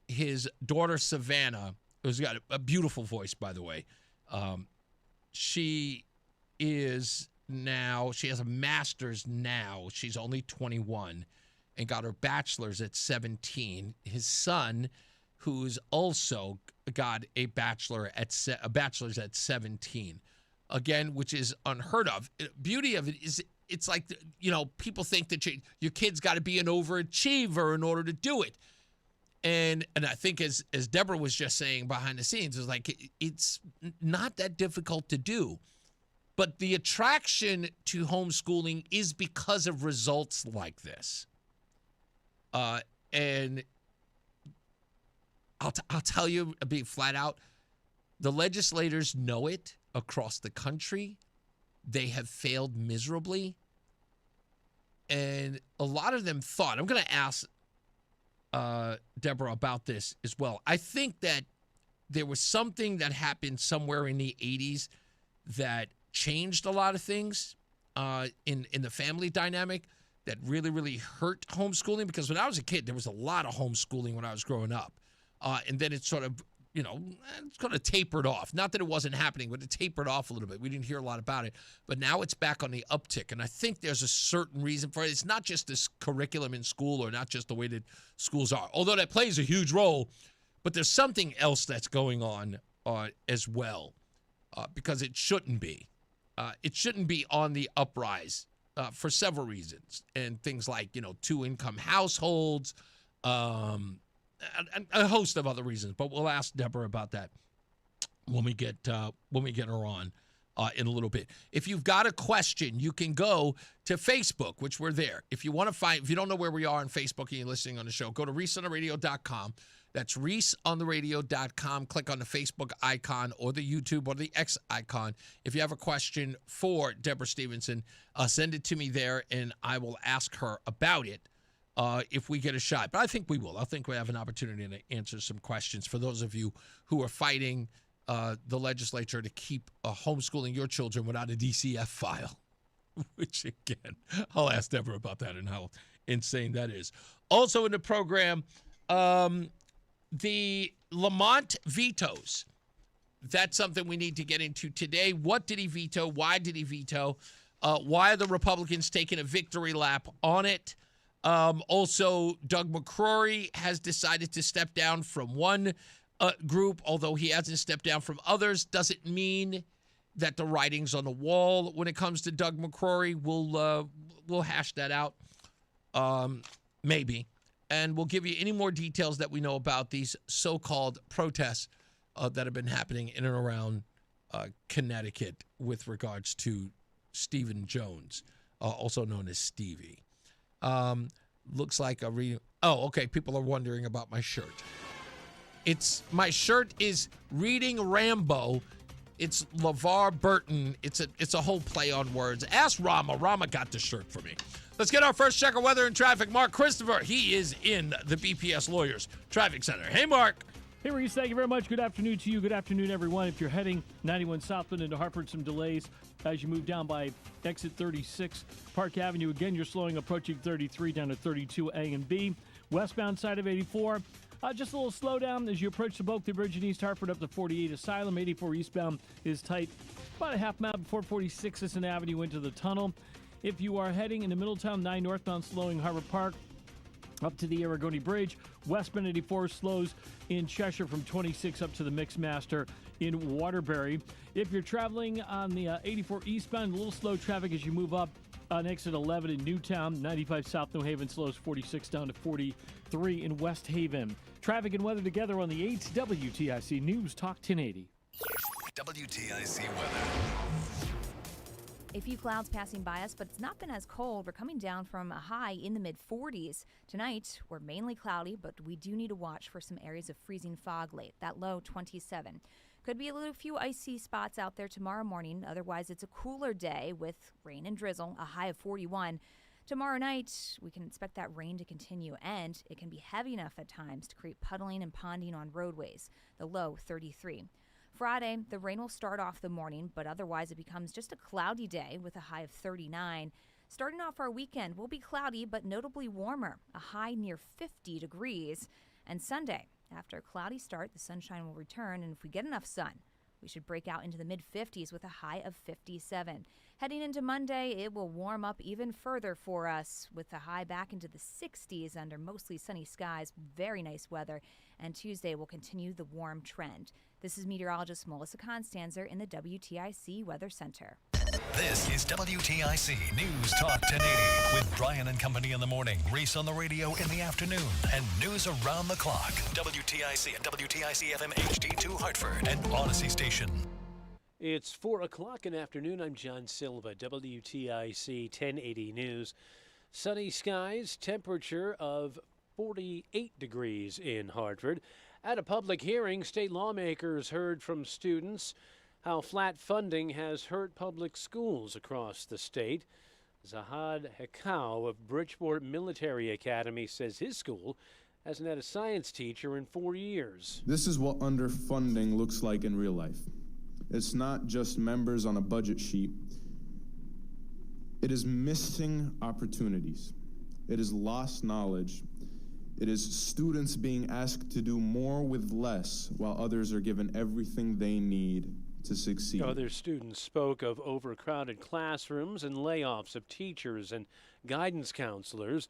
his daughter, Savannah, who's got a beautiful voice, by the way, she has a master's now. She's only 21 and got her bachelor's at 17. His son, who's also got a bachelor's at 17. Again, which is unheard of. Beauty of it is it's like, people think that your kid's got to be an overachiever in order to do it. And I think as Deborah was just saying behind the scenes, is like it's not that difficult to do. But the attraction to homeschooling is because of results like this. And I'll tell you, being flat out, the legislators know it across the country. They have failed miserably. And a lot of them thought, I'm going to ask Deborah about this as well. I think that there was something that happened somewhere in the 80s that changed a lot of things in the family dynamic that really, really hurt homeschooling. Because when I was a kid, there was a lot of homeschooling when I was growing up. And then it sort of, it's kind of tapered off. Not that it wasn't happening, but it tapered off a little bit. We didn't hear a lot about it. But now it's back on the uptick. And I think there's a certain reason for it. It's not just this curriculum in school or not just the way that schools are, although that plays a huge role. But there's something else that's going on as well, because it shouldn't be. It shouldn't be on the uprise for several reasons. And things like, two-income households, a host of other reasons, but we'll ask Deborah about that when we get her on in a little bit. If you've got a question, you can go to Facebook, which we're there. If you want to find, if you don't know where we are on Facebook and you're listening on the show, go to ReeseOnTheRadio.com. That's ReeseOnTheRadio.com. Click on the Facebook icon or the YouTube or the X icon. If you have a question for Deborah Stevenson, send it to me there, and I will ask her about it. If we get a shot. But I think we will. I think we have an opportunity to answer some questions for those of you who are fighting the legislature to keep homeschooling your children without a DCF file, which, again, I'll ask Deborah about that and how insane that is. Also in the program, the Lamont vetoes. That's something we need to get into today. What did he veto? Why did he veto? Why are the Republicans taking a victory lap on it? Also, Doug McCrory has decided to step down from one group, although he hasn't stepped down from others. Doesn't mean that the writing's on the wall when it comes to Doug McCrory. We'll hash that out, maybe, and we'll give you any more details that we know about these so-called protests that have been happening in and around Connecticut with regards to Stephen Jones, also known as Stevie. Looks like okay. People are wondering about my shirt. My shirt is Reading Rambo. It's LeVar Burton. It's a whole play on words. Ask Rama. Rama got the shirt for me. Let's get our first check of weather and traffic. Mark Christopher. He is in the BPS Lawyers Traffic Center. Hey, Mark. Hey, Reese, thank you very much. Good afternoon to you. Good afternoon, everyone. If you're heading 91 southbound into Hartford, some delays as you move down by exit 36 Park Avenue. Again, you're slowing approaching 33 down to 32 A and B. Westbound side of 84, just a little slowdown as you approach the Bulkley Bridge in East Hartford up to 48 Asylum. 84 eastbound is tight about a half mile before 46 Sisson Avenue into the tunnel. If you are heading into Middletown, 9 northbound slowing Harbor Park up to the Aragoni Bridge. Westbound 84 slows in Cheshire from 26 up to the Mixmaster in Waterbury. If you're traveling on the 84 eastbound, a little slow traffic as you move up on exit 11 in Newtown. 95 South New Haven slows 46 down to 43 in West Haven. Traffic and weather together on the 8 WTIC News Talk 1080. WTIC weather. A few clouds passing by us, but it's not been as cold. We're coming down from a high in the mid-40s. Tonight, we're mainly cloudy, but we do need to watch for some areas of freezing fog late. That low, 27. Could be a few icy spots out there tomorrow morning. Otherwise, it's a cooler day with rain and drizzle, a high of 41. Tomorrow night, we can expect that rain to continue, and it can be heavy enough at times to create puddling and ponding on roadways. The low, 33. Friday, the rain will start off the morning, but otherwise it becomes just a cloudy day with a high of 39. Starting off our weekend, will be cloudy, but notably warmer, a high near 50 degrees. And Sunday, after a cloudy start, the sunshine will return, and if we get enough sun, we should break out into the mid-50s with a high of 57. Heading into Monday, it will warm up even further for us with a high back into the 60s under mostly sunny skies, very nice weather. And Tuesday will continue the warm trend. This is meteorologist Melissa Constanzer in the WTIC Weather Center. This is WTIC News Talk 1080 with Brian and Company in the morning, Reese on the radio in the afternoon, and news around the clock. WTIC and WTIC FM HD2 Hartford and Odyssey Station. It's 4 o'clock in the afternoon. I'm John Silva, WTIC 1080 News. Sunny skies, temperature of 48 degrees in Hartford. At a public hearing, state lawmakers heard from students how flat funding has hurt public schools across the state. Zahad Hekau of Bridgeport Military Academy says his school hasn't had a science teacher in 4 years. This is what underfunding looks like in real life. It's not just members on a budget sheet. It is missing opportunities. It is lost knowledge. It is students being asked to do more with less while others are given everything they need to succeed. Other students spoke of overcrowded classrooms and layoffs of teachers and guidance counselors.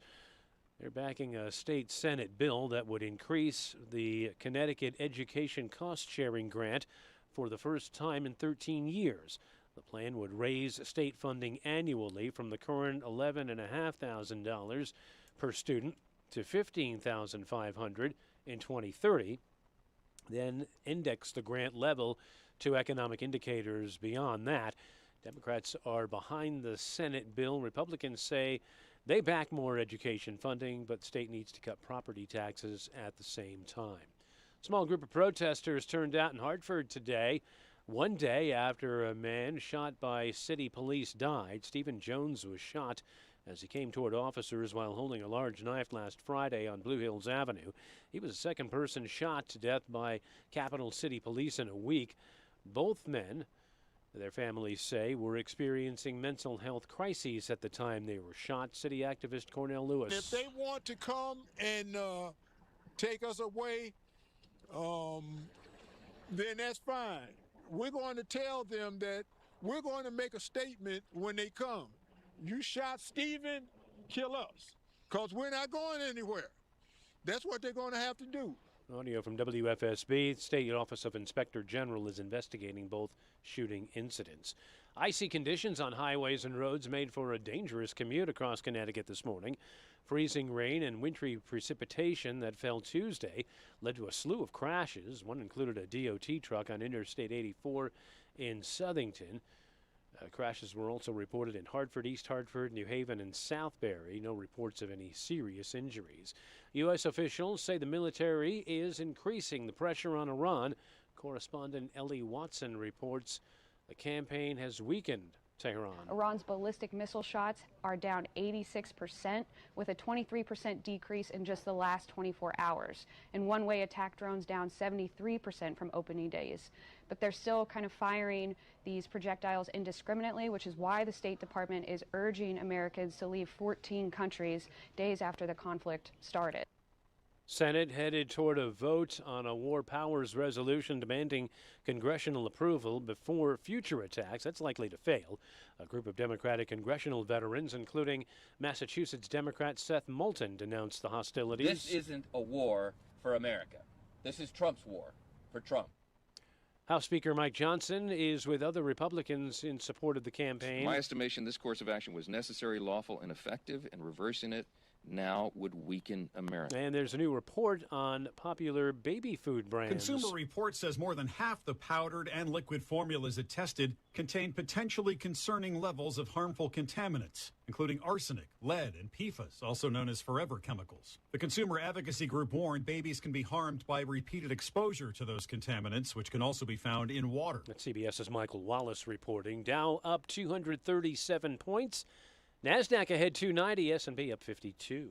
They're backing a state Senate bill that would increase the Connecticut Education Cost-Sharing Grant for the first time in 13 years. The plan would raise state funding annually from the current $11,500 per student to $15,500 in 2030, then index the grant level to economic indicators beyond that. Democrats are behind the Senate bill. Republicans say they back more education funding, but the state needs to cut property taxes at the same time. A small group of protesters turned out in Hartford today, one day after a man shot by city police died. Stephen Jones was shot as he came toward officers while holding a large knife last Friday on Blue Hills Avenue. He was the second person shot to death by Capital City Police in a week. Both men, their families say, were experiencing mental health crises at the time they were shot. City activist Cornell Lewis. If they want to come and take us away, then that's fine. We're going to tell them that we're going to make a statement when they come. You shot Stephen, kill us, because we're not going anywhere. That's what they're going to have to do. Audio from WFSB. The State Office of Inspector General is investigating both shooting incidents. Icy conditions on highways and roads made for a dangerous commute across Connecticut this morning. Freezing rain and wintry precipitation that fell Tuesday led to a slew of crashes. One included a DOT truck on Interstate 84 in Southington. Crashes were also reported in Hartford, East Hartford, New Haven, and Southbury. No reports of any serious injuries. U.S. officials say the military is increasing the pressure on Iran. Correspondent Ellie Watson reports the campaign has weakened Tehran. Iran's ballistic missile shots are down 86%, with a 23% decrease in just the last 24 hours. And one-way attack drones down 73% from opening days. But they're still kind of firing these projectiles indiscriminately, which is why the State Department is urging Americans to leave 14 countries days after the conflict started. Senate headed toward a vote on a war powers resolution demanding congressional approval before future attacks. That's likely to fail. A group of Democratic congressional veterans, including Massachusetts Democrat Seth Moulton, denounced the hostilities. This isn't a war for America. This is Trump's war for Trump. House Speaker Mike Johnson is with other Republicans in support of the campaign. In my estimation, this course of action was necessary, lawful, and effective, and reversing it now would weaken America. And there's a new report on popular baby food brands. Consumer Reports says more than half the powdered and liquid formulas it tested contain potentially concerning levels of harmful contaminants, including arsenic, lead, and PFAS, also known as forever chemicals. The consumer advocacy group warned babies can be harmed by repeated exposure to those contaminants, which can also be found in water. That's CBS's Michael Wallace reporting. Dow up 237 points. NASDAQ ahead 290, S&P up 52.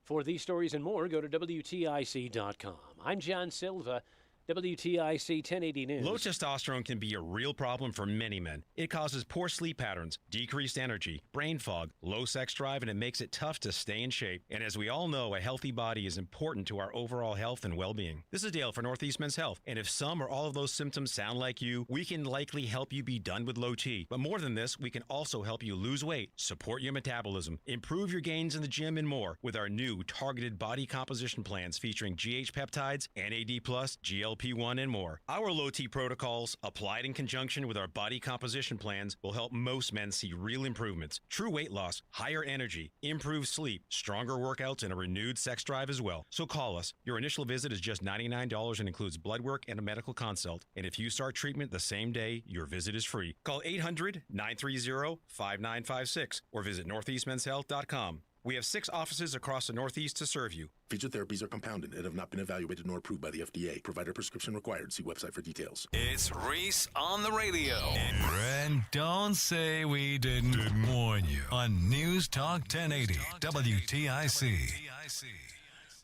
For these stories and more, go to WTIC.com. I'm John Silva, WTIC 1080 News. Low testosterone can be a real problem for many men. It causes poor sleep patterns, decreased energy, brain fog, low sex drive, and it makes it tough to stay in shape. And as we all know, a healthy body is important to our overall health and well-being. This is Dale for Northeast Men's Health. And if some or all of those symptoms sound like you, we can likely help you be done with low T. But more than this, we can also help you lose weight, support your metabolism, improve your gains in the gym, and more with our new targeted body composition plans featuring GH peptides, NAD+, GLP-1, and more. Our low T protocols, applied in conjunction with our body composition plans, will help most men see real improvements, true weight loss, higher energy, improved sleep, stronger workouts, and a renewed sex drive as well. So call us. Your initial visit is just $99 and includes blood work and a medical consult. And if you start treatment the same day, your visit is free. Call 800-930-5956 or visit northeastmenshealth.com. We have 6 offices across the Northeast to serve you. Featured therapies are compounded and have not been evaluated nor approved by the FDA. Provider prescription required. See website for details. It's Reese on the radio. And don't say we didn't warn you on News Talk 1080 WTIC.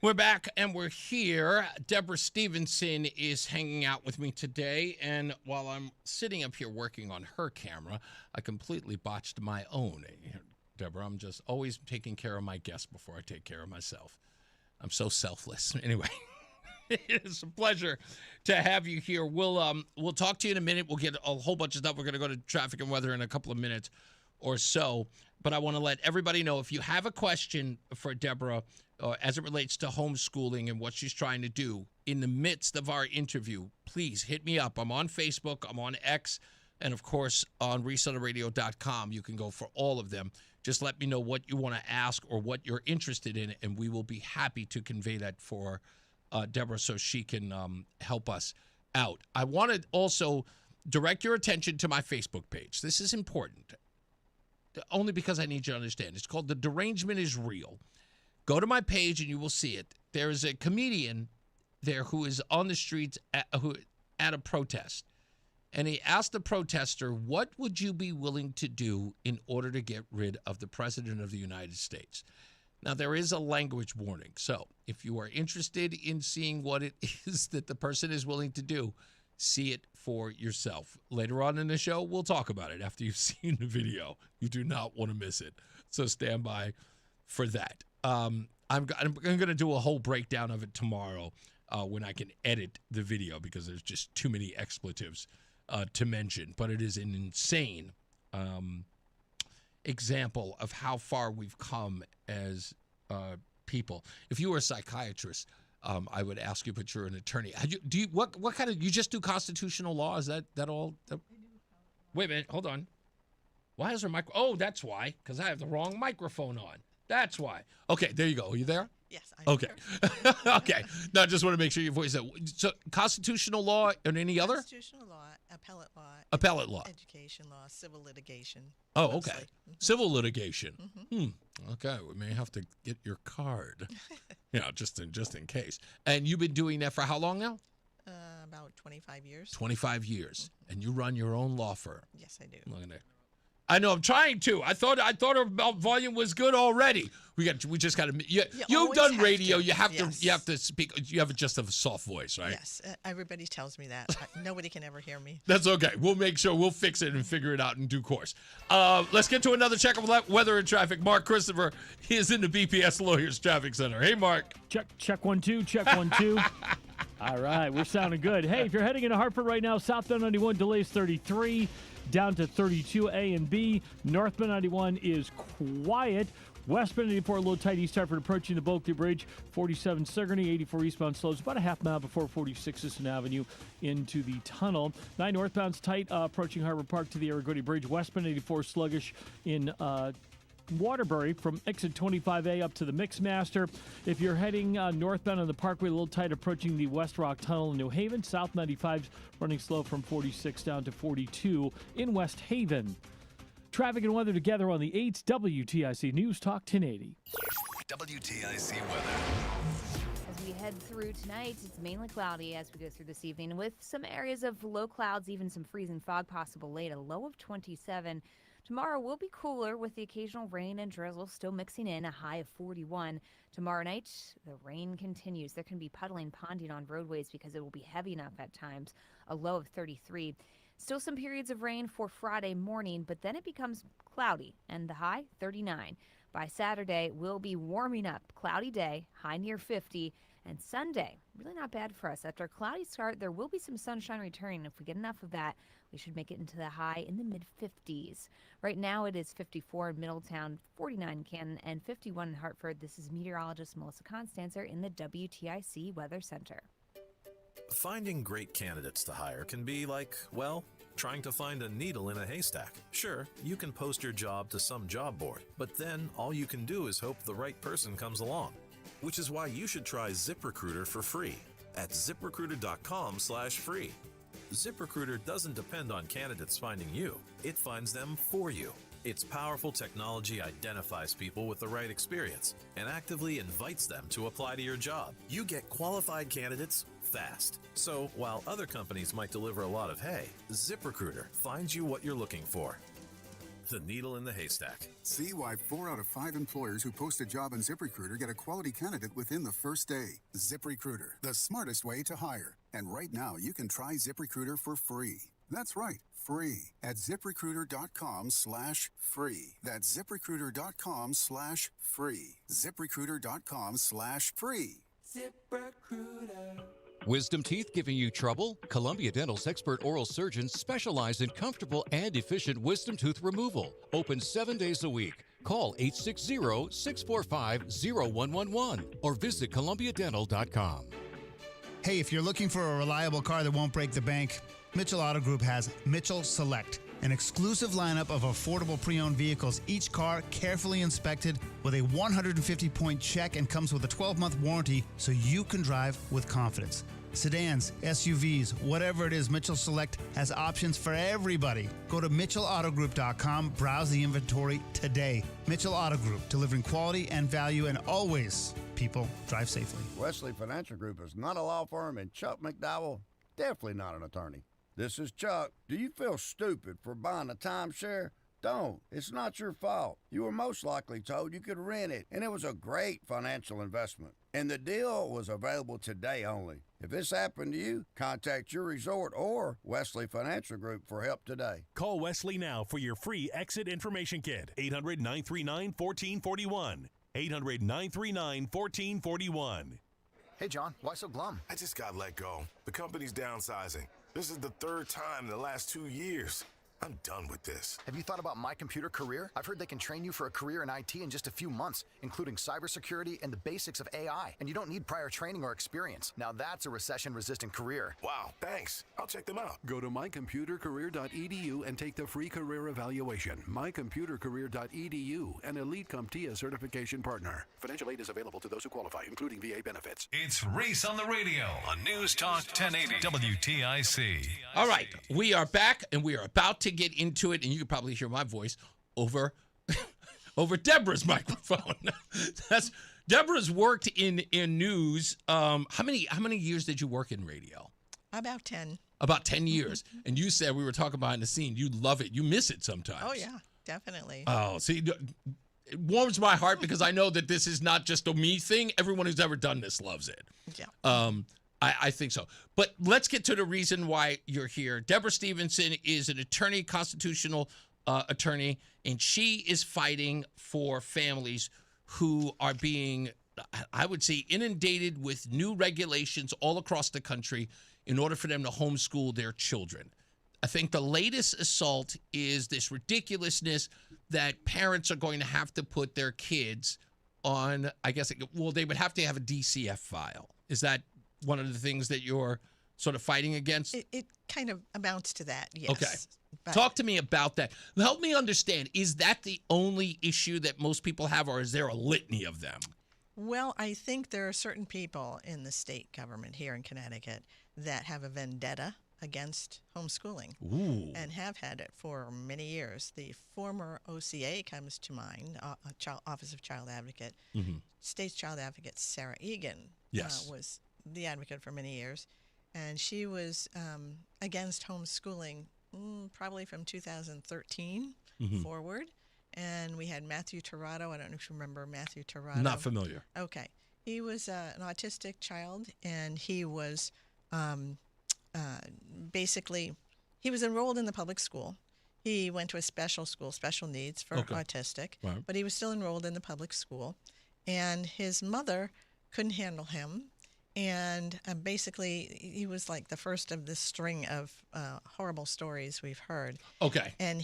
We're back and we're here. Deborah Stevenson is hanging out with me today. And while I'm sitting up here working on her camera, I completely botched my own. Deborah, I'm just always taking care of my guests before I take care of myself. I'm so selfless. Anyway, it's a pleasure to have you here. We'll talk to you in a minute. We'll get a whole bunch of stuff. We're going to go to traffic and weather in a couple of minutes or so. But I want to let everybody know, if you have a question for Deborah as it relates to homeschooling and what she's trying to do in the midst of our interview, please hit me up. I'm on Facebook. I'm on X. And, of course, on ReeseOnTheRadio.com. You can go for all of them. Just let me know what you want to ask or what you're interested in, and we will be happy to convey that for Deborah so she can help us out. I want to also direct your attention to my Facebook page. This is important, only because I need you to understand. It's called The Derangement is Real. Go to my page and you will see it. There is a comedian there who is on the streets at a protest. And he asked the protester, what would you be willing to do in order to get rid of the President of the United States? Now, there is a language warning. So if you are interested in seeing what it is that the person is willing to do, see it for yourself. Later on in the show, we'll talk about it after you've seen the video. You do not want to miss it. So stand by for that. I'm going to do a whole breakdown of it tomorrow when I can edit the video, because there's just too many expletives to mention. But it is an insane example of how far we've come as people. If you were a psychiatrist, I would ask you, but you're an attorney. What kind of, you just do constitutional law? Is that all? Wait a minute, hold on. Why is there oh, that's why, because I have the wrong microphone on. That's why. Okay, there you go. Are you there? Yes, I am. Okay. Okay. No, I just want to make sure your voice is. So, constitutional law and any other? Constitutional law, appellate law, education law, civil litigation. Oh, mostly. okay. Civil litigation. Okay, we may have to get your card. Just in case. And you've been doing that for how long now? About 25 years. 25 years. And you run your own law firm. Yes, I do. Look at that. I know. I'm trying to. I thought our volume was good already. We just got to. You've done radio. You have to speak. You have just a soft voice, right? Yes. Everybody tells me that. Nobody can ever hear me. That's okay. We'll make sure. We'll fix it and figure it out in due course. Let's get to another check of weather and traffic. Mark Christopher, he is in the BPS Lawyers Traffic Center. Hey, Mark. Check 1 2. Check 1 2. All right, we're sounding good. Hey, if you're heading into Hartford right now, southbound 91 delays 33. Down to 32 A and B. Northbound 91 is quiet. Westbound 84 a little tight. East Hartford approaching the Bulkley Bridge. 47 Sigourney. 84 eastbound slows about a half mile before 46 Sisson Avenue into the tunnel. 9 northbound's tight approaching Harbor Park to the Aragodi Bridge. Westbound 84 sluggish in Waterbury from exit 25A up to the Mixmaster. If you're heading northbound on the Parkway, a little tight approaching the West Rock Tunnel in New Haven. South 95's running slow from 46 down to 42 in West Haven. Traffic and weather together on the 8th WTIC News Talk 1080. WTIC weather. As we head through tonight, it's mainly cloudy as we go through this evening with some areas of low clouds, even some freezing fog possible late, a low of 27. Tomorrow will be cooler with the occasional rain and drizzle still mixing in, a high of 41. Tomorrow night, the rain continues. There can be puddling, ponding on roadways because it will be heavy enough at times, a low of 33. Still some periods of rain for Friday morning, but then it becomes cloudy and the high 39. By Saturday, we'll be warming up. Cloudy day, high near 50. And Sunday, really not bad for us. After a cloudy start, there will be some sunshine returning. If we get enough of that, we should make it into the high in the mid-50s. Right now, it is 54 in Middletown, 49 in Canton, and 51 in Hartford. This is meteorologist Melissa Constanzer in the WTIC Weather Center. Finding great candidates to hire can be like, well, trying to find a needle in a haystack. Sure, you can post your job to some job board, but then all you can do is hope the right person comes along. Which is why you should try ZipRecruiter for free at ZipRecruiter.com/free. ZipRecruiter doesn't depend on candidates finding you. It finds them for you. Its powerful technology identifies people with the right experience and actively invites them to apply to your job. You get qualified candidates fast. So while other companies might deliver a lot of hay, ZipRecruiter finds you what you're looking for. The needle in the haystack. See why 4 out of 5 employers who post a job on ZipRecruiter get a quality candidate within the first day. ZipRecruiter, the smartest way to hire. And right now, you can try ZipRecruiter for free. That's right, free at ZipRecruiter.com/free. That's ZipRecruiter.com/free. ZipRecruiter.com/free. ZipRecruiter. Wisdom teeth giving you trouble? Columbia Dental's expert oral surgeons specialize in comfortable and efficient wisdom tooth removal. Open 7 days a week. Call 860-645-0111 or visit columbiadental.com. Hey, if you're looking for a reliable car that won't break the bank, Mitchell Auto Group has Mitchell Select, an exclusive lineup of affordable pre-owned vehicles, each car carefully inspected with a 150-point check and comes with a 12-month warranty so you can drive with confidence. Sedans, SUVs, whatever it is, Mitchell Select has options for everybody. Go to MitchellAutoGroup.com, browse the inventory today. Mitchell Auto Group, delivering quality and value, and always, people, drive safely. Wesley Financial Group is not a law firm, and Chuck McDowell, definitely not an attorney. This is Chuck. Do you feel stupid for buying a timeshare? Don't. It's not your fault. You were most likely told you could rent it, and it was a great financial investment. And the deal was available today only. If this happened to you, contact your resort or Wesley Financial Group for help today. Call Wesley now for your free exit information kit. 800-939-1441. 800-939-1441. Hey, John, why so glum? I just got let go. The company's downsizing. This is the 3rd time in the last 2 years. I'm done with this. Have you thought about My Computer Career? I've heard they can train you for a career in IT in just a few months, including cybersecurity and the basics of AI. And you don't need prior training or experience. Now that's a recession-resistant career. Wow, thanks. I'll check them out. Go to mycomputercareer.edu and take the free career evaluation. Mycomputercareer.edu, an elite CompTIA certification partner. Financial aid is available to those who qualify, including VA benefits. It's Reese on the Radio on News Talk 1080 WTIC. All right, we are back, and we are about to get into it, and you can probably hear my voice over Deborah's microphone. Deborah's worked in news. How many years did you work in radio? About 10. About 10 years. And you said, we were talking behind the scene, you love it. You miss it sometimes. Oh, yeah, definitely. Oh, see, it warms my heart because I know that this is not just a me thing. Everyone who's ever done this loves it. Yeah. I think so. But let's get to the reason why you're here. Deborah Stevenson is an attorney, constitutional attorney, and she is fighting for families who are being, I would say, inundated with new regulations all across the country in order for them to homeschool their children. I think the latest assault is this ridiculousness that parents are going to have to put their kids on, I guess, they would have to have a DCF file. Is that one of the things that you're sort of fighting against? It kind of amounts to that, yes. Okay. But Talk to me about that. Help me understand, is that the only issue that most people have, or is there a litany of them? Well, I think there are certain people in the state government here in Connecticut that have a vendetta against homeschooling. Ooh. And have had it for many years. The former OCA comes to mind, Office of Child Advocate. Mm-hmm. State's Child Advocate Sarah Egan was the advocate for many years, and she was against homeschooling probably from 2013 forward. And we had Matthew Tirado. I don't know if you remember Matthew Tirado. Not familiar. Okay. He was an autistic child, and he was basically, he was enrolled in the public school. He went to a special school, special needs for autistic, but he was still enrolled in the public school. And his mother couldn't handle him. And basically, he was like the first of this string of horrible stories we've heard. Okay. And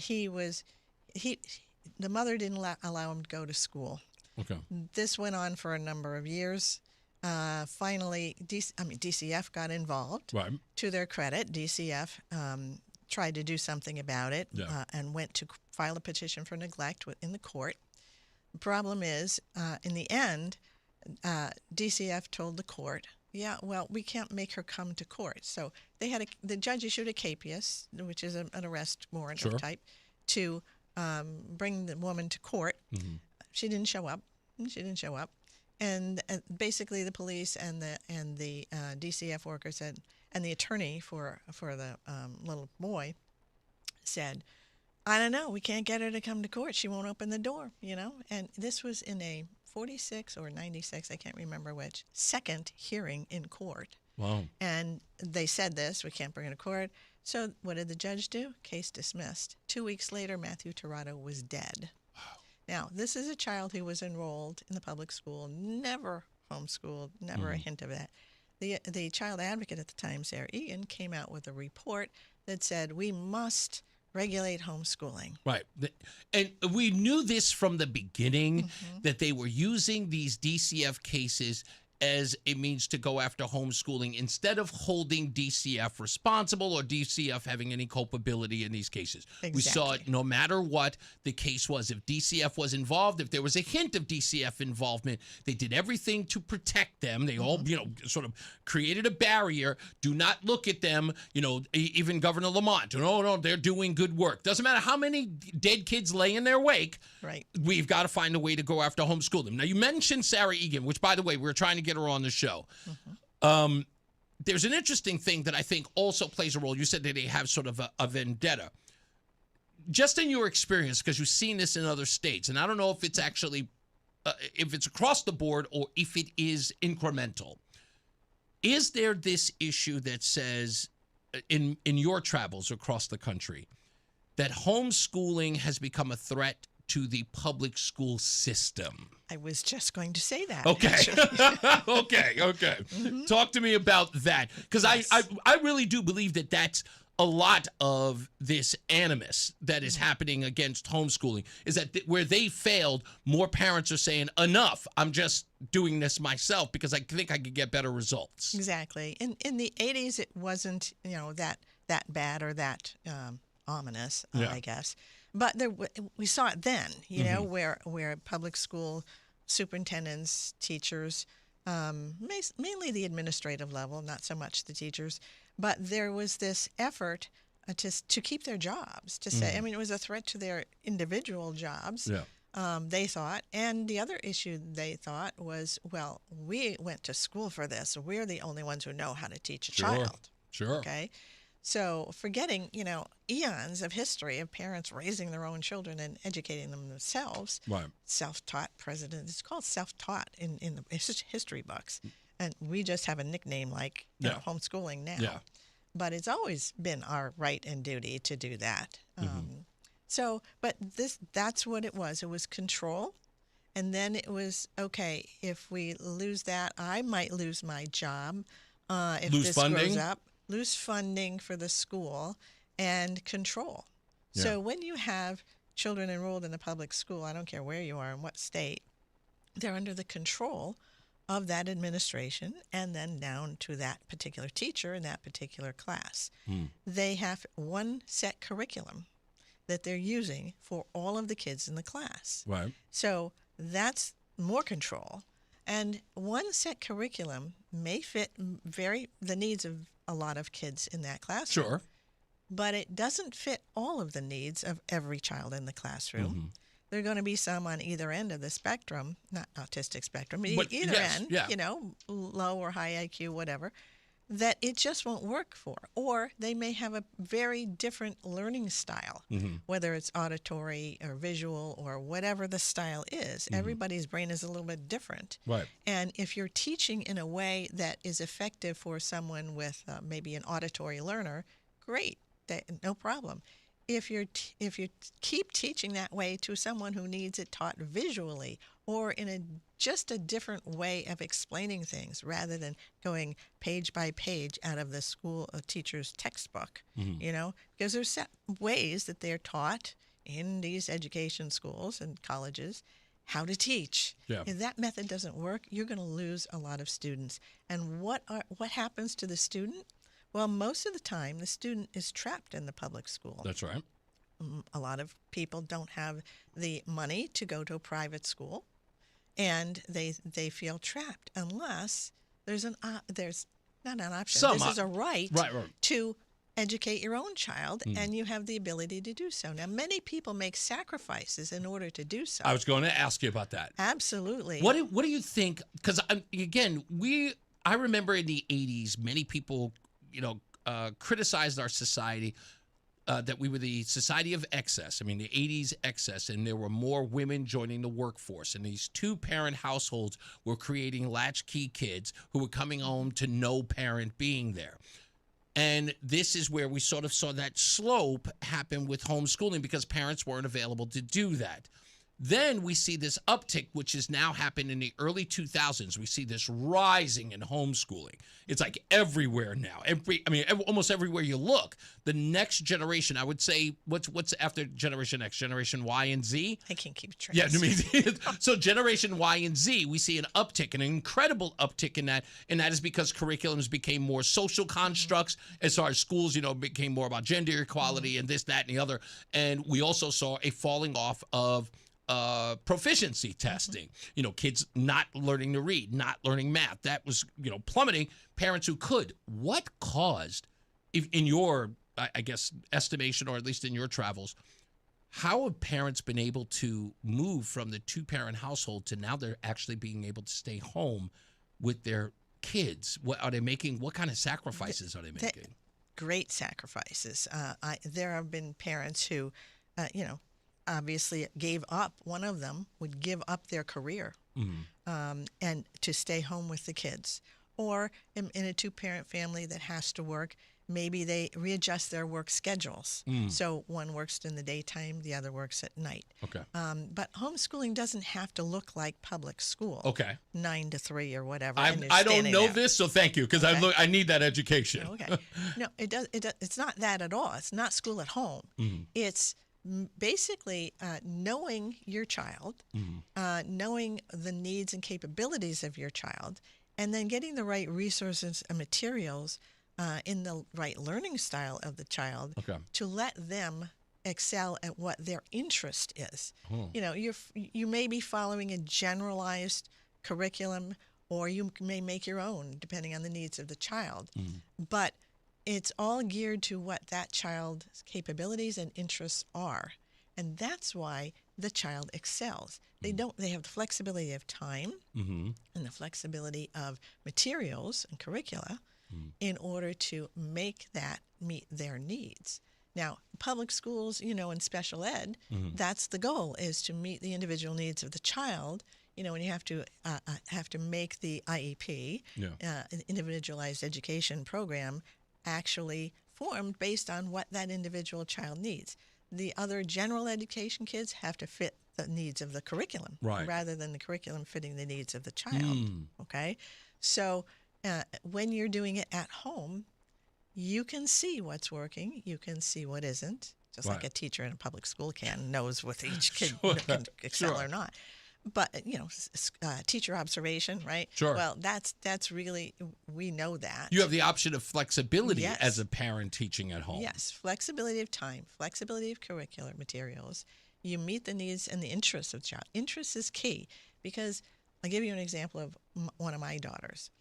the mother didn't allow him to go to school. Okay. This went on for a number of years. Finally, DCF got involved. Right. To their credit, DCF tried to do something about it and went to file a petition for neglect in the court. The problem is, in the end, DCF told the court, we can't make her come to court. So the judge issued a capias, which is an arrest warrant of type, to bring the woman to court. Mm-hmm. She didn't show up. And basically, the police and the DCF worker said, and the attorney for the little boy said, I don't know, we can't get her to come to court. She won't open the door, And this was in a 46 or 96, I can't remember which, second hearing in court. Wow. And they said this, we can't bring her to court. So what did the judge do? Case dismissed. 2 weeks later, Matthew Tirado was dead. Now, this is a child who was enrolled in the public school, never homeschooled, never a hint of that. The child advocate at the time, Sarah Egan, came out with a report that said we must regulate homeschooling. Right. And we knew this from the beginning, that they were using these DCF cases as a means to go after homeschooling instead of holding DCF responsible or DCF having any culpability in these cases. Exactly. We saw it no matter what the case was. If DCF was involved, if there was a hint of DCF involvement, they did everything to protect them. They all, sort of created a barrier. Do not look at them. Even Governor Lamont. No, they're doing good work. Doesn't matter how many dead kids lay in their wake. Right. We've got to find a way to go after homeschooling. Now, you mentioned Sarah Egan, which, by the way, we're trying to get her on the show. There's an interesting thing that I think also plays a role. You said that they have sort of a vendetta. Just in your experience, because you've seen this in other states, and I don't know if it's actually, if it's across the board or if it is incremental. Is there this issue that says, in your travels across the country, that homeschooling has become a threat to the public school system? I was just going to say that. Okay. Okay. Talk to me about that. Because I really do believe that that's a lot of this animus that is happening against homeschooling, is that where they failed, more parents are saying, enough, I'm just doing this myself because I think I could get better results. Exactly. In the 80s, it wasn't, that bad or that ominous, I guess. But we saw it then, where public school superintendents, teachers, mainly the administrative level, not so much the teachers, but there was this effort to keep their jobs, to say, it was a threat to their individual jobs, they thought. And the other issue they thought was, well, we went to school for this. We're the only ones who know how to teach a child. Sure. Okay. So forgetting, eons of history of parents raising their own children and educating them themselves, right. Self-taught president. It's called self-taught in the history books. And we just have a nickname like homeschooling now. Yeah. But it's always been our right and duty to do that. But that's what it was. It was control. And then it was, okay, if we lose that, I might lose my job if lose this funding? grows up. Lose funding for the school and control. Yeah. So when you have children enrolled in a public school, I don't care where you are in what state, they're under the control of that administration and then down to that particular teacher in that particular class. They have one set curriculum that they're using for all of the kids in the class. Right. So that's more control. And one set curriculum may fit the needs of a lot of kids in that classroom. Sure. But it doesn't fit all of the needs of every child in the classroom. There are going to be some on either end of the spectrum, not autistic spectrum, but either end, low or high IQ, whatever, that it just won't work for. Or they may have a very different learning style, whether it's auditory or visual or whatever the style is. Everybody's brain is a little bit different. Right. And if you're teaching in a way that is effective for someone with maybe an auditory learner, great, no problem. If you keep teaching that way to someone who needs it taught visually or in just a different way of explaining things rather than going page by page out of the school teacher's textbook, because there's set ways that they're taught in these education schools and colleges how to teach. Yeah. If that method doesn't work, you're going to lose a lot of students. And what happens to the student? Well, most of the time, the student is trapped in the public school. That's right. A lot of people don't have the money to go to a private school, and they feel trapped unless there's not an option. This is a right to educate your own child, and you have the ability to do so. Now, many people make sacrifices in order to do so. I was going to ask you about that. Absolutely. What do you think? Because again, I remember in the 80s, many people, criticized our society that we were the society of excess. I mean, the 80s excess, and there were more women joining the workforce. And these two-parent households were creating latchkey kids who were coming home to no parent being there. And this is where we sort of saw that slope happen with homeschooling because parents weren't available to do that. Then we see this uptick, which has now happened in the early 2000s. We see this rising in homeschooling. It's like everywhere now. Almost everywhere you look. The next generation, I would say, what's after Generation X? Generation Y and Z? I can't keep track. Yeah, so Generation Y and Z, we see an uptick, an incredible uptick in that, and that is because curriculums became more social constructs as far as schools, became more about gender equality and this, that, and the other. And we also saw a falling off of proficiency testing, kids not learning to read, not learning math. That was, plummeting. Parents who could. What caused, in your, I guess, estimation, or at least in your travels, how have parents been able to move from the two-parent household to now they're actually being able to stay home with their kids? What are they making? What kind of sacrifices are they making? Great sacrifices. There have been parents who, obviously gave up. One of them would give up their career and to stay home with the kids. Or in a two-parent family that has to work, maybe they readjust their work schedules. So one works in the daytime, the other works at night. Okay. But homeschooling doesn't have to look like public school. Okay. 9 to 3 or whatever. I don't know this, so thank you, because I need that education. Okay. No, it does. It's not that at all. It's not school at home. It's basically knowing your child, knowing the needs and capabilities of your child, and then getting the right resources and materials in the right learning style of the child to let them excel at what their interest is. You may be following a generalized curriculum, or you may make your own depending on the needs of the child. But it's all geared to what that child's capabilities and interests are. And that's why the child excels. They have the flexibility of time and the flexibility of materials and curricula in order to make that meet their needs. Now, public schools, and special ed, that's the goal, is to meet the individual needs of the child. And you have to make the IEP, an individualized education program, actually formed based on what that individual child needs. The other general education kids have to fit the needs of the curriculum rather than the curriculum fitting the needs of the child. Okay? So when you're doing it at home, you can see what's working. You can see what isn't, just like a teacher in a public school knows what each kid can excel or not. But, teacher observation, right? Sure. Well, that's really, we know that. You have the option of flexibility as a parent teaching at home. Yes, flexibility of time, flexibility of curricular materials. You meet the needs and the interests of the child. Interest is key because I'll give you an example of one of my daughters.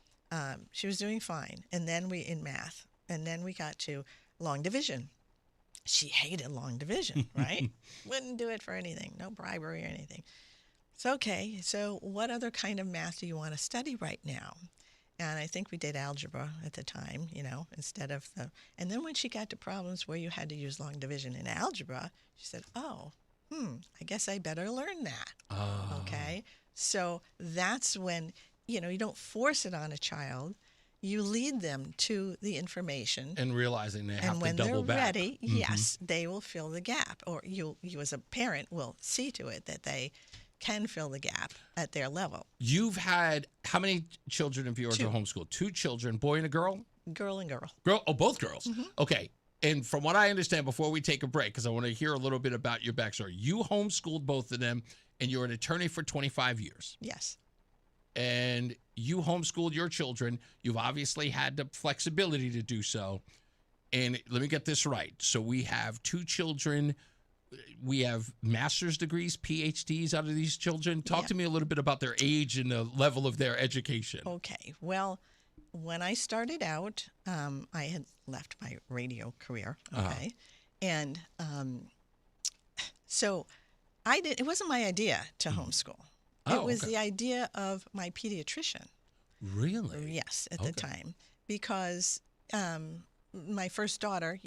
She was doing fine, and then in math, and then we got to long division. She hated long division, right? Wouldn't do it for anything, no bribery or anything. It's okay. So what other kind of math do you want to study right now? And I think we did algebra at the time, instead of and then when she got to problems where you had to use long division in algebra, she said, I guess I better learn that. Okay. So that's when, you don't force it on a child. You lead them to the information. And realizing they have to double back. And when they're ready, yes, they will fill the gap. Or you as a parent will see to it that they can fill the gap at their level. You've had, how many children of yours are homeschooled? 2 children, boy and a girl? Girl and girl. Oh, both girls. Okay. And from what I understand, before we take a break, because I want to hear a little bit about your backstory, you homeschooled both of them, and you're an attorney for 25 years. Yes. And you homeschooled your children. You've obviously had the flexibility to do so. And let me get this right. So we have 2 children. We have master's degrees, PhDs out of these children. Talk to me a little bit about their age and the level of their education. Okay. Well, when I started out, I had left my radio career. Okay. And so it wasn't my idea to homeschool. It was the idea of my pediatrician. Really? Yes, at the time. Because my first daughter,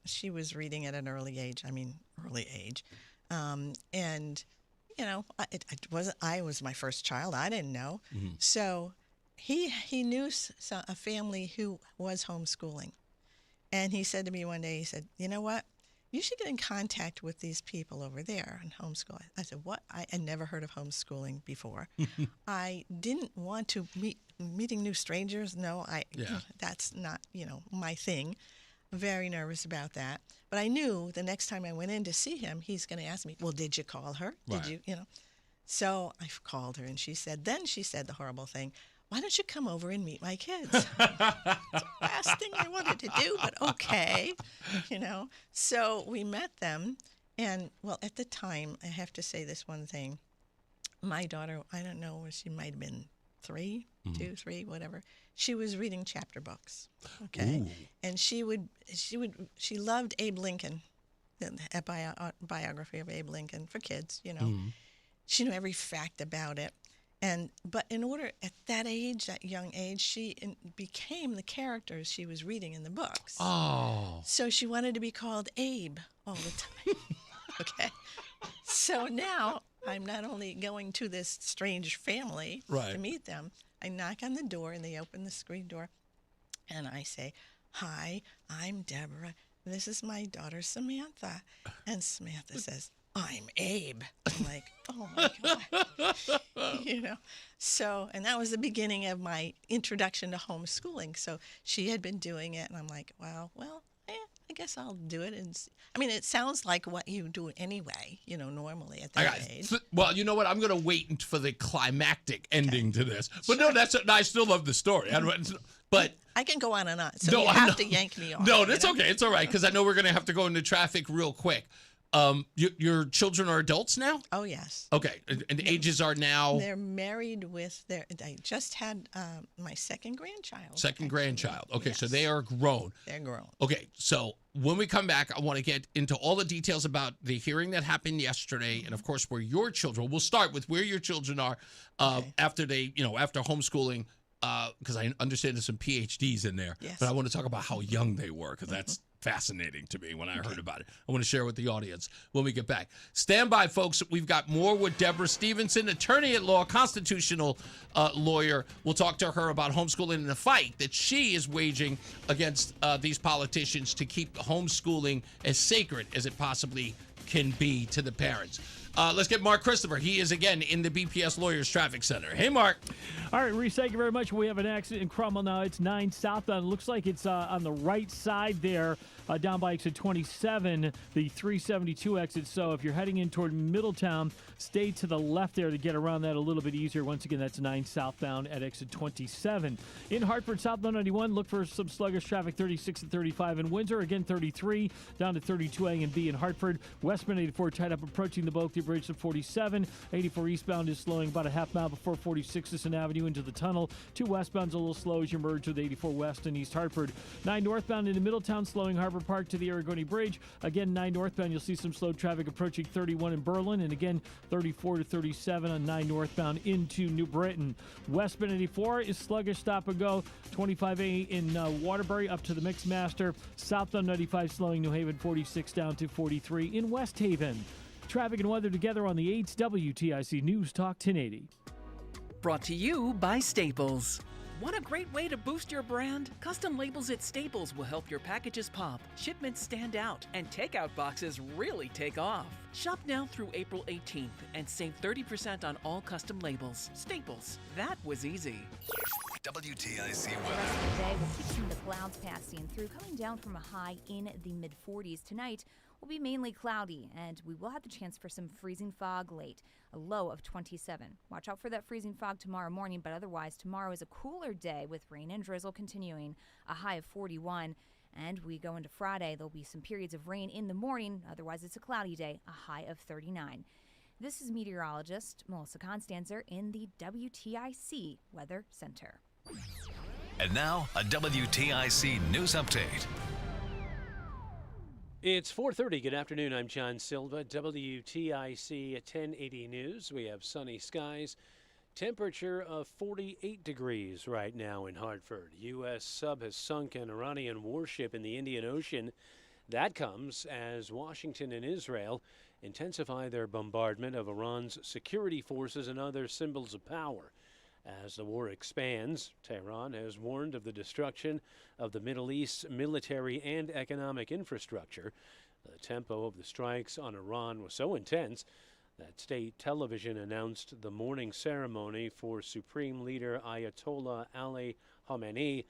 she was reading at an early age. And, I was my first child. I didn't know. Mm-hmm. So he knew a family who was homeschooling. And he said to me one day, he said, you know what? You should get in contact with these people over there and homeschool. I said, what? I had never heard of homeschooling before. I didn't want to meeting new strangers. No, that's not, my thing. Very nervous about that. But I knew the next time I went in to see him, he's going to ask me, well, did you call her? Did you? So I called her, and she said the horrible thing, why don't you come over and meet my kids? It's the last thing I wanted to do, but okay, So we met them, and, well, at the time, I have to say this one thing. My daughter, I don't know, she might have been 2, 3, whatever. She was reading chapter books, okay? Ooh. And she loved Abe Lincoln, a biography of Abe Lincoln for kids, She knew every fact about it. But in order, at that young age, she became the characters she was reading in the books. Oh. So she wanted to be called Abe all the time. Okay. So now I'm not only going to this strange family to meet them, I knock on the door and they open the screen door and I say, hi, I'm Deborah. This is my daughter, Samantha. And Samantha says, I'm Abe. I'm like, oh my God. So, and that was the beginning of my introduction to homeschooling. So she had been doing it and I'm like, wow, well, I guess I'll do it. And it sounds like what you do anyway, normally at that age. Well, you know what? I'm going to wait for the climactic ending to this. But no, I still love the story. But I can go on and on. So you have to yank me off. No, that's okay. It's all right because I know we're going to have to go into traffic real quick. Your children are adults now? Oh, yes. Okay. And ages are now? They're married I just had my second grandchild. Second grandchild. Okay, yes. So they are grown. They're grown. Okay, so when we come back, I want to get into all the details about the hearing that happened yesterday and, of course, where your children, we'll start with where your children are after after homeschooling, because I understand there's some PhDs in there. Yes. But I want to talk about how young they were because that's fascinating to me when I heard about it. I want to share with the audience when we get back. Stand by, folks. We've got more with Deborah Stevenson, attorney at law, constitutional lawyer. We'll talk to her about homeschooling and the fight that she is waging against these politicians to keep homeschooling as sacred as it possibly can be to the parents. Let's get Mark Christopher. He is, again, in the BPS Lawyers Traffic Center. Hey, Mark. All right, Reese, thank you very much. We have an accident in Cromwell now. It's 9 southbound. It looks like it's on the right side there, down by exit 27, the 372 exit. So if you're heading in toward Middletown, stay to the left there to get around that a little bit easier. Once again, that's 9 southbound at exit 27. In Hartford, southbound 91, look for some sluggish traffic, 36 and 35 in Windsor. Again, 33 down to 32A and B in Hartford. Westbound 84 tied up approaching the Bulkley Bridge to 47. 84 eastbound is slowing about a half mile before 46th Avenue into the tunnel. 2 westbound's a little slow as you merge with 84 west in East Hartford. 9 northbound into Middletown, slowing Harbor Park to the Aragoni Bridge. Again, 9 northbound, you'll see some slow traffic approaching 31 in Berlin, and again, 34 to 37 on 9 northbound into New Britain. Westbound 84 is sluggish, stop and go. 25A in Waterbury up to the Mixmaster. Southbound 95 slowing New Haven, 46 down to 43 in West Haven. Traffic and weather together on the 8th WTIC News Talk 1080. Brought to you by Staples. Want a great way to boost your brand? Custom labels at Staples will help your packages pop, shipments stand out, and takeout boxes really take off. Shop now through April 18th and save 30% on all custom labels. Staples. That was easy. WTIC Today, we'll keep some of the clouds passing through, coming down from a high in the mid-40s. Tonight will be mainly cloudy, and we will have the chance for some freezing fog late, a low of 27. Watch out for that freezing fog tomorrow morning, but otherwise tomorrow is a cooler day with rain and drizzle continuing, a high of 41. And we go into Friday, there'll be some periods of rain in the morning, otherwise it's a cloudy day, a high of 39. This is meteorologist Melissa Constanzer in the WTIC Weather Center. And now, a WTIC news update. It's 4:30. Good afternoon. I'm John Silva. WTIC at 1080 News. We have sunny skies. Temperature of 48 degrees right now in Hartford. U.S. sub has sunk an Iranian warship in the Indian Ocean. That comes as Washington and Israel intensify their bombardment of Iran's security forces and other symbols of power. As the war expands, Tehran has warned of the destruction of the Middle East's military and economic infrastructure. The tempo of the strikes on Iran was so intense that state television announced the mourning ceremony for Supreme Leader Ayatollah Ali Khamenei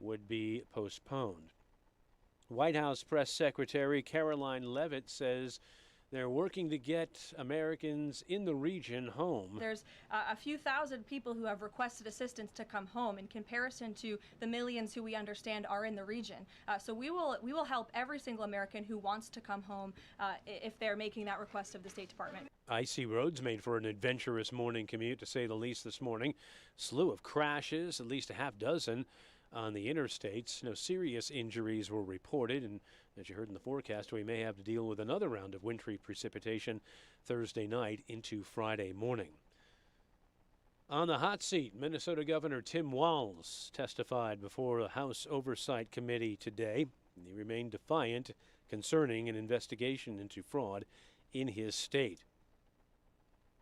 would be postponed. White House Press Secretary Caroline Leavitt says they're working to get Americans in the region home. There's a few thousand people who have requested assistance to come home in comparison to the millions who we understand are in the region. So we will help every single American who wants to come home if they're making that request of the State Department. Icy roads made for an adventurous morning commute, to say the least, this morning. Slew of crashes, at least a half dozen on the interstates. No serious injuries were reported, and as you heard in the forecast, we may have to deal with another round of wintry precipitation Thursday night into Friday morning. On the hot seat, Minnesota Governor Tim Walz testified before the House Oversight Committee today. He remained defiant concerning an investigation into fraud in his state.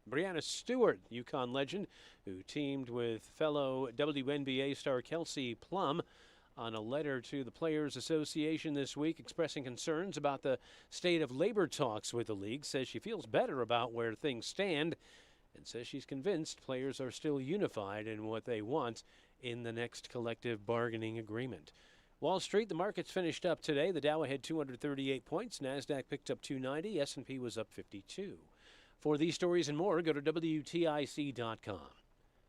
Breanna Stewart, UConn legend, who teamed with fellow WNBA star Kelsey Plum on a letter to the Players Association this week expressing concerns about the state of labor talks with the league, says she feels better about where things stand and says she's convinced players are still unified in what they want in the next collective bargaining agreement. Wall Street, the markets finished up today. The Dow had 238 points. NASDAQ picked up 290. S&P was up 52. For these stories and more, go to WTIC.com.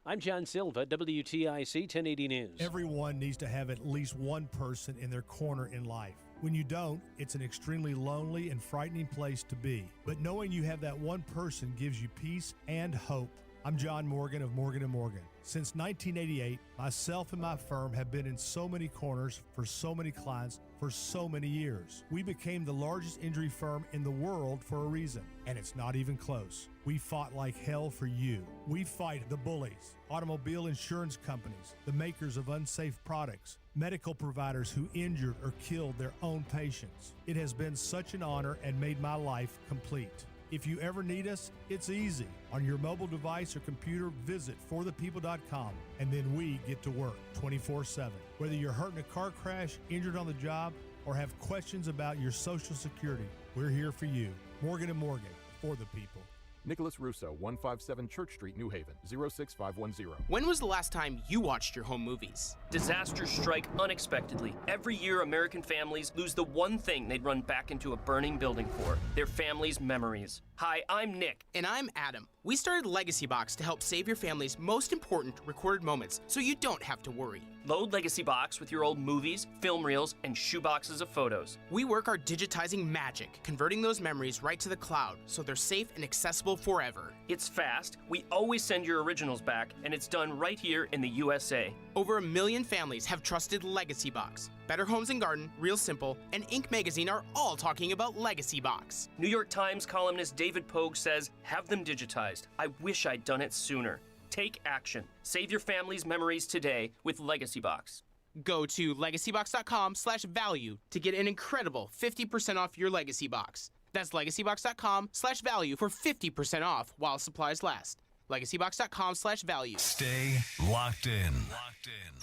I'm John Silva, WTIC 1080 News. Everyone needs to have at least one person in their corner in life. When you don't, it's an extremely lonely and frightening place to be. But knowing you have that one person gives you peace and hope. I'm John Morgan of Morgan & Morgan. Since 1988, myself and my firm have been in so many corners for so many clients for so many years. We became the largest injury firm in the world for a reason, and it's not even close. We fought like hell for you. We fight the bullies, automobile insurance companies, the makers of unsafe products, medical providers who injured or killed their own patients. It has been such an honor and made my life complete. If you ever need us, it's easy. On your mobile device or computer, visit forthepeople.com, and then we get to work 24/7. Whether you're hurt in a car crash, injured on the job, or have questions about your Social Security, we're here for you. Morgan & Morgan, for the people. Nicholas Russo, 157 Church Street, New Haven, 06510. When was the last time you watched your home movies? Disasters strike unexpectedly. Every year, American families lose the one thing they'd run back into a burning building for, their family's memories. Hi, I'm Nick. And I'm Adam. We started Legacy Box to help save your family's most important recorded moments so you don't have to worry. Load Legacy Box with your old movies, film reels, and shoeboxes of photos. We work our digitizing magic, converting those memories right to the cloud so they're safe and accessible forever. It's fast, we always send your originals back, and it's done right here in the USA. Over 1 million families have trusted Legacy Box. Better Homes and Garden, Real Simple, and Inc. magazine are all talking about Legacy Box. New York Times columnist David Pogue says, have them digitized. I wish I'd done it sooner. Take action. Save your family's memories today with Legacy Box. Go to legacybox.com/value to get an incredible 50% off your Legacy Box. That's legacybox.com/value for 50% off while supplies last. legacybox.com/value. Stay locked in.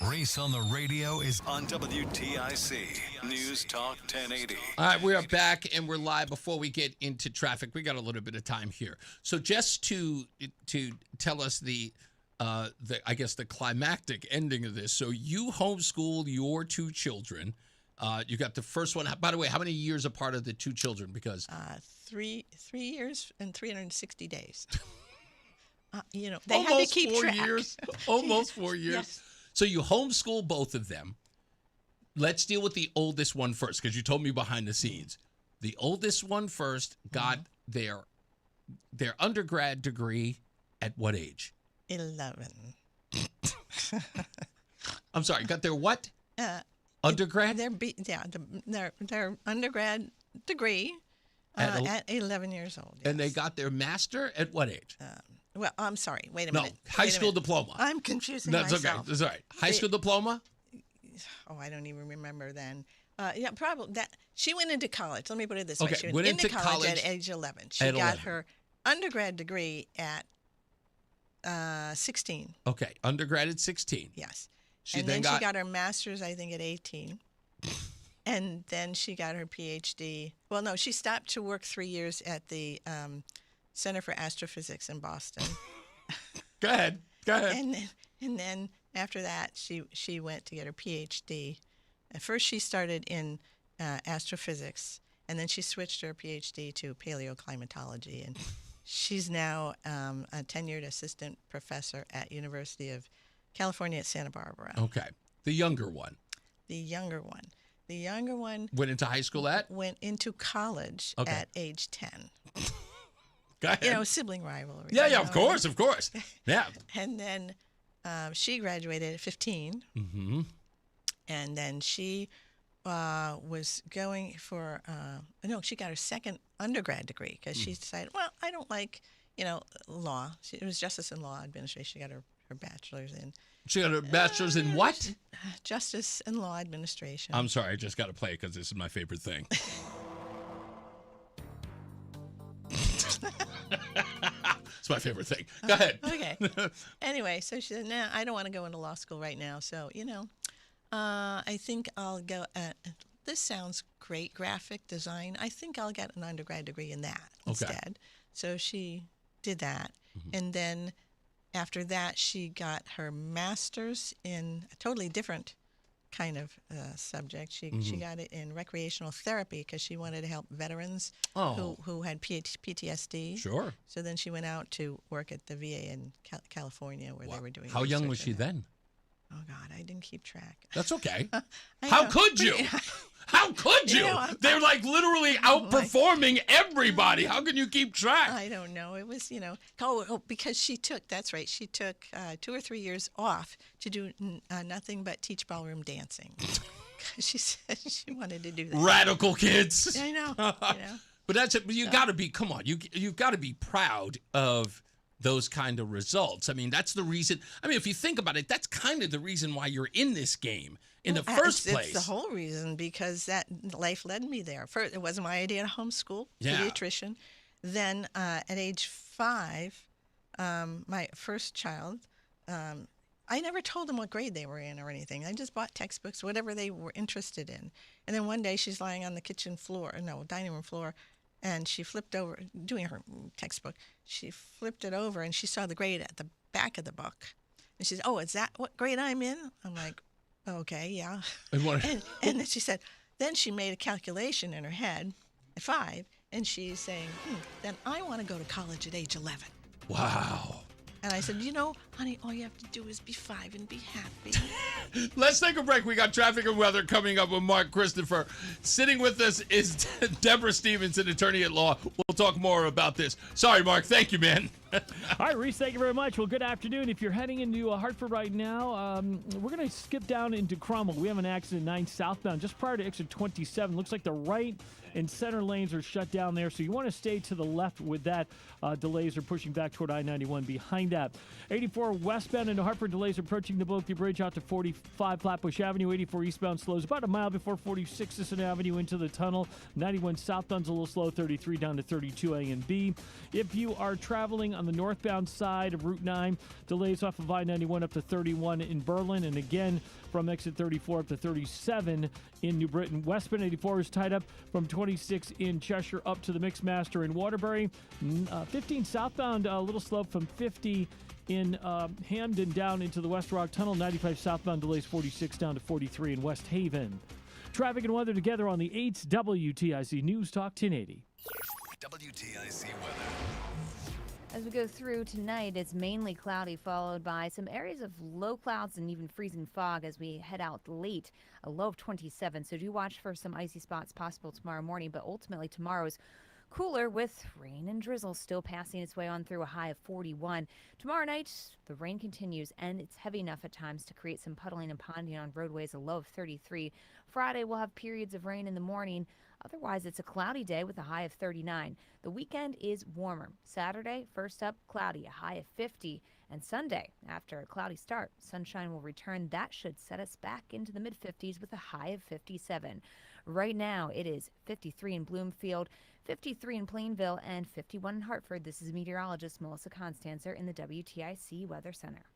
Reese on the Radio is on WTIC News Talk 1080. All right, we are back and we're live. Before we get into traffic, we got a little bit of time here. So just to tell us the I guess the climactic ending of this. So you homeschooled your two children. You got the first one. By the way, how many years apart are the two children? Because 3 years and 360 days. They almost had to keep 4 track. years. Almost 4 years. Yes. So you homeschool both of them. Let's deal with the oldest one first, because you told me behind the scenes. The oldest one first got their undergrad degree at what age? 11. I'm sorry, got their what? Undergrad? Their undergrad degree at 11 years old. Yes. And they got their master at what age? Well, I'm sorry. Wait a minute. No, high school diploma. I'm confusing That's myself. okay. That's all right. High school diploma? Oh, I don't even remember then. Yeah, probably that. She went into college. Let me put it this way. Okay, She went into college at college age 11. She got her undergrad degree at 16. Okay, undergrad at 16. Yes. She then she got her master's, I think, at 18. And then she got her PhD. Well, no, she stopped to work 3 years at the Center for Astrophysics in Boston. Go ahead. And then after that, she went to get her PhD. At first, she started in astrophysics, and then she switched her PhD to paleoclimatology. And she's now a tenured assistant professor at University of California at Santa Barbara. Okay. The younger one. The younger one Went into high school at? Went into college at age 10. Go ahead. Sibling rivalry. Yeah, of course. Yeah. And then she graduated at 15. Mm-hmm. And then she was going for, she got her second undergrad degree because she decided, well, I don't like, law. It was Justice and Law Administration. She got her bachelor's in. She got her bachelor's in what? Justice and Law Administration. I'm sorry, I just got to play it because this is my favorite thing. It's my favorite thing. Go ahead. Okay. Anyway, so she said, no, I don't want to go into law school right now. So, I think I'll go this sounds great, graphic design. I think I'll get an undergrad degree in that instead. So she did that. Mm-hmm. And then after that, she got her master's in a totally different kind of subject. She got it in recreational therapy because she wanted to help veterans who had PTSD. Sure. So then she went out to work at the VA in California where they were doing How young was she then? Oh, God, I didn't keep track. That's okay. How could you? How could you? They're like literally outperforming everybody. How can you keep track? I don't know. It was, because she took 2 or 3 years off to do nothing but teach ballroom dancing. She said she wanted to do that. Radical kids. I know. But that's it. You got to be, come on, you've got to be proud of those kind of results. I mean, that's the reason. I mean, if you think about it, that's kind of the reason why you're in this game in the first place. It's the whole reason, because that life led me there. First, it wasn't my idea to homeschool, pediatrician. Then at age 5, my first child, I never told them what grade they were in or anything. I just bought textbooks, whatever they were interested in. And then one day she's lying on the dining room floor, and she flipped over, doing her textbook. She flipped it over, and she saw the grade at the back of the book. And she said, "Oh, is that what grade I'm in?" I'm like, "Okay, yeah." And then she said, then she made a calculation in her head at 5, and she's saying, then I want to go to college at age 11. Wow. And I said, honey, all you have to do is be 5 and be happy. Let's take a break. We got traffic and weather coming up with Mark Christopher. Sitting with us is Deborah Stevenson, attorney at law. We'll talk more about this. Sorry, Mark. Thank you, man. All right, Reese, thank you very much. Well, good afternoon. If you're heading into Hartford right now, we're going to skip down into Cromwell. We have an accident 9 southbound just prior to exit 27. Looks like the right and center lanes are shut down there, so you want to stay to the left with that. Delays are pushing back toward I-91 behind that. 84 westbound into Hartford, delays approaching the Bulky Bridge out to 45 Flatbush Avenue. 84 eastbound slows about a mile before 46 Sisson Avenue into the tunnel. 91 southbound's a little slow, 33 down to 32 A and B. If you are traveling on the northbound side of Route 9, delays off of I-91 up to 31 in Berlin, and again from exit 34 up to 37 in New Britain. Westbound 84 is tied up from 26 in Cheshire up to the Mixmaster in Waterbury. 15 southbound, a little slow from 50 in Hamden down into the West Rock Tunnel. 95 southbound delays 46 down to 43 in West Haven. Traffic and weather together on the 8th WTIC News Talk 1080. WTIC weather. As we go through tonight, it's mainly cloudy, followed by some areas of low clouds and even freezing fog as we head out late, a low of 27. So do watch for some icy spots possible tomorrow morning, but ultimately tomorrow's Cooler with rain and drizzle still passing its way on through a high of 41. Tomorrow night, the rain continues, and it's heavy enough at times to create some puddling and ponding on roadways, a low of 33. Friday, we'll have periods of rain in the morning. Otherwise, it's a cloudy day with a high of 39. The weekend is warmer. Saturday, first up, cloudy, a high of 50. And Sunday, after a cloudy start, sunshine will return. That should set us back into the mid-50s with a high of 57. Right now, it is 53 in Bloomfield, 53 in Plainville, and 51 in Hartford. This is meteorologist Melissa Constanzer in the WTIC Weather Center.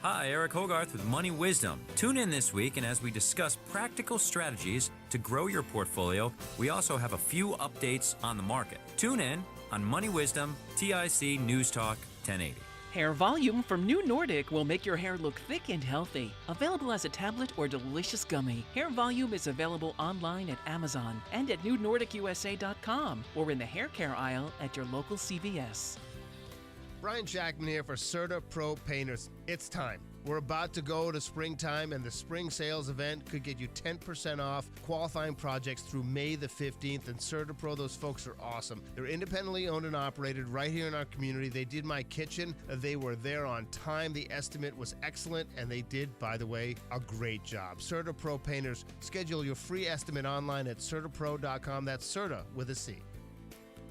Hi, Eric Hogarth with Money Wisdom. Tune in this week, and as we discuss practical strategies to grow your portfolio, we also have a few updates on the market. Tune in on Money Wisdom, TIC News Talk 1080. Hair Volume from New Nordic will make your hair look thick and healthy. Available as a tablet or delicious gummy. Hair Volume is available online at Amazon and at newnordicusa.com or in the hair care aisle at your local CVS. Brian Jackman here for Serta Pro Painters. It's time. We're about to go to springtime, and the spring sales event could get you 10% off qualifying projects through May the 15th. And Serta Pro, those folks are awesome. They're independently owned and operated right here in our community. They did my kitchen. They were there on time. The estimate was excellent, and they did, by the way, a great job. Serta Pro Painters. Schedule your free estimate online at certapro.com. That's Serta with a C.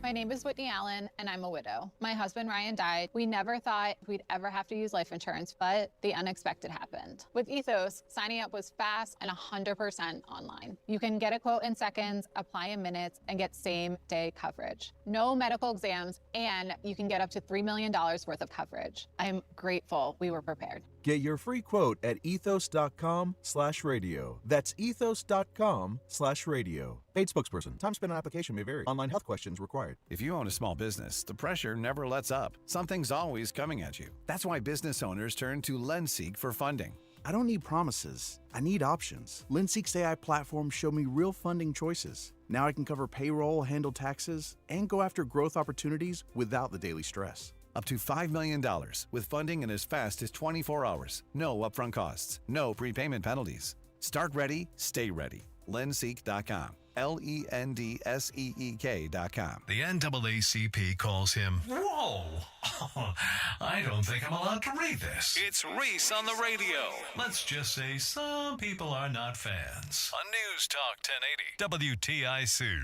My name is Whitney Allen, and I'm a widow. My husband, Ryan, died. We never thought we'd ever have to use life insurance, but the unexpected happened. With Ethos, signing up was fast and 100% online. You can get a quote in seconds, apply in minutes, and get same-day coverage. No medical exams, and you can get up to $3 million worth of coverage. I'm grateful we were prepared. Get your free quote at ethos.com/radio. That's ethos.com/radio. Paid spokesperson. Time spent on application may vary. Online health questions required. If you own a small business, the pressure never lets up. Something's always coming at you. That's why business owners turn to LendSeek for funding. I don't need promises. I need options. LendSeek's AI platform showed me real funding choices. Now I can cover payroll, handle taxes, and go after growth opportunities without the daily stress. Up to $5 million with funding in as fast as 24 hours. No upfront costs. No prepayment penalties. Start ready, stay ready. LendSeek.com. LENDSEEK.com. The NAACP calls him, whoa, I don't think I'm allowed to read this. It's Reese on the Radio. Let's just say some people are not fans. On News Talk 1080, WTIC.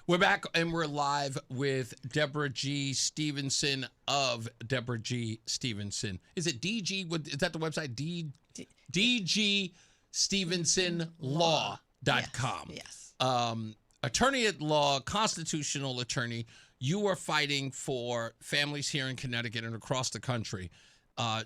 We're back, and we're live with Deborah G. Stevenson of Deborah G. Stevenson. Is it DG? Is that the website? DGStevensonlaw.com. Yes. Attorney at law, constitutional attorney. You are fighting for families here in Connecticut and across the country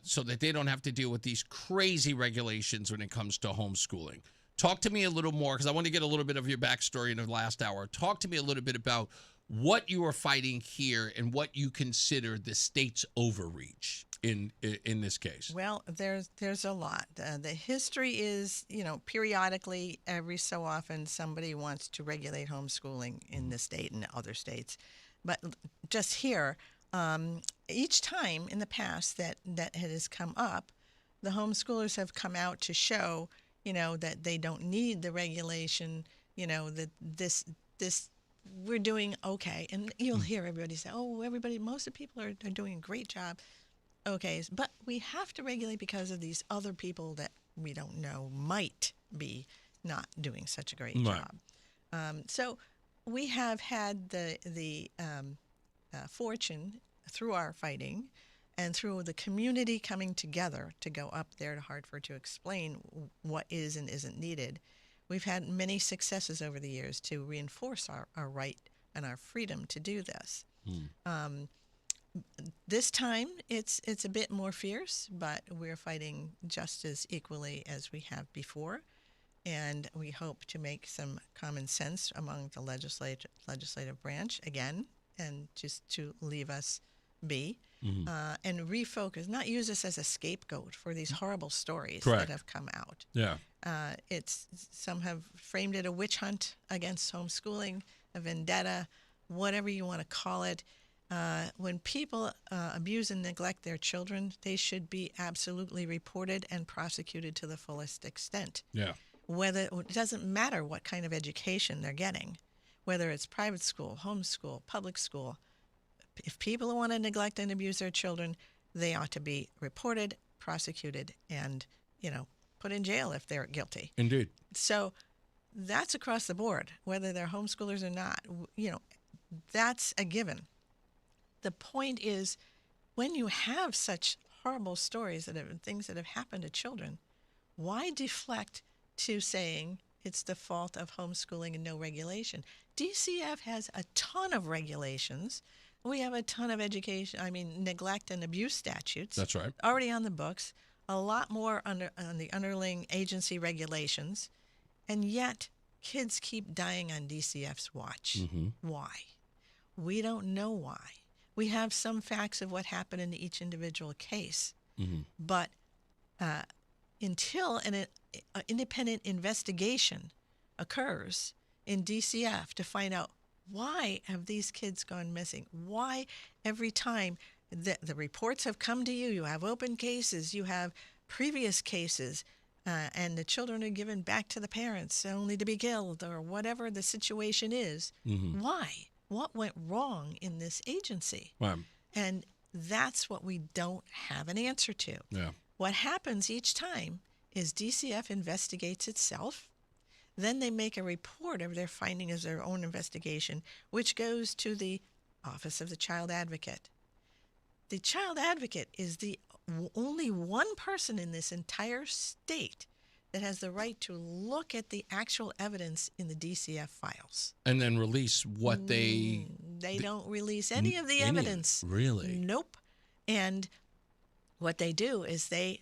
so that they don't have to deal with these crazy regulations when it comes to homeschooling. Talk to me a little more, because I want to get a little bit of your backstory in the last hour. Talk to me a little bit about what you are fighting here and what you consider the state's overreach in this case. Well, there's a lot. The history is, periodically, every so often, somebody wants to regulate homeschooling in this state and other states. But just here, each time in the past that has come up, the homeschoolers have come out to show that they don't need the regulation, that this we're doing okay. And you'll hear everybody say, most of the people are doing a great job. Okay, but we have to regulate because of these other people that we don't know might be not doing such a great job. So we have had the fortune through our fighting and through the community coming together to go up there to Hartford to explain what is and isn't needed. We've had many successes over the years to reinforce our right and our freedom to do this. This time, it's a bit more fierce, but we're fighting just as equally as we have before, and we hope to make some common sense among the legislative branch again, and just to leave us be. And refocus, not use this as a scapegoat for these horrible stories that have come out. Some have framed it a witch hunt against homeschooling, a vendetta, whatever you want to call it. When people abuse and neglect their children, they should be absolutely reported and prosecuted to the fullest extent. It doesn't matter what kind of education they're getting. whether it's private school, homeschool, public school. If people want to neglect and abuse their children, they ought to be reported, prosecuted, and, put in jail if they're guilty. Indeed. So that's across the board, whether they're homeschoolers or not. That's a given. The point is, when you have such horrible stories things that have happened to children, why deflect to saying it's the fault of homeschooling and no regulation? DCF has a ton of regulations. We have a ton of neglect and abuse statutes. That's right. Already on the books. A lot more on the underlying agency regulations. And yet, kids keep dying on DCF's watch. Mm-hmm. Why? We don't know why. We have some facts of what happened in each individual case. Mm-hmm. But until an independent investigation occurs in DCF to find out why have these kids gone missing, why every time the reports have come to you, you have open cases, you have previous cases, and the children are given back to the parents only to be killed or whatever the situation is. Mm-hmm. Why? What went wrong in this agency? Right. And that's what we don't have an answer to. Yeah. What happens each time is DCF investigates itself. Then they make a report of their finding as their own investigation, which goes to the Office of the Child Advocate. The Child Advocate is the only one person in this entire state that has the right to look at the actual evidence in the DCF files. And then release what they don't release any of the evidence. Really? Nope. And what they do is the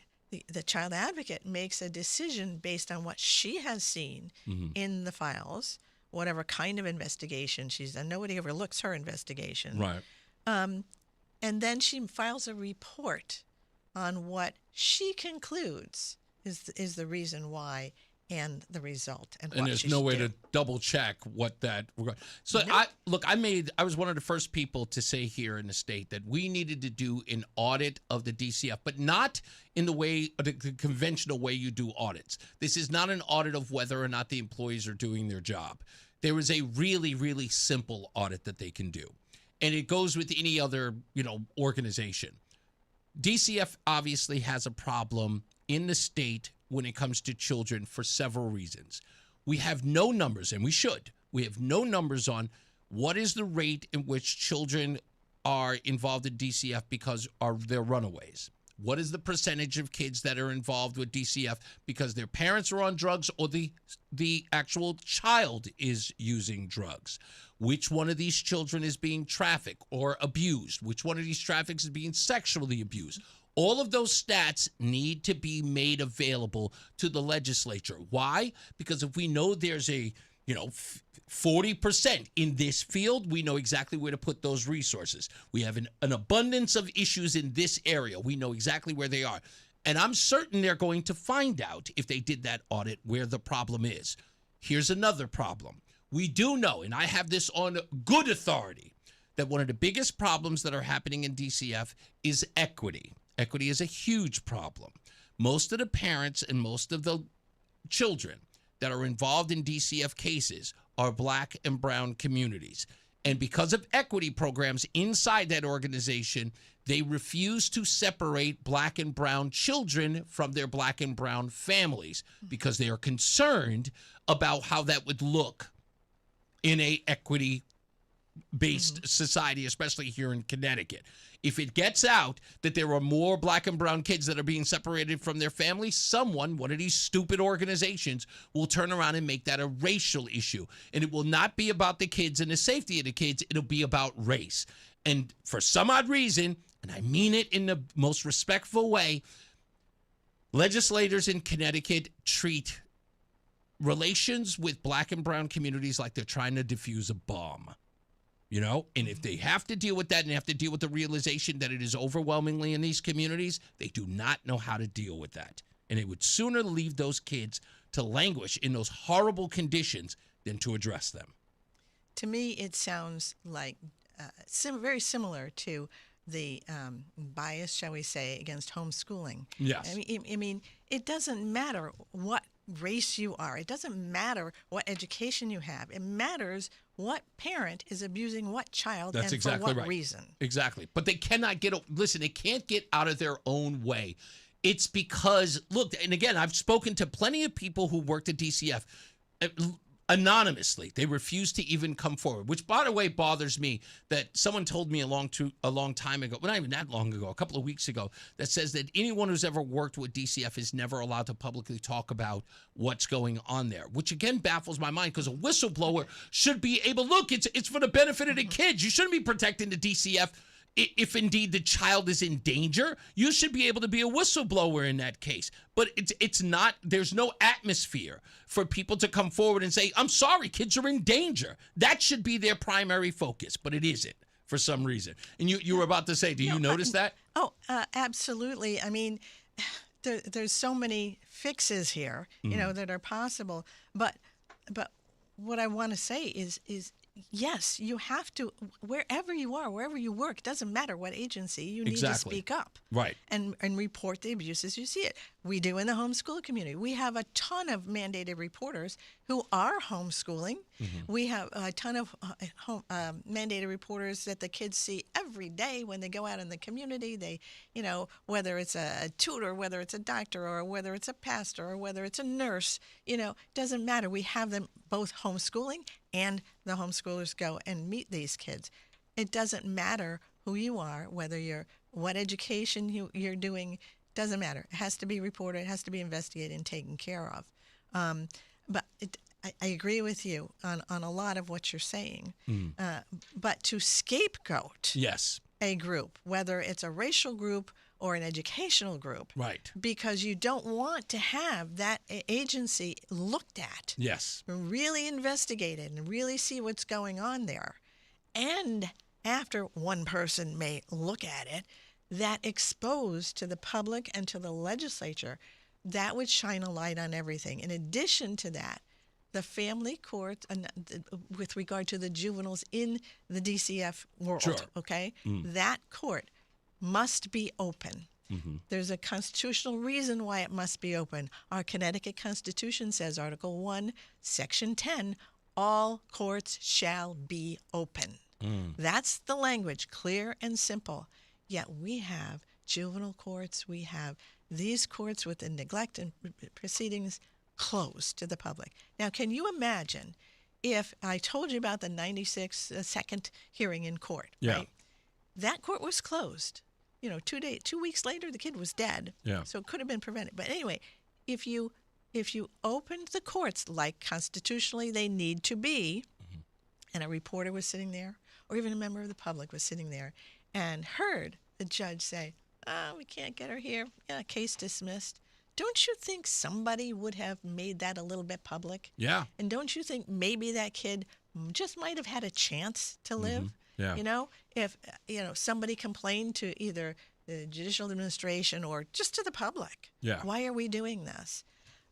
Child Advocate makes a decision based on what she has seen in the files, whatever kind of investigation she's done. Nobody overlooks her investigation. Right. And then she files a report on what she concludes is the reason why and the result. And there's no way to double check what that. So nope. I was one of the first people to say here in the state that we needed to do an audit of the DCF, but not in the conventional way you do audits. This is not an audit of whether or not the employees are doing their job. There is a really, really simple audit that they can do. And it goes with any other, organization. DCF obviously has a problem in the state when it comes to children for several reasons. We have no numbers, and we should. We have no numbers on what is the rate in which children are involved in DCF because they're runaways. What is the percentage of kids that are involved with DCF because their parents are on drugs or the actual child is using drugs? Which one of these children is being trafficked or abused? Which one of these traffickers is being sexually abused? All of those stats need to be made available to the legislature. Why? Because if we know there's a 40% in this field, we know exactly where to put those resources. We have an abundance of issues in this area. We know exactly where they are. And I'm certain they're going to find out, if they did that audit, where the problem is. Here's another problem. We do know, and I have this on good authority, that one of the biggest problems that are happening in DCF is equity. Equity is a huge problem. Most of the parents and most of the children that are involved in DCF cases are Black and brown communities. And because of equity programs inside that organization, they refuse to separate Black and brown children from their Black and brown families because they are concerned about how that would look in a equity-based society, especially here in Connecticut. If it gets out that there are more Black and brown kids that are being separated from their families, one of these stupid organizations will turn around and make that a racial issue. And it will not be about the kids and the safety of the kids. It'll be about race. And for some odd reason, and I mean it in the most respectful way, legislators in Connecticut treat relations with Black and brown communities like they're trying to defuse a bomb. And if they have to deal with that and they have to deal with the realization that it is overwhelmingly in these communities, they do not know how to deal with that. And they would sooner leave those kids to languish in those horrible conditions than to address them. To me, it sounds like very similar to the bias, shall we say, against homeschooling. Yes. I mean, it doesn't matter what race you are. It doesn't matter what education you have. It matters what parent is abusing what child That's and exactly for what right. reason. Exactly. But they cannot listen, they can't get out of their own way. It's because, look, and again, I've spoken to plenty of people who worked at DCF anonymously. They refuse to even come forward, which, by the way, bothers me that someone told me a long time ago, well, not even that long ago, a couple of weeks ago, that says that anyone who's ever worked with DCF is never allowed to publicly talk about what's going on there, which again baffles my mind because a whistleblower should be able, look, it's for the benefit of the kids. You shouldn't be protecting the DCF. If indeed the child is in danger, you should be able to be a whistleblower in that case. But it's not, there's no atmosphere for people to come forward and say, I'm sorry, kids are in danger. That should be their primary focus, but it isn't for some reason. And you were about to say, do you notice that? Oh, absolutely. I mean, there's so many fixes here, that are possible. But what I want to say is yes, you have to, wherever you are, wherever you work, doesn't matter what agency, you need to speak up. Right. And report the abuses you see it. We do in the homeschool community. We have a ton of mandated reporters who are homeschooling. Mm-hmm. We have a ton of mandated reporters that the kids see every day when they go out in the community. They, whether it's a tutor, whether it's a doctor, or whether it's a pastor, or whether it's a nurse, doesn't matter. We have them both homeschooling, and the homeschoolers go and meet these kids. It doesn't matter who you are, what education you're doing, doesn't matter. It has to be reported, it has to be investigated and taken care of. But I agree with you on a lot of what you're saying. But to scapegoat a group, whether it's a racial group or an educational group, right? Because you don't want to have that agency looked at, really investigated, and really see what's going on there. And after one person may look at it, that exposed to the public and to the legislature, that would shine a light on everything. In addition to that, the family court, with regard to the juveniles in the DCF world, that court must be open. Mm-hmm. There's a constitutional reason why it must be open. Our Connecticut Constitution says, Article 1, Section 10, all courts shall be open. That's the language, clear and simple. Yet we have juvenile courts, we have these courts with the neglect and proceedings closed to the public. Now, can you imagine if I told you about the 96 second hearing in court, right? That court was closed. 2 weeks later, the kid was dead. So it could have been prevented. But anyway, if you opened the courts like constitutionally they need to be, and a reporter was sitting there, or even a member of the public was sitting there, and heard the judge say, we can't get her here, case dismissed, don't you think somebody would have made that a little bit public? Yeah. And don't you think maybe that kid just might have had a chance to live? Yeah. If somebody complained to either the judicial administration or just to the public. Yeah. Why are we doing this?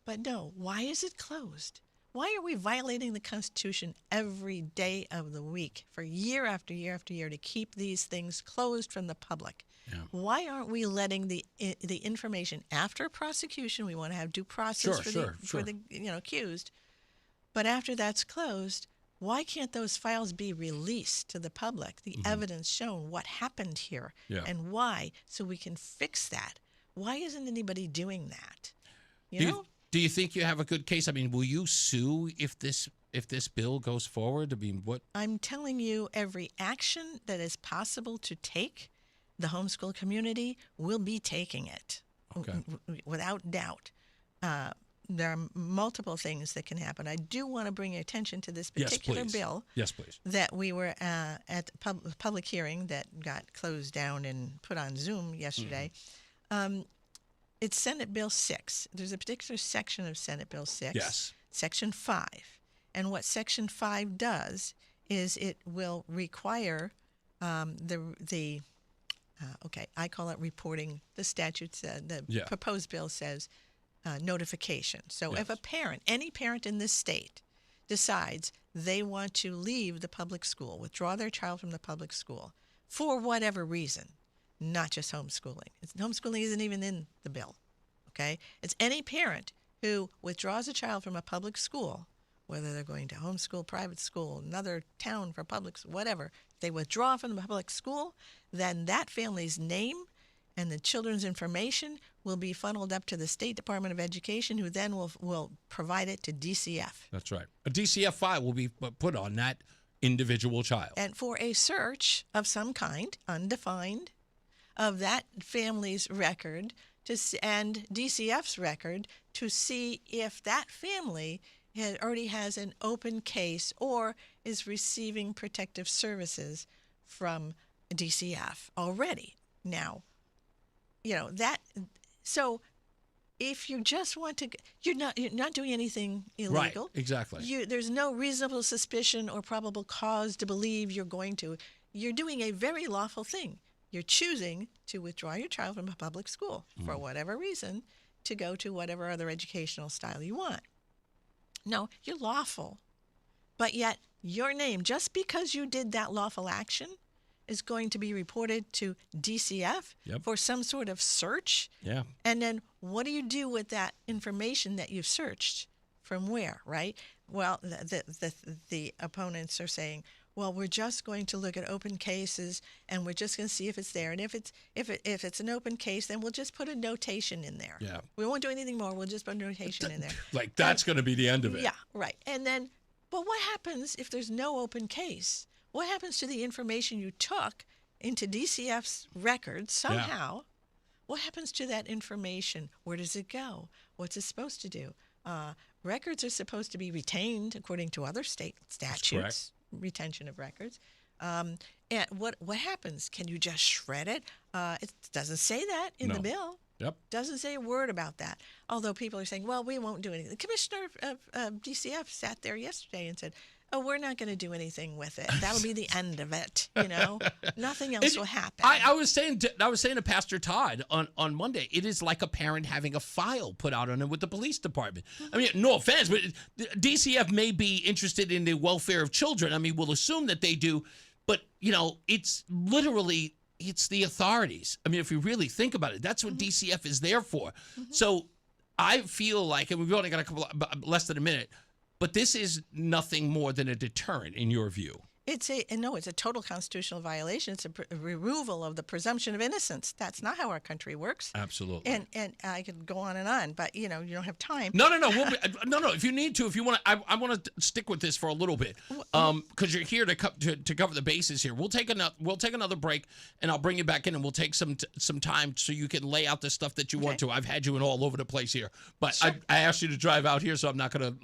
But no, why is it closed? Why are we violating the Constitution every day of the week for year after year after year to keep these things closed from the public? Yeah. Why aren't we letting the information after prosecution? We want to have due process for the accused. But after that's closed, why can't those files be released to the public? The evidence shown, what happened here, and why, so we can fix that. Why isn't anybody doing that? Do you think you have a good case? I mean, will you sue if this bill goes forward? I mean, what? I'm telling you, every action that is possible to take, the homeschool community will be taking it, without doubt. There are multiple things that can happen. I do want to bring your attention to this particular bill. Yes, please. That we were at the public hearing that got closed down and put on Zoom yesterday. It's Senate Bill 6. There's a particular section of Senate Bill 6, Section 5. And what Section 5 does is it will require I call it reporting. The statute, the proposed bill says notification. So if a parent, any parent in this state, decides they want to leave the public school, withdraw their child from the public school, for whatever reason, not just homeschooling. Homeschooling isn't even in the bill, okay? It's any parent who withdraws a child from a public school, whether they're going to homeschool, private school, another town for public, whatever, if they withdraw from the public school, then that family's name and the children's information will be funneled up to the State Department of Education, who then will provide it to DCF. That's right. A DCF file will be put on that individual child. And for a search of some kind, undefined, of that family's record and DCF's record to see if that family already has an open case or is receiving protective services from DCF already. Now, that. So, if you just want to, you're not doing anything illegal. Right. Exactly. There's no reasonable suspicion or probable cause to believe you're going to. You're doing a very lawful thing. You're choosing to withdraw your child from a public school for whatever reason to go to whatever other educational style you want. No, you're lawful. But yet, your name, just because you did that lawful action, is going to be reported to DCF for some sort of search. Yeah. And then what do you do with that information that you've searched? From where, right? Well, the opponents are saying, well, we're just going to look at open cases and we're just going to see if it's there. And if it's an open case, then we'll just put a notation in there. Yeah. We won't do anything more. We'll just put a notation in there. Like that's going to be the end of it. Yeah, right. And then, but what happens if there's no open case? What happens to the information you took into DCF's records somehow? Yeah. What happens to that information? Where does it go? What's it supposed to do? Records are supposed to be retained according to other state statutes, retention of records. And what happens? Can you just shred it? It doesn't say that in the bill. Yep. Doesn't say a word about that. Although people are saying, well, we won't do anything. The commissioner of DCF sat there yesterday and said, oh, we're not going to do anything with it. That'll be the end of it. Nothing else will happen. I was saying to Pastor Todd on Monday, it is like a parent having a file put out on him with the police department. I mean, no offense, but DCF may be interested in the welfare of children. I mean, we'll assume that they do, but it's literally it's the authorities. I mean, if you really think about it, that's what DCF is there for. So I feel like, and we've only got less than a minute. But this is nothing more than a deterrent, in your view. It's a total constitutional violation. It's a removal of the presumption of innocence. That's not how our country works. Absolutely. And I could go on, but you don't have time. No. No. If you need to, if you want, I want to stick with this for a little bit, because you're here to cover the bases here. We'll take another break, and I'll bring you back in, and we'll take some time so you can lay out the stuff that you want to. I've had you in all over the place here, but sure. I asked you to drive out here, so I'm not gonna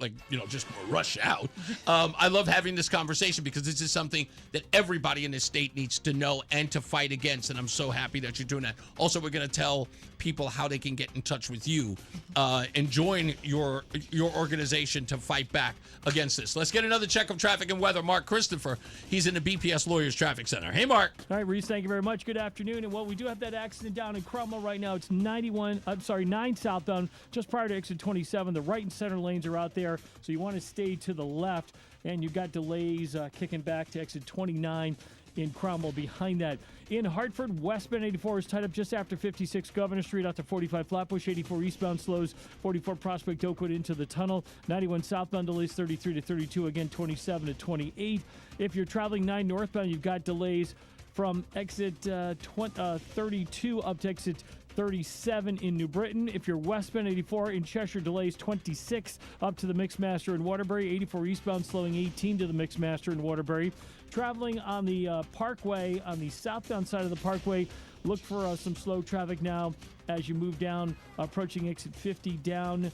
just rush out. I love having this conversation because this is something that everybody in this state needs to know and to fight against, and I'm so happy that you're doing that. Also, we're going to tell people how they can get in touch with you and join your organization to fight back against this. Let's get another check of traffic and weather. Mark Christopher, he's in the BPS Lawyers Traffic Center. Hey, Mark. All right, Reese, thank you very much. Good afternoon. And we do have that accident down in Cromwell right now. It's 9 southbound, just prior to exit 27. The right and center lanes are out there, so you want to stay to the left. And you've got delays kicking back to exit 29 in Cromwell behind that. In Hartford, westbound 84 is tied up just after 56 Governor Street out to 45 Flatbush. 84 eastbound slows 44 Prospect Oakwood into the tunnel. 91 southbound delays 33 to 32, again 27 to 28. If you're traveling 9 northbound, you've got delays from exit 32 up to exit 37 in New Britain. If you're westbound 84 in Cheshire, delays 26 up to the Mixmaster in Waterbury. 84 eastbound slowing 18 to the Mixmaster in Waterbury. Traveling on the Parkway, on the southbound side of the Parkway, look for some slow traffic now as you move down, approaching exit 50 down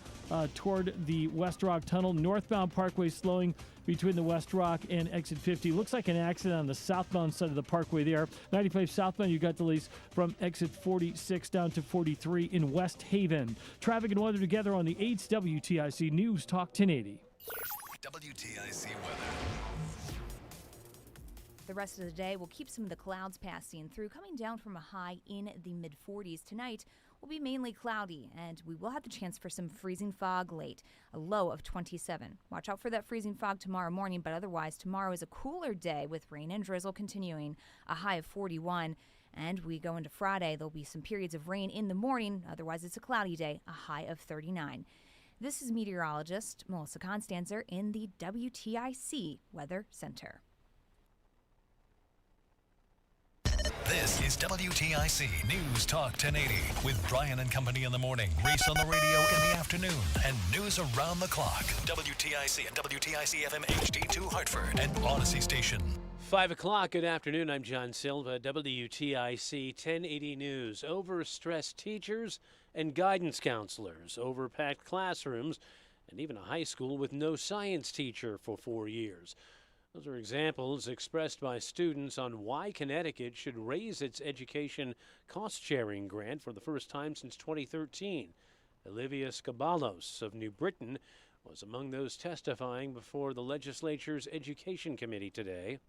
toward the West Rock Tunnel. Northbound Parkway slowing between the West Rock and exit 50. Looks like an accident on the southbound side of the Parkway there. 95 southbound, you got delays from exit 46 down to 43 in West Haven. Traffic and weather together on the 8's WTIC News Talk 1080. WTIC weather. The rest of the day will keep some of the clouds passing through, coming down from a high in the mid-40s. Tonight will be mainly cloudy, and we will have the chance for some freezing fog late, a low of 27. Watch out for that freezing fog tomorrow morning, but otherwise tomorrow is a cooler day with rain and drizzle continuing, a high of 41. And we go into Friday, there'll be some periods of rain in the morning. Otherwise, it's a cloudy day, a high of 39. This is meteorologist Melissa Constanzer in the WTIC Weather Center. This is WTIC News Talk 1080 with Brian and Company in the morning, Reese on the radio in the afternoon, and news around the clock. WTIC and WTIC FM HD2 Hartford and Odyssey Station. 5 o'clock, good afternoon. I'm John Silva, WTIC 1080 News. Overstressed teachers and guidance counselors, overpacked classrooms, and even a high school with no science teacher for 4 years. Those are examples expressed by students on why Connecticut should raise its education cost-sharing grant for the first time since 2013. Olivia Scabalos of New Britain was among those testifying before the legislature's Education Committee today.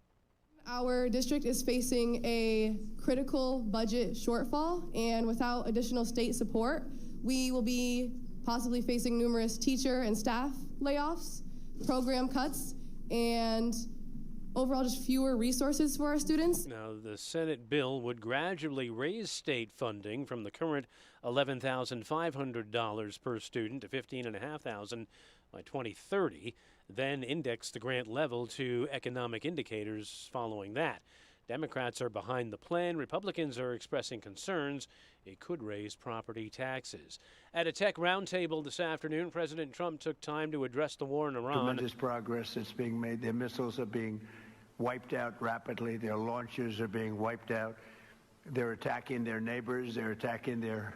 Our district is facing a critical budget shortfall, and without additional state support, we will be possibly facing numerous teacher and staff layoffs, program cuts, and overall just fewer resources for our students. Now, the Senate bill would gradually raise state funding from the current $11,500 per student to $15,500 by 2030, then index the grant level to economic indicators following that. Democrats are behind the plan. Republicans are expressing concerns it could raise property taxes. At a tech roundtable this afternoon, President Trump took time to address the war in Iran. Tremendous progress that's being made. Their missiles are being wiped out rapidly. Their launchers are being wiped out. They're attacking their neighbors. They're attacking their,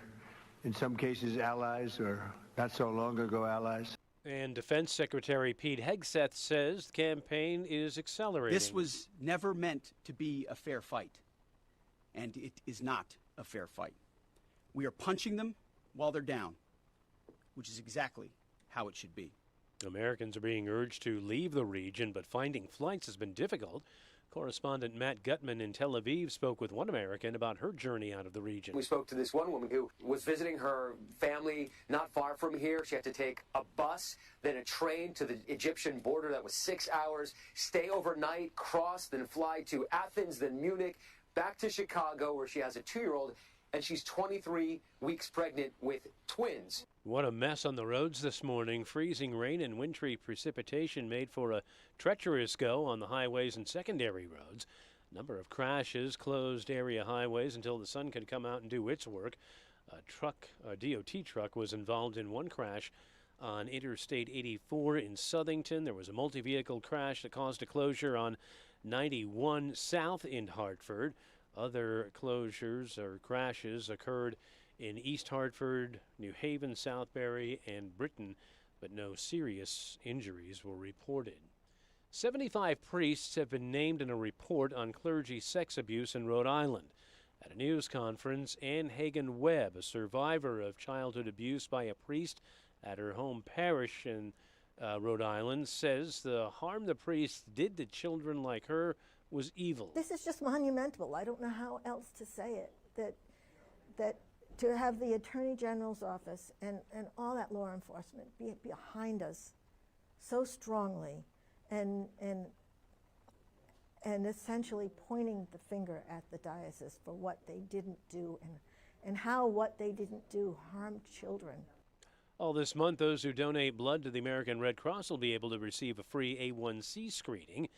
in some cases, allies, or not so long ago allies. And Defense Secretary Pete Hegseth says the campaign is accelerating. This was never meant to be a fair fight, and it is not a fair fight. We are punching them while they're down, which is exactly how it should be. Americans are being urged to leave the region, but finding flights has been difficult. Correspondent Matt Gutman in Tel Aviv spoke with one American about her journey out of the region. We spoke to this one woman who was visiting her family not far from here. She had to take a bus, then a train to the Egyptian border. That was 6 hours, stay overnight, cross, then fly to Athens, then Munich, back to Chicago, where she has a 2-year-old, and she's 23 weeks pregnant with twins. What a mess on the roads this morning. Freezing rain and wintry precipitation made for a treacherous go on the highways and secondary roads. A number of crashes closed area highways until the sun could come out and do its work. A DOT truck was involved in one crash on Interstate 84 in Southington. There was a multi-vehicle crash that caused a closure on 91 South in Hartford. Other closures or crashes occurred in East Hartford, New Haven, Southbury, and Britain, but no serious injuries were reported. 75 priests have been named in a report on clergy sex abuse in Rhode Island. At a news conference, Ann Hagan Webb, a survivor of childhood abuse by a priest at her home parish in Rhode Island, says the harm the priests did to children like her was evil. This is just monumental. I don't know how else to say it. That to have the Attorney General's office and all that law enforcement be behind us so strongly and essentially pointing the finger at the diocese for what they didn't do and how what they didn't do harmed children. All this month, those who donate blood to the American Red Cross will be able to receive a free A1C screening.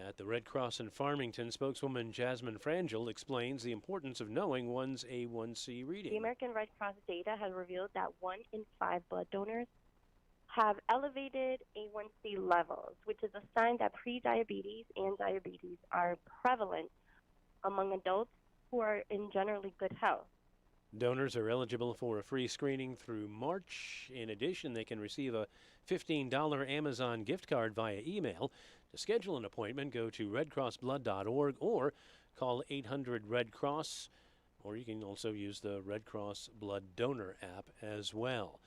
At the Red Cross in Farmington, spokeswoman Jasmine Frangel explains the importance of knowing one's A1C reading. The American Red Cross data has revealed that 1 in 5 blood donors have elevated A1C levels, which is a sign that prediabetes and diabetes are prevalent among adults who are in generally good health. Donors are eligible for a free screening through March. In addition, they can receive a $15 Amazon gift card via email. To schedule an appointment, go to redcrossblood.org or call 800-RED-CROSS, or you can also use the Red Cross Blood Donor app as well.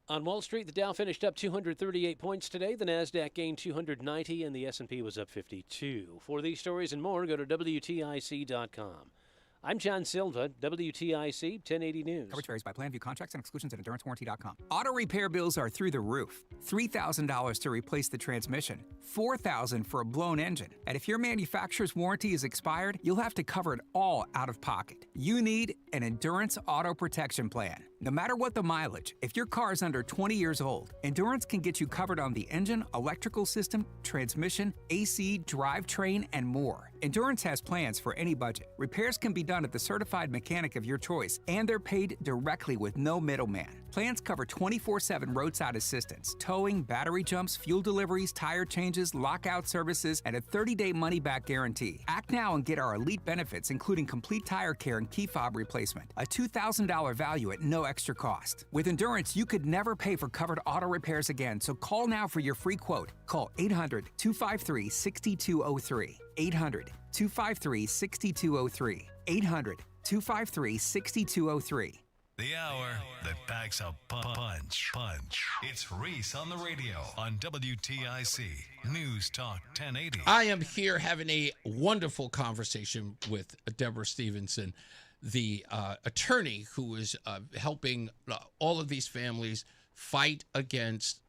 On Wall Street, the Dow finished up 238 points today. The Nasdaq gained 290, and the S&P was up 52. For these stories and more, go to WTIC.com. I'm John Silva, WTIC 1080 News. Coverage varies by plan, view contracts, and exclusions at EnduranceWarranty.com. Auto repair bills are through the roof. $3,000 to replace the transmission, $4,000 for a blown engine. And if your manufacturer's warranty is expired, you'll have to cover it all out of pocket. You need an Endurance Auto Protection Plan. No matter what the mileage, if your car is under 20 years old, Endurance can get you covered on the engine, electrical system, transmission, AC, drivetrain, and more. Endurance has plans for any budget. Repairs can be done at the certified mechanic of your choice, and they're paid directly with no middleman. Plans cover 24/7 roadside assistance, towing, battery jumps, fuel deliveries, tire changes, lockout services, and a 30-day money-back guarantee. Act now and get our elite benefits, including complete tire care and key fob replacement. A $2,000 value at no extra cost. With Endurance, you could never pay for covered auto repairs again, so call now for your free quote. Call 800-253-6203. 800-253-6203. 800-253-6203. The hour that packs a punch. It's Reese on the Radio on WTIC News Talk 1080. I am here having a wonderful conversation with Deborah Stevenson, the attorney who is helping all of these families fight against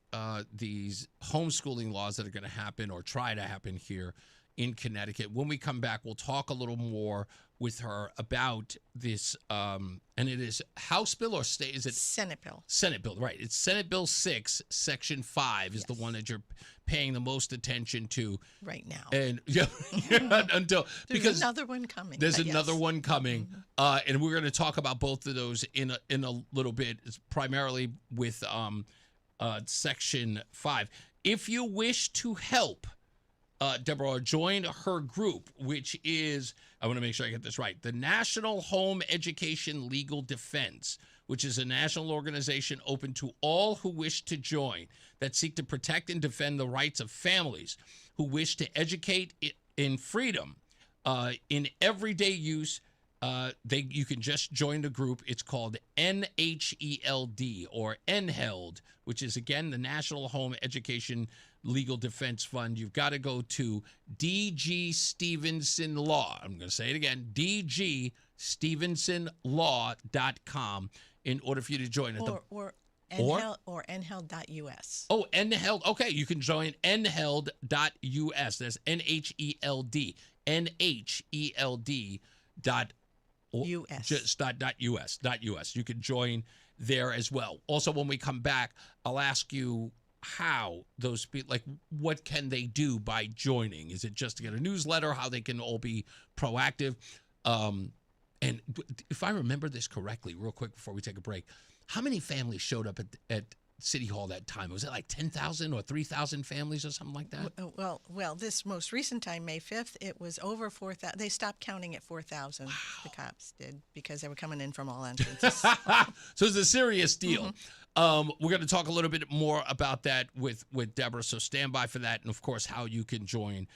these homeschooling laws that are going to happen or try to happen here in Connecticut. When we come back, we'll talk a little more with her about this, and it is House Bill or state? Is it Senate Bill? Senate Bill, right? It's Senate Bill 6, Section 5 is the one that you're paying the most attention to right now. And until there's another one coming. There's another one coming, and we're going to talk about both of those in a little bit. It's primarily with Section 5. If you wish to help Deborah, join her group, which is, I want to make sure I get this right, the National Home Education Legal Defense, which is a national organization open to all who wish to join that seek to protect and defend the rights of families who wish to educate in freedom in everyday use. You can just join the group. It's called NHELD or NHELD, which is, again, the National Home Education Legal Defense Fund. You've got to go to DG Stevenson Law. I'm going to say it again, DGStevensonLaw.com in order for you to join it. Or nheld.us. Oh, NHELD. Okay, you can join nheld.us. That's NHELD. NHELD.us. You can join there as well. Also, when we come back, I'll ask you how those people, like, what can they do by joining? Is it just to get a newsletter? How they can all be proactive? And if I remember this correctly, real quick before we take a break, how many families showed up at City Hall that time? Was it like 10,000 or 3,000 families or something like that? Well, this most recent time, May 5th, it was over 4,000. They stopped counting at 4,000. Wow. The cops did, because they were coming in from all entrances. So it's a serious deal. We're going to talk a little bit more about that with Deborah, so stand by for that, and of course how you can join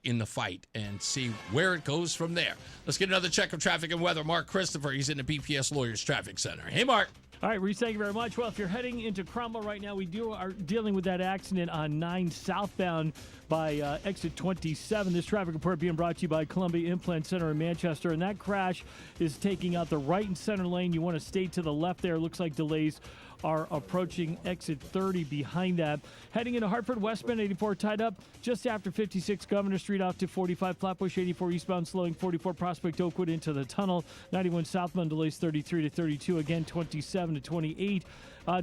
in the fight and see where it goes from there. Let's get another check of traffic and weather. Mark Christopher, he's in the BPS Lawyers Traffic Center. Hey, Mark. All right, Reese, thank you very much. Well, if you're heading into Cromwell right now, we are dealing with that accident on 9 southbound by exit 27. This traffic report being brought to you by Columbia Implant Center in Manchester. And that crash is taking out the right and center lane. You want to stay to the left there. Looks like delays are approaching exit 30 behind that. Heading into Hartford, westbound 84 tied up just after 56 Governor Street off to 45 Flatbush, 84 eastbound slowing 44 Prospect Oakwood into the tunnel. 91 southbound delays 33 to 32, again 27 to 28.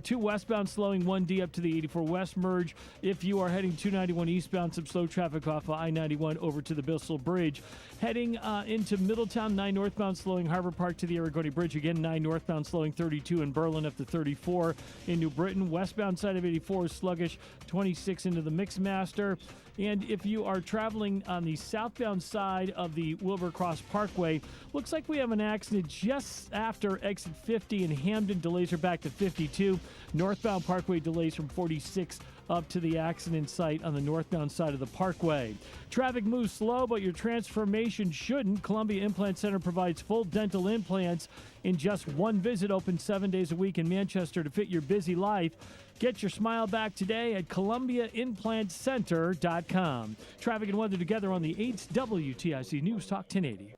2 westbound slowing 1D up to the 84 West merge. If you are heading 291 eastbound, some slow traffic off of I-91 over to the Bissell Bridge. Heading into Middletown, 9 northbound slowing Harbor Park to the Aragoni Bridge. Again, 9 northbound slowing 32 in Berlin up to 34 in New Britain. Westbound side of 84 is sluggish, 26 into the Mixmaster. And if you are traveling on the southbound side of the Wilbur Cross Parkway, looks like we have an accident just after exit 50 in Hamden. Delays are back to 52. Northbound Parkway delays from 46 up to the accident site on the northbound side of the parkway. Traffic moves slow, but your transformation shouldn't. Columbia Implant Center provides full dental implants in just one visit, open 7 days a week in Manchester to fit your busy life. Get your smile back today at ColumbiaImplantCenter.com. Traffic and weather together on the 8th WTIC News Talk 1080.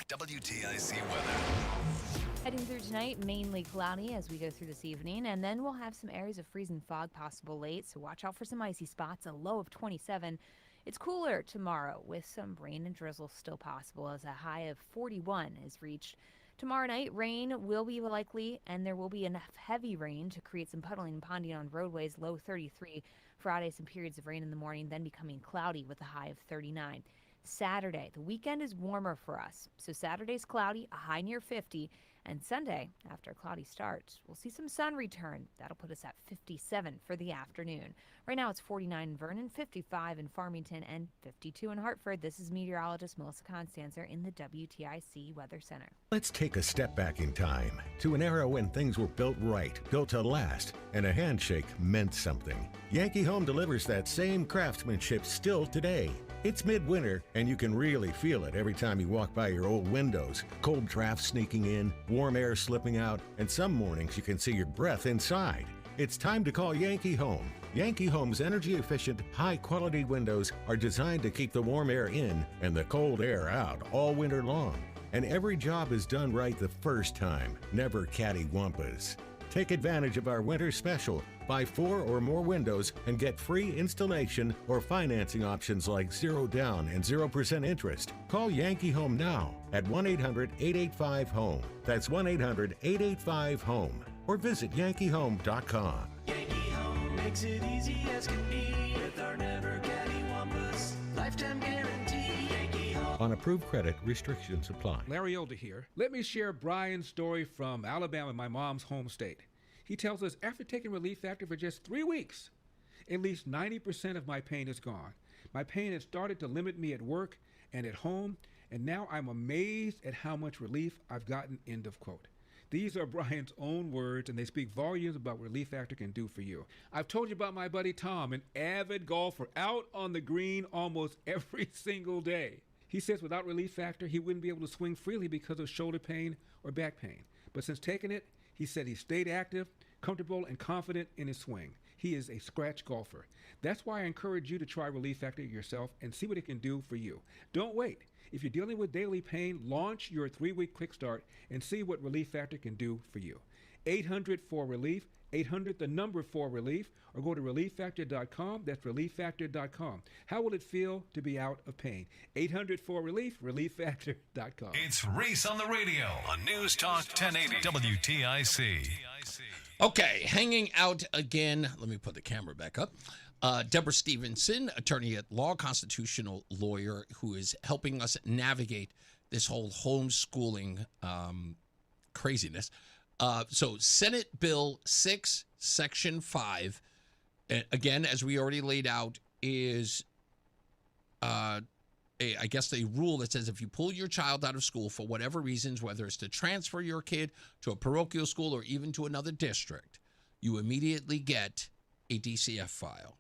WTIC weather. Heading through tonight, mainly cloudy as we go through this evening, and then we'll have some areas of freezing fog possible late, so watch out for some icy spots, a low of 27. It's cooler tomorrow with some rain and drizzle still possible as a high of 41 is reached. Tomorrow night, rain will be likely, and there will be enough heavy rain to create some puddling and ponding on roadways, low 33. Friday, some periods of rain in the morning, then becoming cloudy with a high of 39. Saturday, the weekend is warmer for us. So Saturday's cloudy, a high near 50. And Sunday, after a cloudy start, we'll see some sun return. That'll put us at 57 for the afternoon. Right now it's 49 in Vernon, 55 in Farmington, and 52 in Hartford. This is meteorologist Melissa Constanzer in the WTIC Weather Center. Let's take a step back in time to an era when things were built right, built to last, and a handshake meant something. Yankee Home delivers that same craftsmanship still today. It's midwinter, and you can really feel it every time you walk by your old windows. Cold drafts sneaking in, warm air slipping out, and some mornings you can see your breath inside. It's time to call Yankee Home. Yankee Home's energy-efficient, high-quality windows are designed to keep the warm air in and the cold air out all winter long. And every job is done right the first time, never catty-wampas. Take advantage of our winter special. Buy 4 or more windows and get free installation or financing options like 0 down and 0% interest. Call Yankee Home now at 1-800-885-HOME. That's 1-800-885-HOME. Or visit yankeehome.com. Yankee Home makes it easy as can be with our never cattywampus lifetime guarantee. Yankee Home. On approved credit, restrictions apply. Larry Older here. Let me share Brian's story from Alabama, my mom's home state. He tells us after taking Relief Factor for just 3 weeks, at least 90% of my pain is gone. My pain has started to limit me at work and at home, and now I'm amazed at how much relief I've gotten, end of quote. These are Brian's own words, and they speak volumes about what Relief Factor can do for you. I've told you about my buddy Tom, an avid golfer, out on the green almost every single day. He says without Relief Factor, he wouldn't be able to swing freely because of shoulder pain or back pain. But since taking it, he said he stayed active, comfortable, and confident in his swing. He is a scratch golfer. That's why I encourage you to try Relief Factor yourself and see what it can do for you. Don't wait. If you're dealing with daily pain, launch your 3-week quick start and see what Relief Factor can do for you. 800-4RELIEF, 800-4RELIEF, or go to relieffactor.com. That's relieffactor.com. How will it feel to be out of pain? 800-4RELIEF, relieffactor.com. It's Reese on the Radio on News Talk 1080 WTIC. Okay, hanging out again. Let me put the camera back up. Deborah Stevenson, attorney at law, constitutional lawyer, who is helping us navigate this whole homeschooling craziness. So Senate Bill 6, Section 5, again, as we already laid out, is, I guess, a rule that says if you pull your child out of school for whatever reasons, whether it's to transfer your kid to a parochial school or even to another district, you immediately get a DCF file.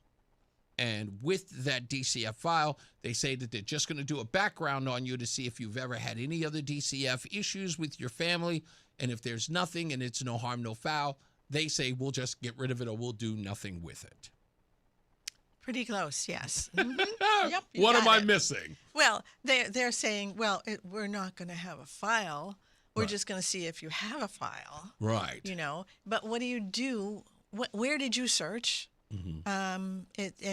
And with that DCF file, they say that they're just going to do a background on you to see if you've ever had any other DCF issues with your family. And if there's nothing and it's no harm, no foul, they say we'll just get rid of it or we'll do nothing with it. Pretty close, yes. Mm-hmm. Yep. What am I missing? Well, they're saying, well, we're not going to have a file. We're just going to see if you have a file. Right. You know, but what do you do? Where did you search? Mm-hmm.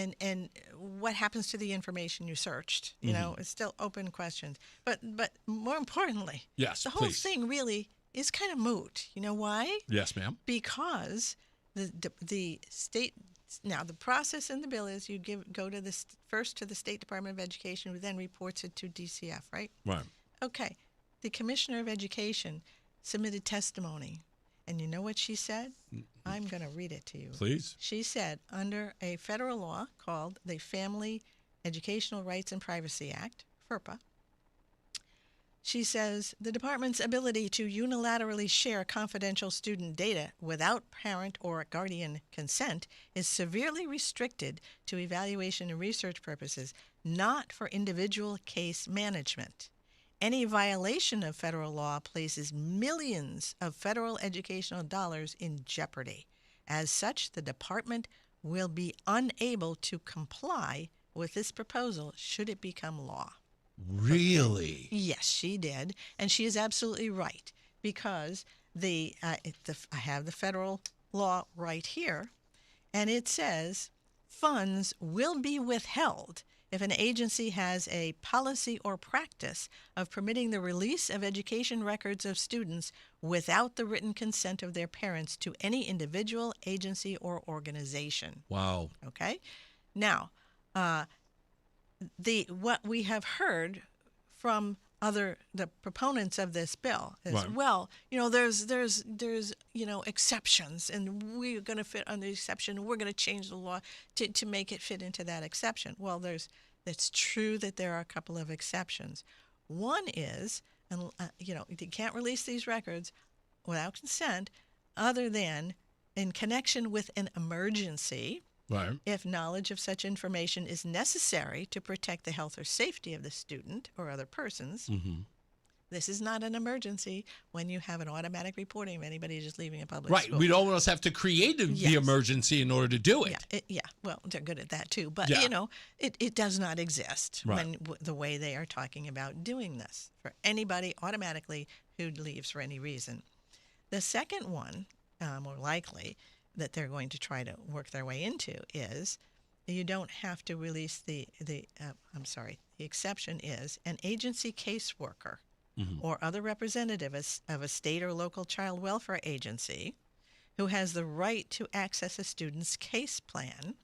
And what happens to the information you searched? You know, it's still open questions. But more importantly, yes, the whole thing really is kind of moot. You know why? Yes, ma'am. Because the state. Now, the process in the bill is you go to first to the State Department of Education, who then reports it to DCF, right? Right. Okay. The Commissioner of Education submitted testimony. And you know what she said? I'm going to read it to you. Please. She said, under a federal law called the Family Educational Rights and Privacy Act, FERPA, she says, the department's ability to unilaterally share confidential student data without parent or guardian consent is severely restricted to evaluation and research purposes, not for individual case management. Any violation of federal law places millions of federal educational dollars in jeopardy. As such, the department will be unable to comply with this proposal should it become law. Really? Yes, she did. And she is absolutely right, because I have the federal law right here, and it says funds will be withheld if an agency has a policy or practice of permitting the release of education records of students without the written consent of their parents to any individual, agency, or organization. Wow. Okay? Now, what we have heard from the proponents of this bill is, Right. well, there's exceptions, and we're going to fit on the exception, and we're going to change the law to make it fit into that exception. Well, it's true that there are a couple of exceptions. One is, you can't release these records without consent other than in connection with an emergency. Right. If knowledge of such information is necessary to protect the health or safety of the student or other persons. Mm-hmm. This is not an emergency when you have an automatic reporting of anybody just leaving a public Right. school. We don't almost have to create the emergency in order to do it. Yeah. Well, they're good at that too. But, it does not exist Right. the way they are talking about doing this for anybody automatically who leaves for any reason. The second one, more likely, that they're going to try to work their way into is you don't have to release the exception is an agency caseworker or other representative of a state or local child welfare agency who has the right to access a student's case plan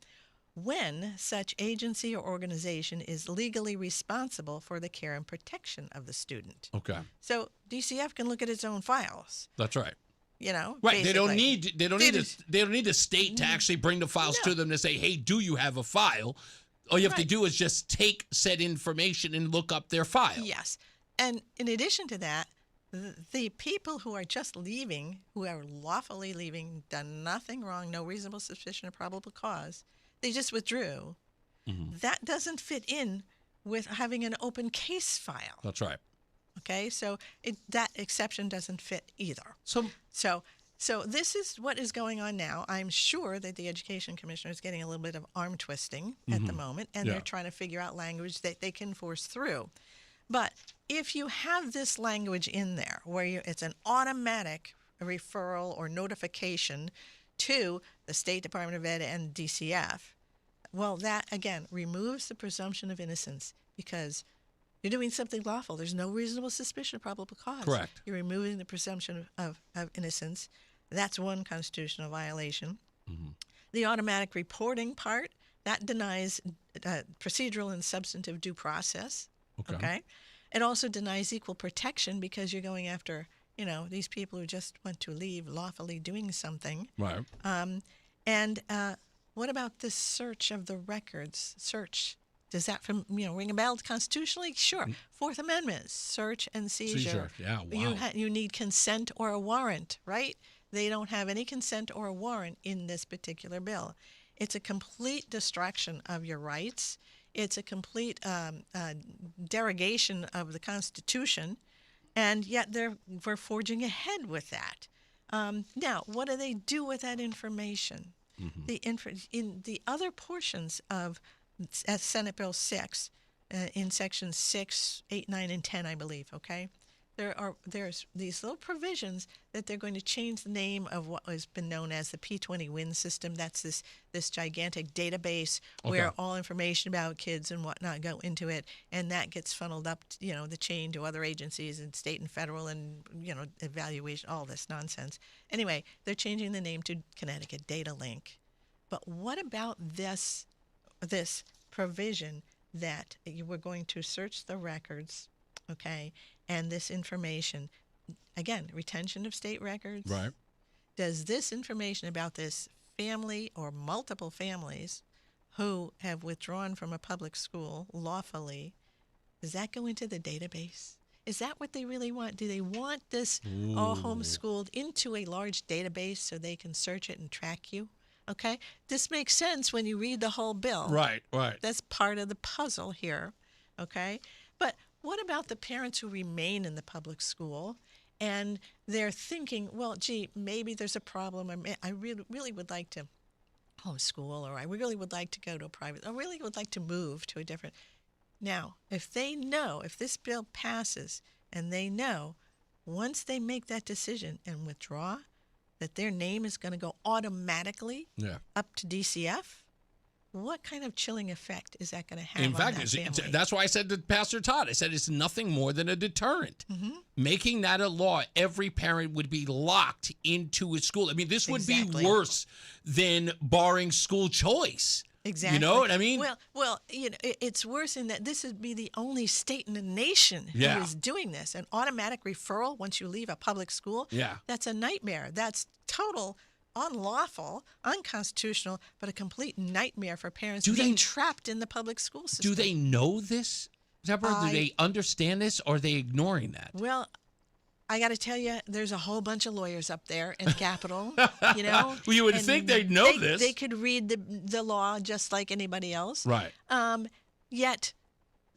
when such agency or organization is legally responsible for the care and protection of the student. Okay. So DCF can look at its own files. That's right. Right. Right. They don't basically. need the state to actually bring the files to them to say, hey, do you have a file? All you have to do is just take said information and look up their file. Yes. And in addition to that, the people who are just leaving, who are lawfully leaving, done nothing wrong, no reasonable suspicion or probable cause, they just withdrew. Mm-hmm. That doesn't fit in with having an open case file. That's right. Okay, so that exception doesn't fit either. So this is what is going on now. I'm sure that the Education Commissioner is getting a little bit of arm twisting at the moment, and they're trying to figure out language that they can force through. But if you have this language in there where it's an automatic referral or notification to the State Department of Ed and DCF, well, that, again, removes the presumption of innocence because you're doing something lawful. There's no reasonable suspicion of probable cause. Correct. You're removing the presumption of innocence. That's one constitutional violation. Mm-hmm. The automatic reporting part, that denies procedural and substantive due process. Okay. It also denies equal protection because you're going after, these people who just want to leave lawfully doing something. Right. And what about this search of the records? Search. Does that ring a bell constitutionally? Sure. Fourth Amendment, search and seizure. Yeah, wow. You need consent or a warrant, right? They don't have any consent or a warrant in this particular bill. It's a complete destruction of your rights. It's a complete derogation of the Constitution, and yet we're forging ahead with that. Now, what do they do with that information? Mm-hmm. In the other portions of Senate Bill 6, in sections 6, 8, 9, and 10, I believe, okay? There's these little provisions that they're going to change the name of what has been known as the P20 WIN system. That's this gigantic database where all information about kids and whatnot go into it, and that gets funneled up, the chain to other agencies and state and federal and, evaluation, all this nonsense. Anyway, they're changing the name to Connecticut Data Link. But what about this provision that you were going to search the records, okay, and this information, again, retention of state records. Right. Does this information about this family or multiple families who have withdrawn from a public school lawfully, does that go into the database? Is that what they really want? Do they want this all homeschooled into a large database so they can search it and track you? Okay? This makes sense when you read the whole bill. Right, right. That's part of the puzzle here. Okay? But what about the parents who remain in the public school and they're thinking, well, gee, maybe there's a problem. I really would like to homeschool, or I really would like to go to a private, I really would like to move to a different. Now, if they know, if this bill passes and they know once they make that decision and withdraw, that their name is going to go automatically up to DCF, what kind of chilling effect is that going to have In fact, on that family? that's why I said to Pastor Todd, I said it's nothing more than a deterrent. Mm-hmm. Making that a law, every parent would be locked into a school. I mean, this would be worse than barring school choice. Exactly. You know what I mean? Well, it's worse in that this would be the only state in the nation who is doing this. An automatic referral once you leave a public school. Yeah. That's a nightmare. That's total unlawful, unconstitutional, but a complete nightmare for parents being trapped in the public school system. Do they know this, Deborah? Do they understand this, or are they ignoring that? Well, I got to tell you, there's a whole bunch of lawyers up there in Capitol, you know. Well, you would think they'd know this. They could read the law just like anybody else. Right. Yet,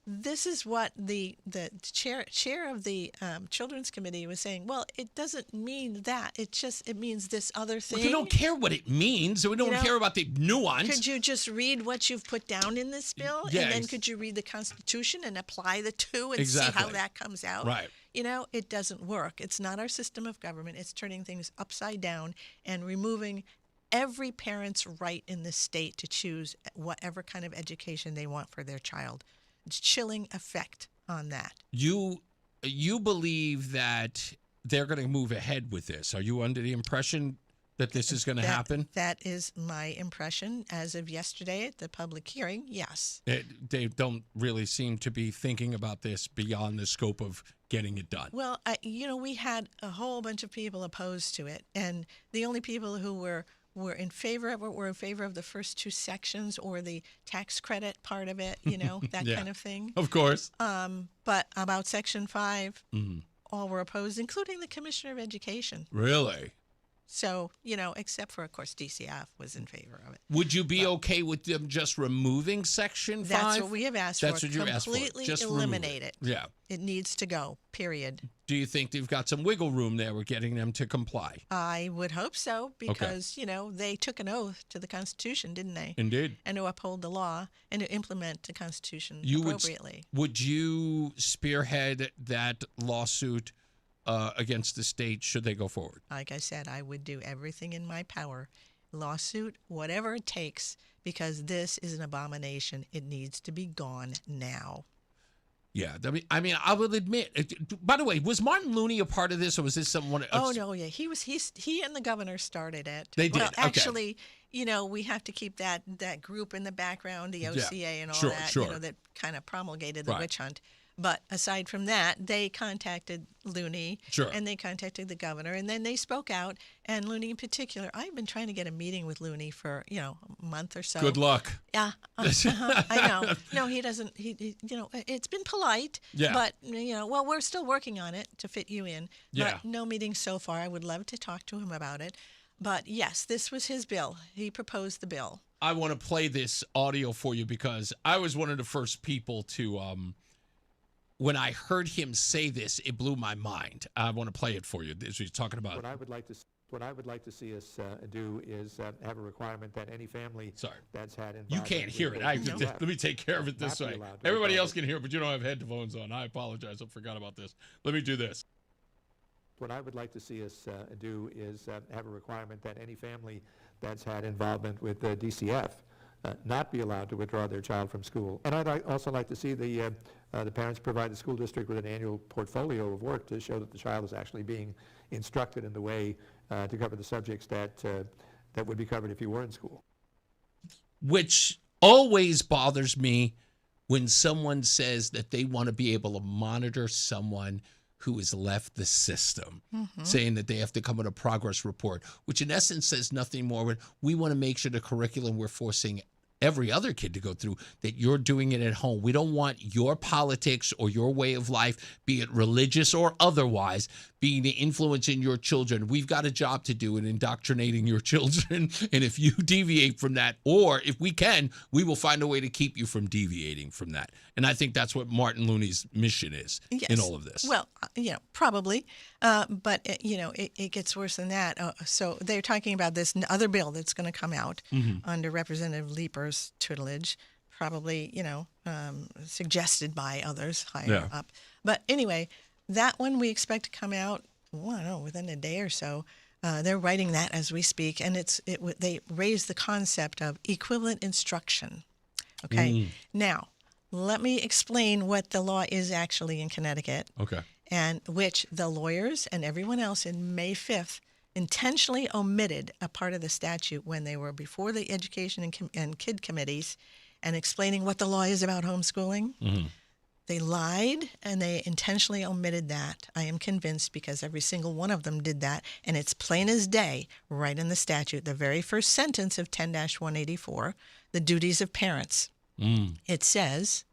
this is what the chair of the Children's Committee was saying. Well, it doesn't mean that. It means this other thing. Well, we don't care what it means. So we don't care about the nuance. Could you just read what you've put down in this bill? Yeah, and then could you read the Constitution and apply the two and see how that comes out? Right. You know, it doesn't work. It's not our system of government. It's turning things upside down and removing every parent's right in this state to choose whatever kind of education they want for their child. It's chilling effect on that. You believe that they're going to move ahead with this. Are you under the impression that this is going to happen? That is my impression as of yesterday at the public hearing, yes. They don't really seem to be thinking about this beyond the scope of getting it done. Well, we had a whole bunch of people opposed to it, and the only people who were in favor of it were in favor of the first two sections or the tax credit part of it, that kind of thing. Of course. But about Section 5, all were opposed, including the Commissioner of Education. Really? So, except for, of course, DCF was in favor of it. Would you be okay with them just removing Section 5? That's what we have asked for. That's what you asked for. Completely Just eliminate it. Yeah. It needs to go, period. Do you think they've got some wiggle room there with getting them to comply? I would hope so because, they took an oath to the Constitution, didn't they? Indeed. And to uphold the law and to implement the Constitution appropriately. Would you spearhead that lawsuit against the state should they go forward? Like I said, I would do everything in my power. Lawsuit, whatever it takes, because this is an abomination. It needs to be gone now. Yeah, I mean, I will admit. By the way, was Martin Looney a part of this, or was this someone? Oh no, yeah, he and the governor started it. They did. Well, actually, we have to keep that group in the background, the OCA and all that, that kind of promulgated the witch hunt. But aside from that, they contacted Looney, and they contacted the governor, and then they spoke out. And Looney in particular, I've been trying to get a meeting with Looney for a month or so. Good luck. Yeah, I know. No, he doesn't. He it's been polite. Yeah. But well, we're still working on it to fit you in. Yeah. But no meeting so far. I would love to talk to him about it. But yes, this was his bill. He proposed the bill. I want to play this audio for you because I was one of the first people to. When I heard him say this, it blew my mind. I want to play it for you. As he's talking about what I would like to see us do is have a requirement that any family that's had involvement. You can't hear it. Let me take care of it this way. Everybody else can hear it, but you don't have headphones on. I apologize. I forgot about this. Let me do this. What I would like to see us do is have a requirement that any family that's had involvement with DCF not be allowed to withdraw their child from school. And I'd also like to see the parents provide the school district with an annual portfolio of work to show that the child is actually being instructed in the way to cover the subjects that would be covered if you were in school. Which always bothers me when someone says that they want to be able to monitor someone who has left the system, saying that they have to come with a progress report, which in essence says nothing more than we want to make sure the curriculum we're forcing every other kid to go through, that you're doing it at home. We don't want your politics or your way of life, be it religious or otherwise, being the influence in your children. We've got a job to do in indoctrinating your children. And if you deviate from that, or if we can, we will find a way to keep you from deviating from that. And I think that's what Martin Looney's mission is in all of this. Well, probably. But, it gets worse than that. So they're talking about this other bill that's going to come out under Representative Leeper's tutelage, probably, suggested by others higher up. But anyway, that one we expect to come out, I don't know, within a day or so. They're writing that as we speak, and they raise the concept of equivalent instruction. Okay. Now, let me explain what the law is actually in Connecticut. Okay. And which the lawyers and everyone else in May 5th intentionally omitted a part of the statute when they were before the education and kid committees and explaining what the law is about homeschooling. Mm-hmm. They lied and they intentionally omitted that. I am convinced because every single one of them did that. And it's plain as day right in the statute. The very first sentence of 10-184, the duties of parents. It says,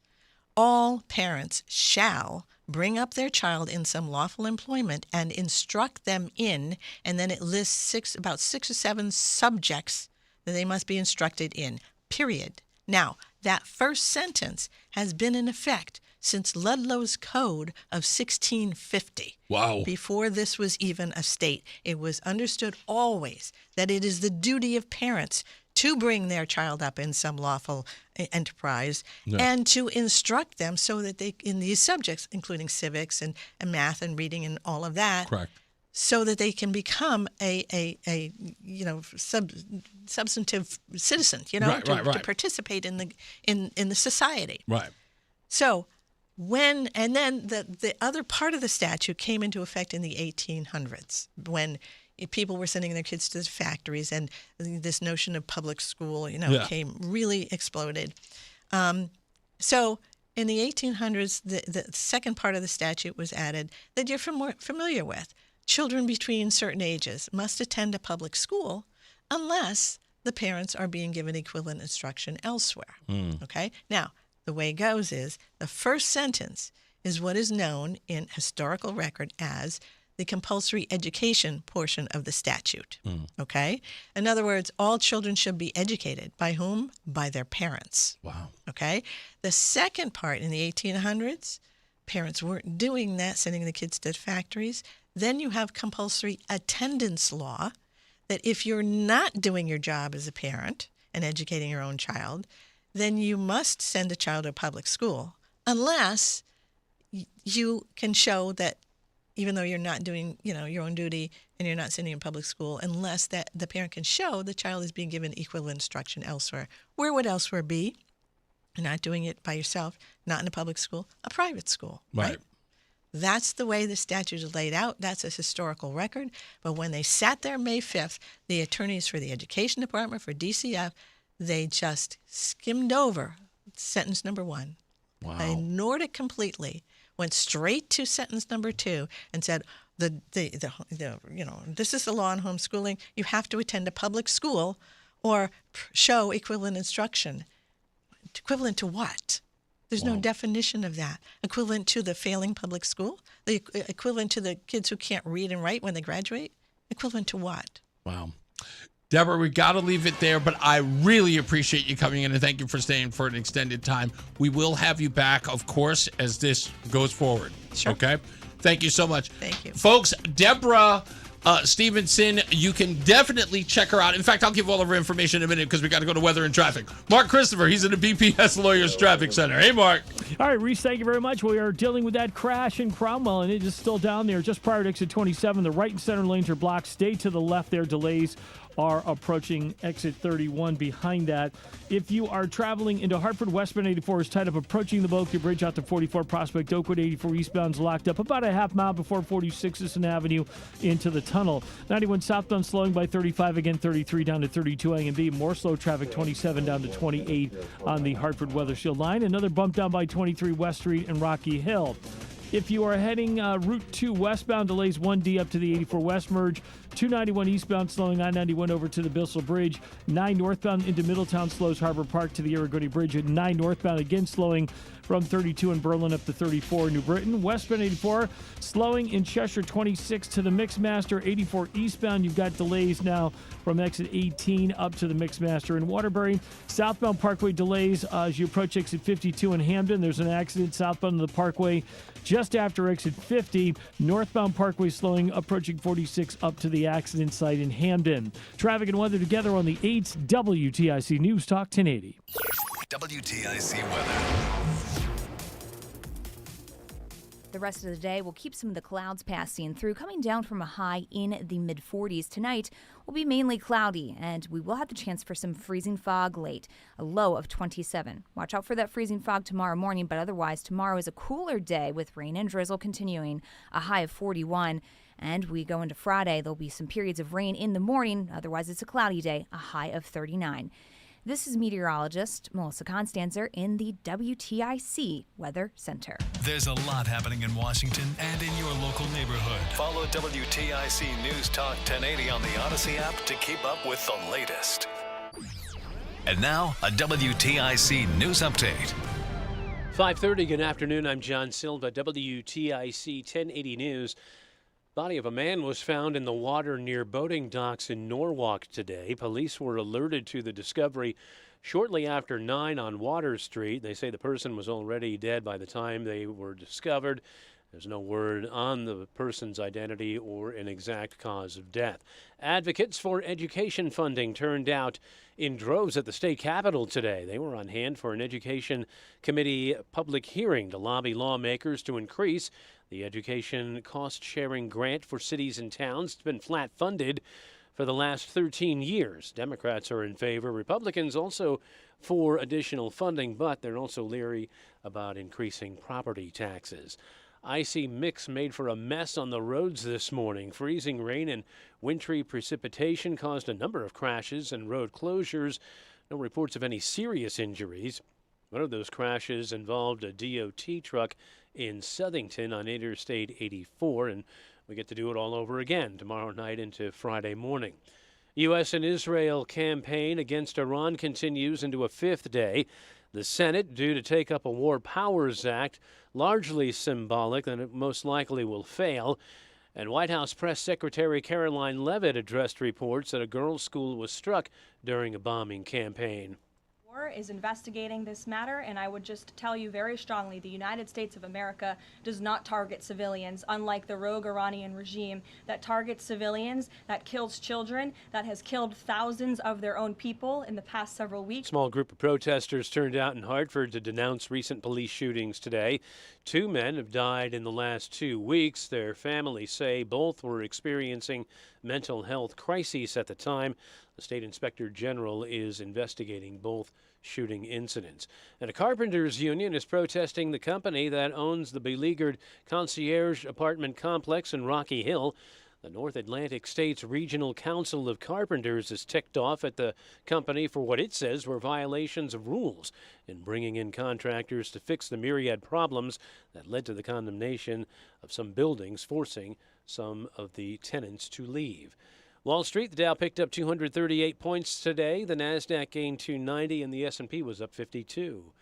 all parents shall bring up their child in some lawful employment and instruct them in, and then it lists about 6 or 7 subjects that they must be instructed in, period. Now, that first sentence has been in effect since Ludlow's Code of 1650. Wow. Before this was even a state, it was understood always that it is the duty of parents to bring their child up in some lawful enterprise and to instruct them so that they, in these subjects, including civics and math and reading and all of that, correct, so that they can become a substantive citizen, to participate in the society. Right. So then the other part of the statute came into effect in the 1800s when people were sending their kids to the factories, and this notion of public school, really exploded. So in the 1800s, the second part of the statute was added that you're familiar with. Children between certain ages must attend a public school unless the parents are being given equivalent instruction elsewhere. Okay? Now, the way it goes is the first sentence is what is known in historical record as the compulsory education portion of the statute. Okay? In other words, all children should be educated. By whom? By their parents. Wow. Okay? The second part in the 1800s, parents weren't doing that, sending the kids to factories. Then you have compulsory attendance law that if you're not doing your job as a parent and educating your own child, then you must send a child to a public school unless you can show that even though you're not doing, your own duty and you're not sending in public school, unless that the parent can show the child is being given equivalent instruction elsewhere. Where would elsewhere be? You're not doing it by yourself, not in a public school, a private school. Right? That's the way the statute is laid out. That's a historical record. But when they sat there May 5th, the attorneys for the Education Department, for DCF, they just skimmed over sentence number 1. Wow. They ignored it completely. Went straight to sentence number 2 and said, this is the law on homeschooling. You have to attend a public school or show equivalent instruction. Equivalent to what? There's no definition of that. Equivalent to the failing public school? The equivalent to the kids who can't read and write when they graduate? Equivalent to what? Wow. Deborah, we got to leave it there, but I really appreciate you coming in, and thank you for staying for an extended time. We will have you back, of course, as this goes forward. Sure. Okay? Thank you so much. Thank you. Folks, Deborah Stevenson, you can definitely check her out. In fact, I'll give all of her information in a minute because we got to go to weather and traffic. Mark Christopher, he's in the BPS Lawyers Traffic Center. Hey, Mark. All right, Reese, thank you very much. We are dealing with that crash in Cromwell, and it is still down there just prior to exit 27. The right and center lanes are blocked. Stay to the left there. Delays are approaching exit 31 behind that. If you are traveling into Hartford, westbound 84 is tied up approaching the Boca Bridge out to 44 Prospect. Oakwood 84 eastbound is locked up about a half mile before 46th Avenue into the tunnel. 91 southbound slowing by 35, again 33 down to 32 A and B. More slow traffic, 27 down to 28 on the Hartford Weather Shield line. Another bump down by 23 West Street and Rocky Hill. If you are heading Route 2 westbound, delays 1D up to the 84 West merge. 291 eastbound slowing I-91 over to the Bissell Bridge. 9 northbound into Middletown slows Harbor Park to the Aragoni Bridge. And 9 northbound again slowing from 32 in Berlin up to 34 New Britain. Westbound 84 slowing in Cheshire 26 to the Mixmaster. 84 eastbound, you've got delays now from exit 18 up to the Mixmaster in Waterbury. Southbound Parkway delays as you approach exit 52 in Hamden. There's an accident southbound of the Parkway just after exit 50. Northbound Parkway slowing approaching 46 up to the accident site in Hamden. Traffic and weather together on the 8th WTIC News Talk 1080. WTIC weather. The rest of the day will keep some of the clouds passing through, coming down from a high in the mid-40s. Tonight will be mainly cloudy, and we will have the chance for some freezing fog late, a low of 27. Watch out for that freezing fog tomorrow morning, but otherwise tomorrow is a cooler day with rain and drizzle continuing, a high of 41. And we go into Friday, there'll be some periods of rain in the morning. Otherwise, it's a cloudy day, a high of 39. This is meteorologist Melissa Constanzer in the WTIC Weather Center. There's a lot happening in Washington and in your local neighborhood. Follow WTIC News Talk 1080 on the Odyssey app to keep up with the latest. And now, a WTIC News Update. 5:30, good afternoon. I'm John Silva, WTIC 1080 News. Body of a man was found in the water near boating docks in Norwalk today. Police were alerted to the discovery shortly after 9 on Water Street. They say the person was already dead by the time they were discovered. There's no word on the person's identity or an exact cause of death. Advocates for education funding turned out in droves at the state capitol today. They were on hand for an education committee public hearing to lobby lawmakers to increase the education cost-sharing grant for cities and towns. It's been flat funded for the last 13 years. Democrats are in favor. Republicans also for additional funding, but they're also leery about increasing property taxes. Icy mix made for a mess on the roads this morning. Freezing rain and wintry precipitation caused a number of crashes and road closures. No reports of any serious injuries. One of those crashes involved a DOT truck in Southington on Interstate 84, and we get to do it all over again tomorrow night into Friday morning. U.S. and Israel campaign against Iran continues into a fifth day. The Senate, due to take up a War Powers Act, largely symbolic, and it most likely will fail. And White House Press Secretary Caroline Leavitt addressed reports that a girls' school was struck during a bombing campaign. Is investigating this matter, and I would just tell you very strongly the United States of America does not target civilians, unlike the rogue Iranian regime that targets civilians, that kills children, that has killed thousands of their own people in the past several weeks. Small group of protesters turned out in Hartford to denounce recent police shootings today. 2 men have died in the last 2 weeks. Their families say both were experiencing mental health crises at the time. The state inspector general is investigating both shooting incidents. And a carpenters union is protesting the company that owns the beleaguered concierge apartment complex in Rocky Hill. The North Atlantic States Regional Council of Carpenters is ticked off at the company for what it says were violations of rules in bringing in contractors to fix the myriad problems that led to the condemnation of some buildings, forcing some of the tenants to leave. Wall Street, the Dow picked up 238 points today. The Nasdaq gained 290 and the S&P was up 52.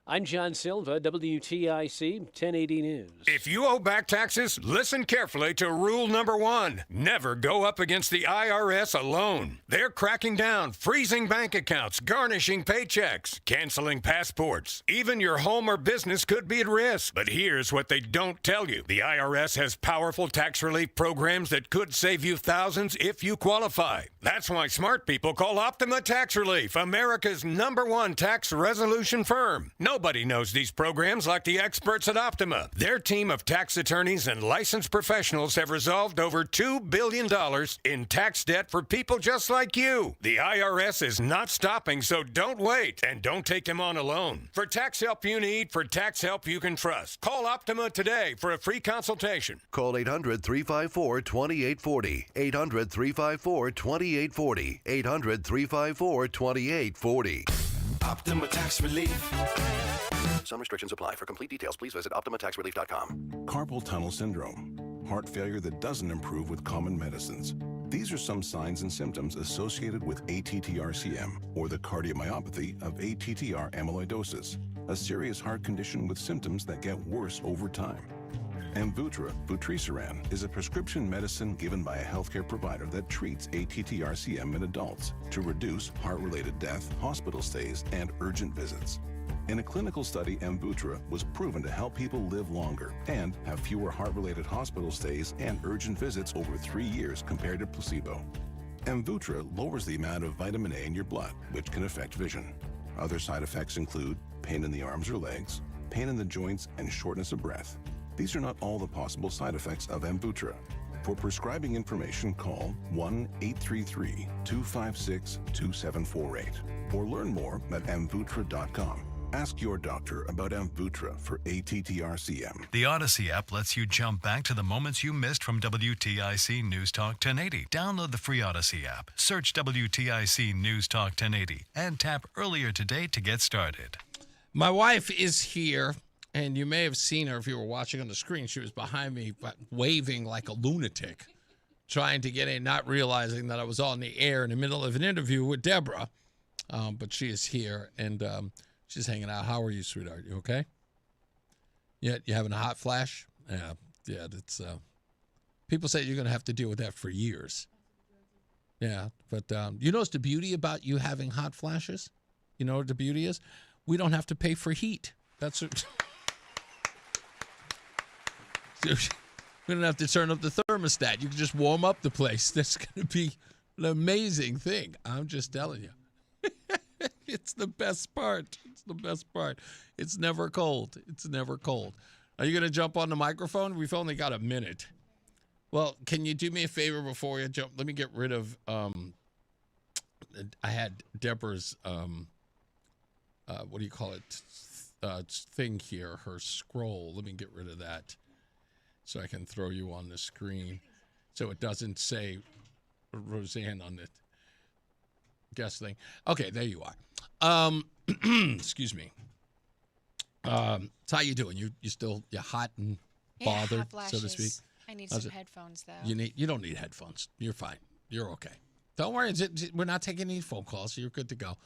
I'm John Silva, WTIC 1080 News. If you owe back taxes, listen carefully to rule number 1. Never go up against the IRS alone. They're cracking down, freezing bank accounts, garnishing paychecks, canceling passports. Even your home or business could be at risk. But here's what they don't tell you. The IRS has powerful tax relief programs that could save you thousands if you qualify. That's why smart people call Optima Tax Relief, America's #1 tax resolution firm. Nobody knows these programs like the experts at Optima. Their team of tax attorneys and licensed professionals have resolved over $2 billion in tax debt for people just like you. The IRS is not stopping, so don't wait. And don't take them on alone. For tax help you need, for tax help you can trust, call Optima today for a free consultation. Call 800-354-2840. 800-354-2840. 800-354-2840. Optima Tax Relief. Some restrictions apply. For complete details, please visit OptimaTaxRelief.com. Carpal tunnel syndrome, heart failure that doesn't improve with common medicines. These are some signs and symptoms associated with ATTR-CM, or the cardiomyopathy of ATTR amyloidosis, a serious heart condition with symptoms that get worse over time. Amvuttra, vutrisiran, is a prescription medicine given by a healthcare provider that treats ATTR-CM in adults to reduce heart-related death, hospital stays, and urgent visits. In a clinical study, Amvuttra was proven to help people live longer and have fewer heart-related hospital stays and urgent visits over 3 years compared to placebo. Amvuttra lowers the amount of vitamin A in your blood, which can affect vision. Other side effects include pain in the arms or legs, pain in the joints, and shortness of breath. These are not all the possible side effects of Amvuttra. For prescribing information, call 1-833-256-2748 or learn more at amvuttra.com. Ask your doctor about Amvuttra for ATTR-CM. The Odyssey app lets you jump back to the moments you missed from WTIC News Talk 1080. Download the free Odyssey app, search WTIC News Talk 1080, and tap earlier today to get started. My wife is here, and you may have seen her if you were watching on the screen. She was behind me waving like a lunatic, trying to get in, not realizing that I was on the air in the middle of an interview with Deborah. But she is here, and she's hanging out. How are you, sweetheart? You okay? Yeah, you having a hot flash? Yeah. That's people say you're going to have to deal with that for years. Yeah, but you notice the beauty about you having hot flashes? You know what the beauty is? We don't have to pay for heat. That's what, we don't have to turn up the thermostat. You can just warm up the place. That's going to be an amazing thing. I'm just telling you. It's the best part. It's the best part. It's never cold. It's never cold. Are you going to jump on the microphone? We've only got a minute. Well, can you do me a favor before you jump? Let me get rid of, I had Deborah's, what do you call it, thing here, her scroll. Let me get rid of that so I can throw you on the screen so it doesn't say Roseanne on the guest thing. Okay, there you are. Excuse me. So how you doing? You still hot and bothered, so to speak? I need some headphones though. You don't need headphones. You're fine. You're okay. Don't worry. We're not taking any phone calls, so you're good to go.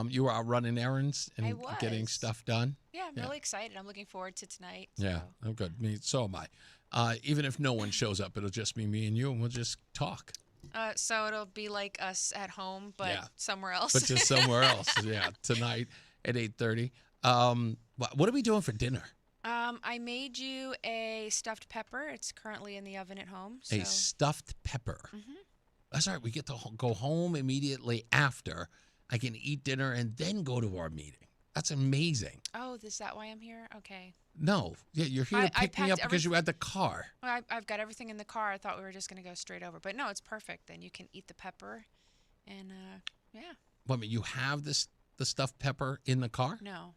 You were out running errands and getting stuff done. Yeah, I'm really excited. I'm looking forward to tonight. Yeah, I'm good. So am I. Even if no one shows up, it'll just be me and you, and we'll just talk. So it'll be like us at home, but somewhere else. But just somewhere else. Yeah, tonight at 8:30. What are we doing for dinner? I made you a stuffed pepper. It's currently in the oven at home. So. A stuffed pepper. Mm-hmm. That's all right. We get to go home immediately after. I can eat dinner and then go to our meeting. That's amazing. Oh, is that why I'm here? Okay. No. Yeah, you're here to pick me up because you had the car. Well, I've got everything in the car. I thought we were just going to go straight over. But no, it's perfect. Then you can eat the pepper and, yeah. Wait a minute. You have the stuffed pepper in the car? No.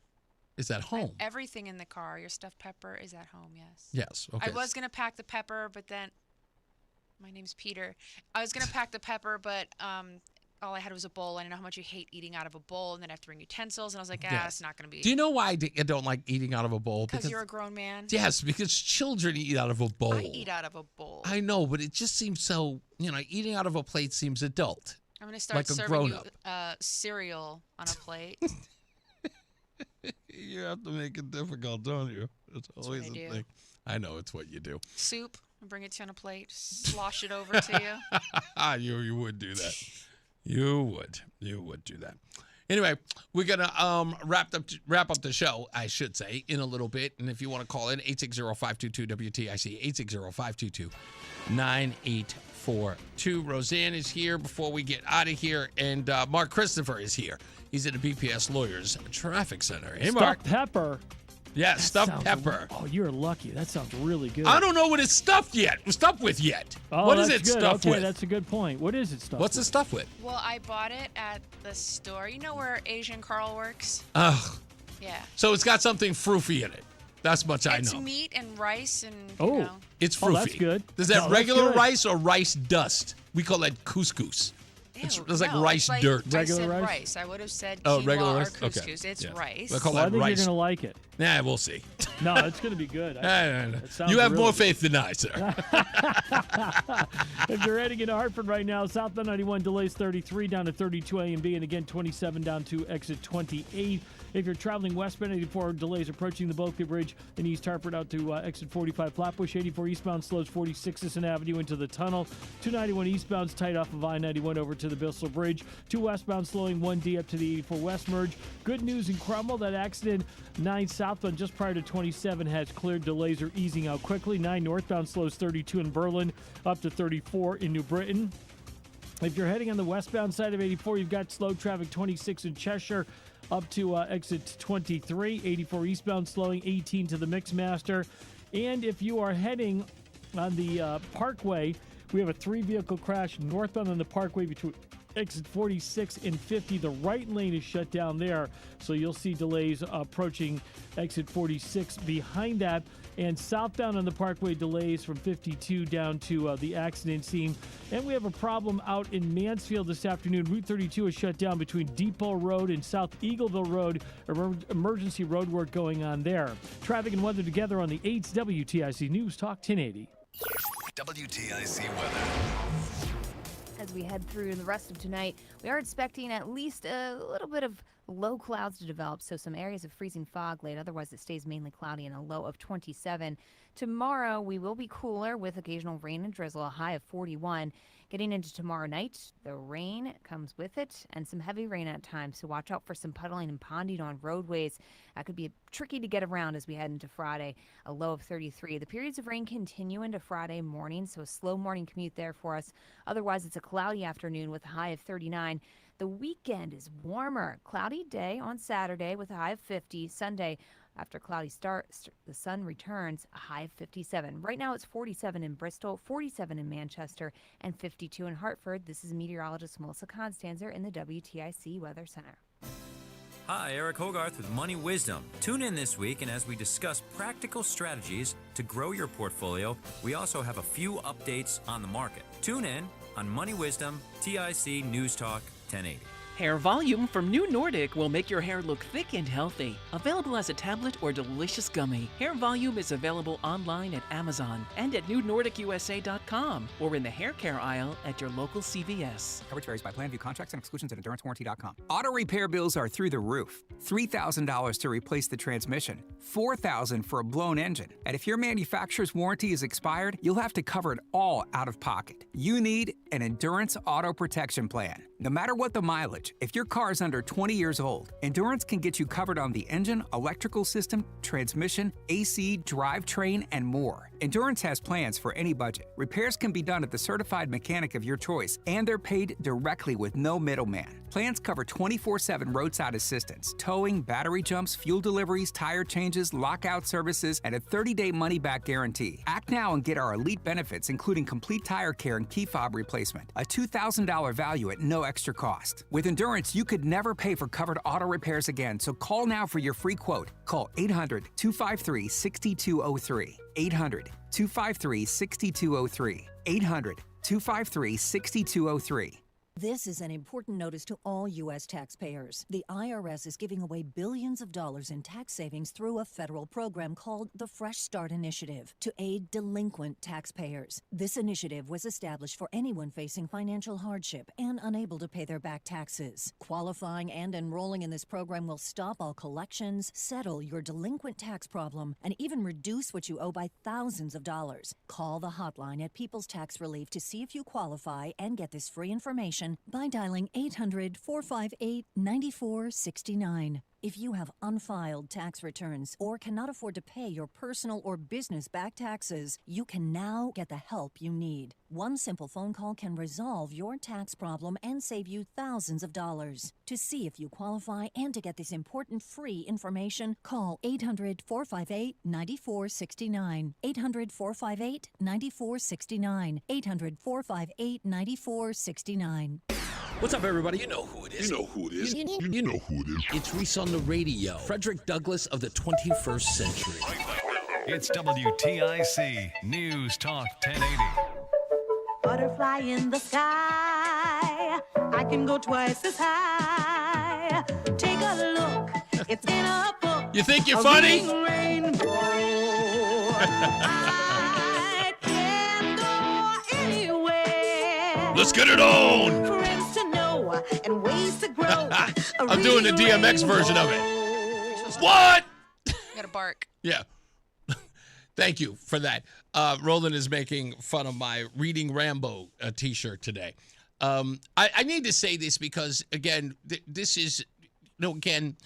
Is at home? Everything in the car. Your stuffed pepper is at home, yes. Yes, okay. I was going to pack the pepper, but then, my name's Peter. I was going to pack the pepper, but all I had was a bowl. I know how much you hate eating out of a bowl, and then I have to bring utensils, and I was like, it's not going to be. Do you know why I don't like eating out of a bowl? Because you're a grown man? Yes, because children eat out of a bowl. I eat out of a bowl. I know, but it just seems so, eating out of a plate seems adult. I'm going to start serving you cereal on a plate. You have to make it difficult, don't you? It's always a thing. I know, it's what you do. Soup, I'll bring it to you on a plate, slosh it over to you. You would do that. You would do that. Anyway, we're gonna wrap up the show, I should say, in a little bit. And if you want to call in, 860-522-WTIC, 860-522-9842. Roseanne is here before we get out of here, and Mark Christopher is here. He's at the BPS Lawyers Traffic Center. Hey, Mark. Stuffed pepper. Yeah, stuffed pepper. Oh, you're lucky. That sounds really good. I don't know what it's stuffed with yet. Oh, what is it good. stuffed with? That's a good point. What is it stuffed What's it stuffed with? Well, I bought it at the store. You know where Asian Carl works? Ugh. Yeah. So it's got something froofy in it. That's much I know. It's meat and rice and, It's froofy. That's good. Is that regular rice or rice dust? We call that couscous. It's like rice dirt. Regular rice. I would have said regular quinoa rice? or couscous. Okay. It's rice. We'll call that I think rice. you're going to like it. Nah, we'll see. No, it's going to be good. You have more faith than I, sir. If you're heading into Hartford right now, southbound 91 delays 33 down to 32 A and B, and again 27 down to exit 28. If you're traveling westbound, 84 delays approaching the Bulkley Bridge in East Hartford out to exit 45 Flatbush. 84 eastbound slows 46 Sisson Avenue into the tunnel. 291 eastbound's tight off of I-91 over to the Bissell Bridge. 2 westbound slowing 1D up to the 84 West merge. Good news in Crumble, that accident 9 southbound just prior to 27 has cleared. Delays are easing out quickly. 9 northbound slows 32 in Berlin up to 34 in New Britain. If you're heading on the westbound side of 84, you've got slow traffic 26 in Cheshire up to exit 23. 84 eastbound slowing 18 to the Mixmaster. And if you are heading on the Parkway, we have a 3-vehicle crash northbound on the Parkway between exit 46 and 50. The right lane is shut down there, so you'll see delays approaching exit 46 behind that. And southbound on the Parkway, delays from 52 down to the accident scene. And we have a problem out in Mansfield this afternoon. Route 32 is shut down between Depot Road and South Eagleville Road. Emergency road work going on there. Traffic and weather together on the 8's WTIC News Talk 1080. WTIC weather. As we head through the rest of tonight, we are expecting at least a little bit of low clouds to develop, so some areas of freezing fog late. Otherwise, it stays mainly cloudy and a low of 27. Tomorrow, we will be cooler with occasional rain and drizzle, a high of 41. Getting into tomorrow night, the rain comes with it and some heavy rain at times, so watch out for some puddling and ponding on roadways. That could be tricky to get around as we head into Friday, a low of 33. The periods of rain continue into Friday morning, so a slow morning commute there for us. Otherwise, it's a cloudy afternoon with a high of 39. The weekend is warmer. Cloudy day on Saturday with a high of 50. Sunday, after cloudy start, the sun returns, a high of 57. Right now it's 47 in Bristol, 47 in Manchester, and 52 in Hartford. This is meteorologist Melissa Constanzer in the WTIC Weather Center. Hi, Eric Hogarth with Money Wisdom. Tune in this week, and as we discuss practical strategies to grow your portfolio, we also have a few updates on the market. Tune in on Money Wisdom, TIC News Talk 1080. Hair Volume from New Nordic will make your hair look thick and healthy. Available as a tablet or delicious gummy. Hair Volume is available online at Amazon and at newnordicusa.com or in the hair care aisle at your local CVS. Coverage varies by plan, view contracts and exclusions at endurancewarranty.com. Auto repair bills are through the roof. $3,000 to replace the transmission, $4,000 for a blown engine. And if your manufacturer's warranty is expired, you'll have to cover it all out of pocket. You need an Endurance Auto Protection Plan. No matter what the mileage, if your car is under 20 years old, Endurance can get you covered on the engine, electrical system, transmission, AC, drivetrain, and more. Endurance has plans for any budget. Repairs can be done at the certified mechanic of your choice, and they're paid directly with no middleman. Plans cover 24/7 roadside assistance, towing, battery jumps, fuel deliveries, tire changes, lockout services, and a 30-day money-back guarantee. Act now and get our elite benefits, including complete tire care and key fob replacement. A $2,000 value at no extra cost. With Endurance, you could never pay for covered auto repairs again, so call now for your free quote. Call 800-253-6203. 800-253-6203. 800-253-6203. This is an important notice to all U.S. taxpayers. The IRS is giving away billions of dollars in tax savings through a federal program called the Fresh Start Initiative to aid delinquent taxpayers. This initiative was established for anyone facing financial hardship and unable to pay their back taxes. Qualifying and enrolling in this program will stop all collections, settle your delinquent tax problem, and even reduce what you owe by thousands of dollars. Call the hotline at People's Tax Relief to see if you qualify and get this free information by dialing 800-458-9469. If you have unfiled tax returns or cannot afford to pay your personal or business back taxes, you can now get the help you need. One simple phone call can resolve your tax problem and save you thousands of dollars. To see if you qualify and to get this important free information, call 800-458-9469. 800-458-9469. 800-458-9469. What's up, everybody? You know who it is. You know who it is. You know who it is. It's Reese on the Radio. Frederick Douglass of the 21st century. It's WTIC News Talk 1080. Butterfly in the sky, I can go twice as high. Take a look, it's in a book. You think you're funny? Rainbow. I can go anywhere. Let's get it on. Friends to know and ways to grow. I'm doing the DMX version of it. What? You gotta bark. Yeah. Thank you for that. Roland is making fun of my Reading Rambo t-shirt today. I need to say this because, again, this is, again,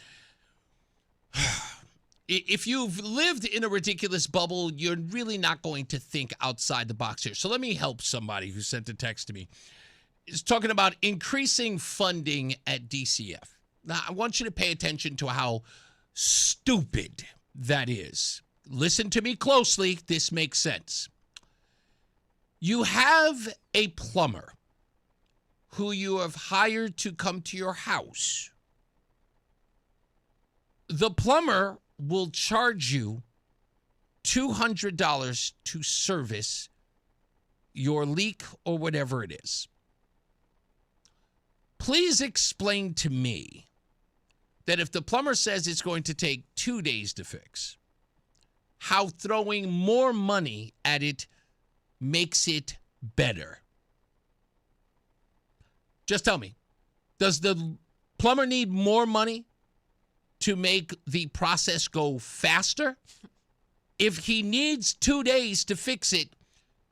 if you've lived in a ridiculous bubble, you're really not going to think outside the box here. So let me help somebody who sent a text to me. It's talking about increasing funding at DCF. Now, I want you to pay attention to how stupid that is. listen to me closely. This makes sense. You have a plumber who you have hired to come to your house. The plumber will charge you $200 to service your leak or whatever it is. Please explain to me that if the plumber says it's going to take 2 days to fix, how throwing more money at it makes it better. Just tell me, does the plumber need more money to make the process go faster? If he needs 2 days to fix it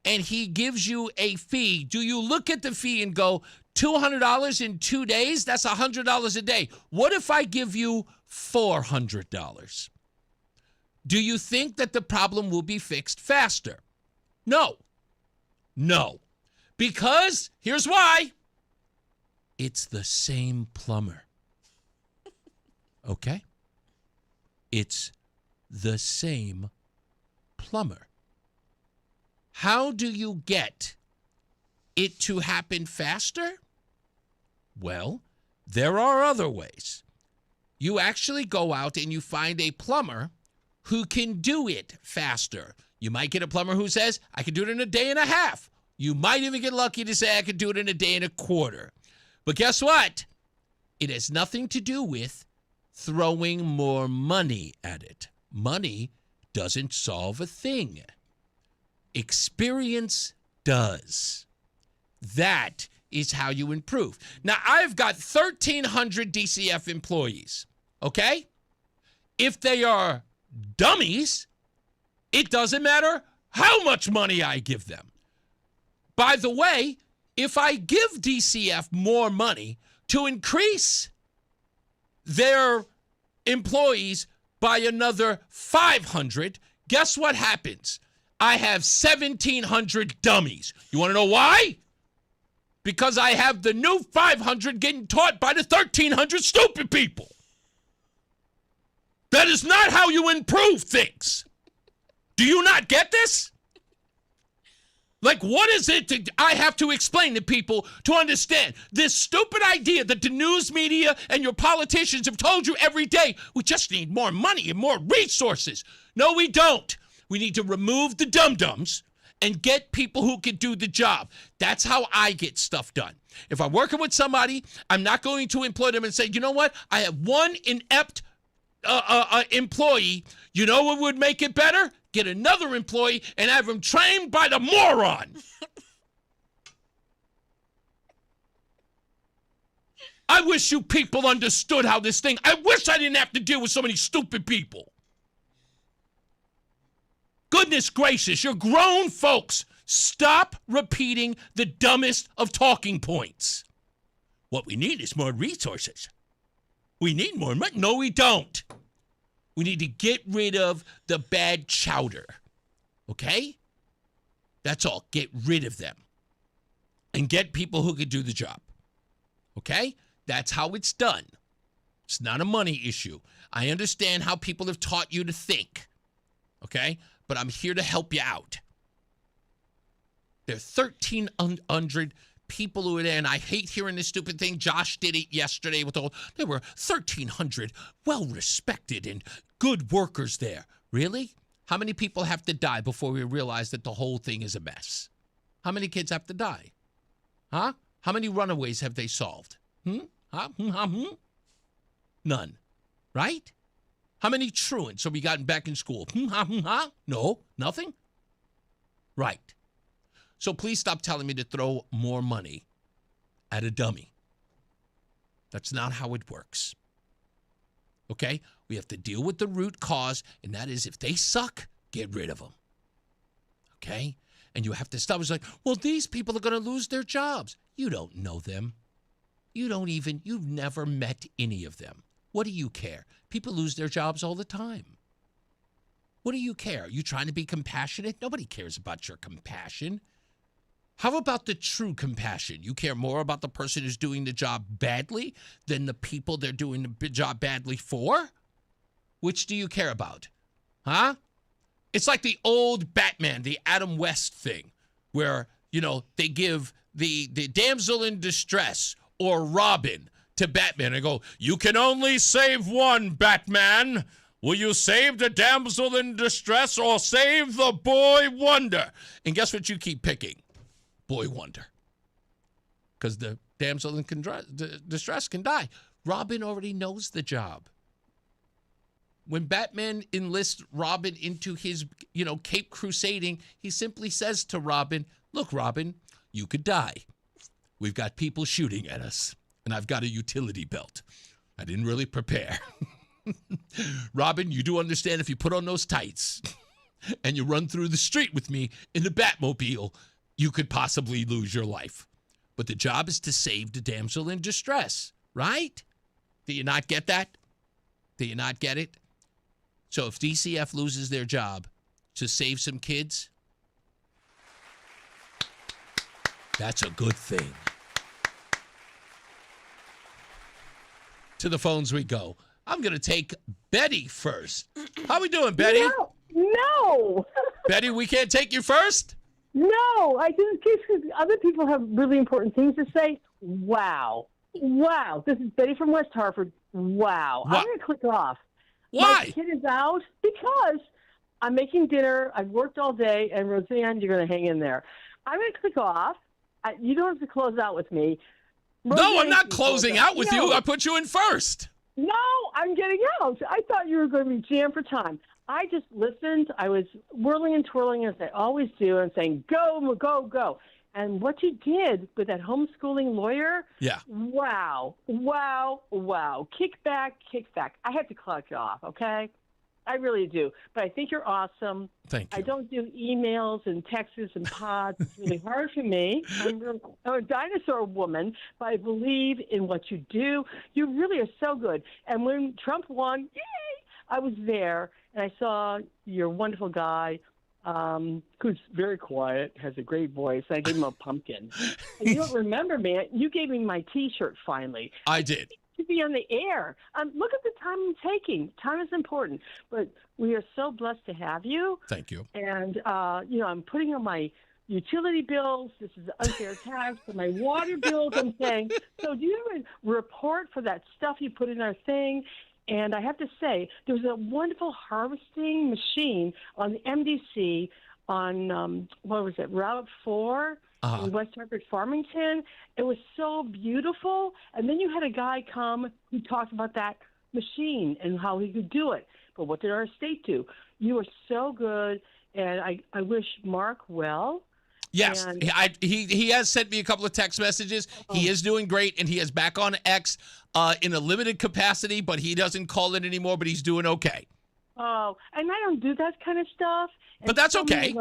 and he gives you a fee, do you look at the fee and go, $200 in 2 days? That's $100 a day. What if I give you $400? Do you think that the problem will be fixed faster? No. No. Because, here's why. It's the same plumber. Okay? It's the same plumber. How do you get it to happen faster? Well, there are other ways. You actually go out and you find a plumber who can do it faster. You might get a plumber who says, I can do it in a day and a half. You might even get lucky to say, I can do it in a day and a quarter. But guess what? It has nothing to do with throwing more money at it. Money doesn't solve a thing. Experience does. That is how you improve. Now, I've got 1,300 DCF employees, okay? If they are dummies, it doesn't matter how much money I give them. By the way, if I give DCF more money to increase their employees by another 500, guess what happens? I have 1,700 dummies. You want to know why? Because I have the new 500 getting taught by the 1,300 stupid people. That is not how you improve things. Do you not get this? Like, what is it that I have to explain to people to understand this stupid idea that the news media and your politicians have told you every day? We just need more money and more resources. No, we don't. We need to remove the dum-dums and get people who can do the job. That's how I get stuff done. If I'm working with somebody, I'm not going to employ them and say, you know what? I have one inept employee. You know what would make it better? Get another employee and have him trained by the moron. I wish you people understood how this thing, I wish I didn't have to deal with so many stupid people. Goodness gracious, you're grown folks. Stop repeating the dumbest of talking points. What we need is more resources. We need more money. No, we don't. We need to get rid of the bad chowder. Okay? That's all. Get rid of them. And get people who can do the job. Okay? That's how it's done. It's not a money issue. I understand how people have taught you to think. Okay? But I'm here to help you out. There are 1,300 people who are there, and I hate hearing this stupid thing. Josh did it yesterday with all. There were 1,300 well-respected and good workers there. Really? How many people have to die before we realize that the whole thing is a mess? How many kids have to die? Huh? How many runaways have they solved? Huh? None. Right? How many truants have we gotten back in school? No, nothing? Right. So please stop telling me to throw more money at a dummy. That's not how it works. Okay? We have to deal with the root cause, and that is if they suck, get rid of them. Okay? And you have to stop. It's like, well, these people are going to lose their jobs. You don't know them. You've never met any of them. What do you care? People lose their jobs all the time. What do you care? Are you trying to be compassionate? Nobody cares about your compassion. How about the true compassion? You care more about the person who's doing the job badly than the people they're doing the job badly for? Which do you care about? Huh? It's like the old Batman, the Adam West thing, where, they give the damsel in distress or Robin to Batman and go, "You can only save one, Batman. Will you save the damsel in distress or save the boy wonder?" And guess what you keep picking? Boy wonder. Because the damsel in distress can die. Robin already knows the job. When Batman enlists Robin into his, Cape Crusading, he simply says to Robin, "Look, Robin, you could die. We've got people shooting at us, and I've got a utility belt. I didn't really prepare." Robin, you do understand if you put on those tights and you run through the street with me in the Batmobile, you could possibly lose your life. But the job is to save the damsel in distress, right? Do you not get that? Do you not get it? So if DCF loses their job to save some kids, that's a good thing. To the phones we go. I'm going to take Betty first. How we doing, Betty? No. Betty, we can't take you first? No. I just, because other people have really important things to say. Wow. This is Betty from West Hartford. Wow. I'm going to click off. Why? My kid is out because I'm making dinner. I've worked all day, and Roseanne, you're going to hang in there. I'm going to click off. You don't have to close out with me. No, I'm not closing out with you. I put you in first. No, I'm getting out. I thought you were going to be jammed for time. I just listened. I was whirling and twirling as I always do and saying, go, go, go. And what you did with that homeschooling lawyer, yeah. Wow. Kick back. I have to clock you off, okay? I really do. But I think you're awesome. Thank you. I don't do emails and texts and pods. It's really hard for me. I'm a dinosaur woman, but I believe in what you do. You really are so good. And when Trump won, yay, I was there, and I saw your wonderful guy, who's very quiet, has a great voice. I gave him a pumpkin. And you don't remember, man. You gave me my T-shirt finally. I did. To be on the air. Look at the time I'm taking. Time is important. But we are so blessed to have you. Thank you. And, I'm putting on my utility bills. This is unfair tax. For my water bills, I'm saying, so do you have a report for that stuff you put in our thing? And I have to say, there was a wonderful harvesting machine on the MDC on, Route 4 in West Hartford, Farmington. It was so beautiful. And then you had a guy come who talked about that machine and how he could do it. But what did our state do? You were so good, and I wish Mark well. Yes, he has sent me a couple of text messages. He is doing great, and he is back on X in a limited capacity, but he doesn't call it anymore, but he's doing okay. Oh, and I don't do that kind of stuff. But that's okay.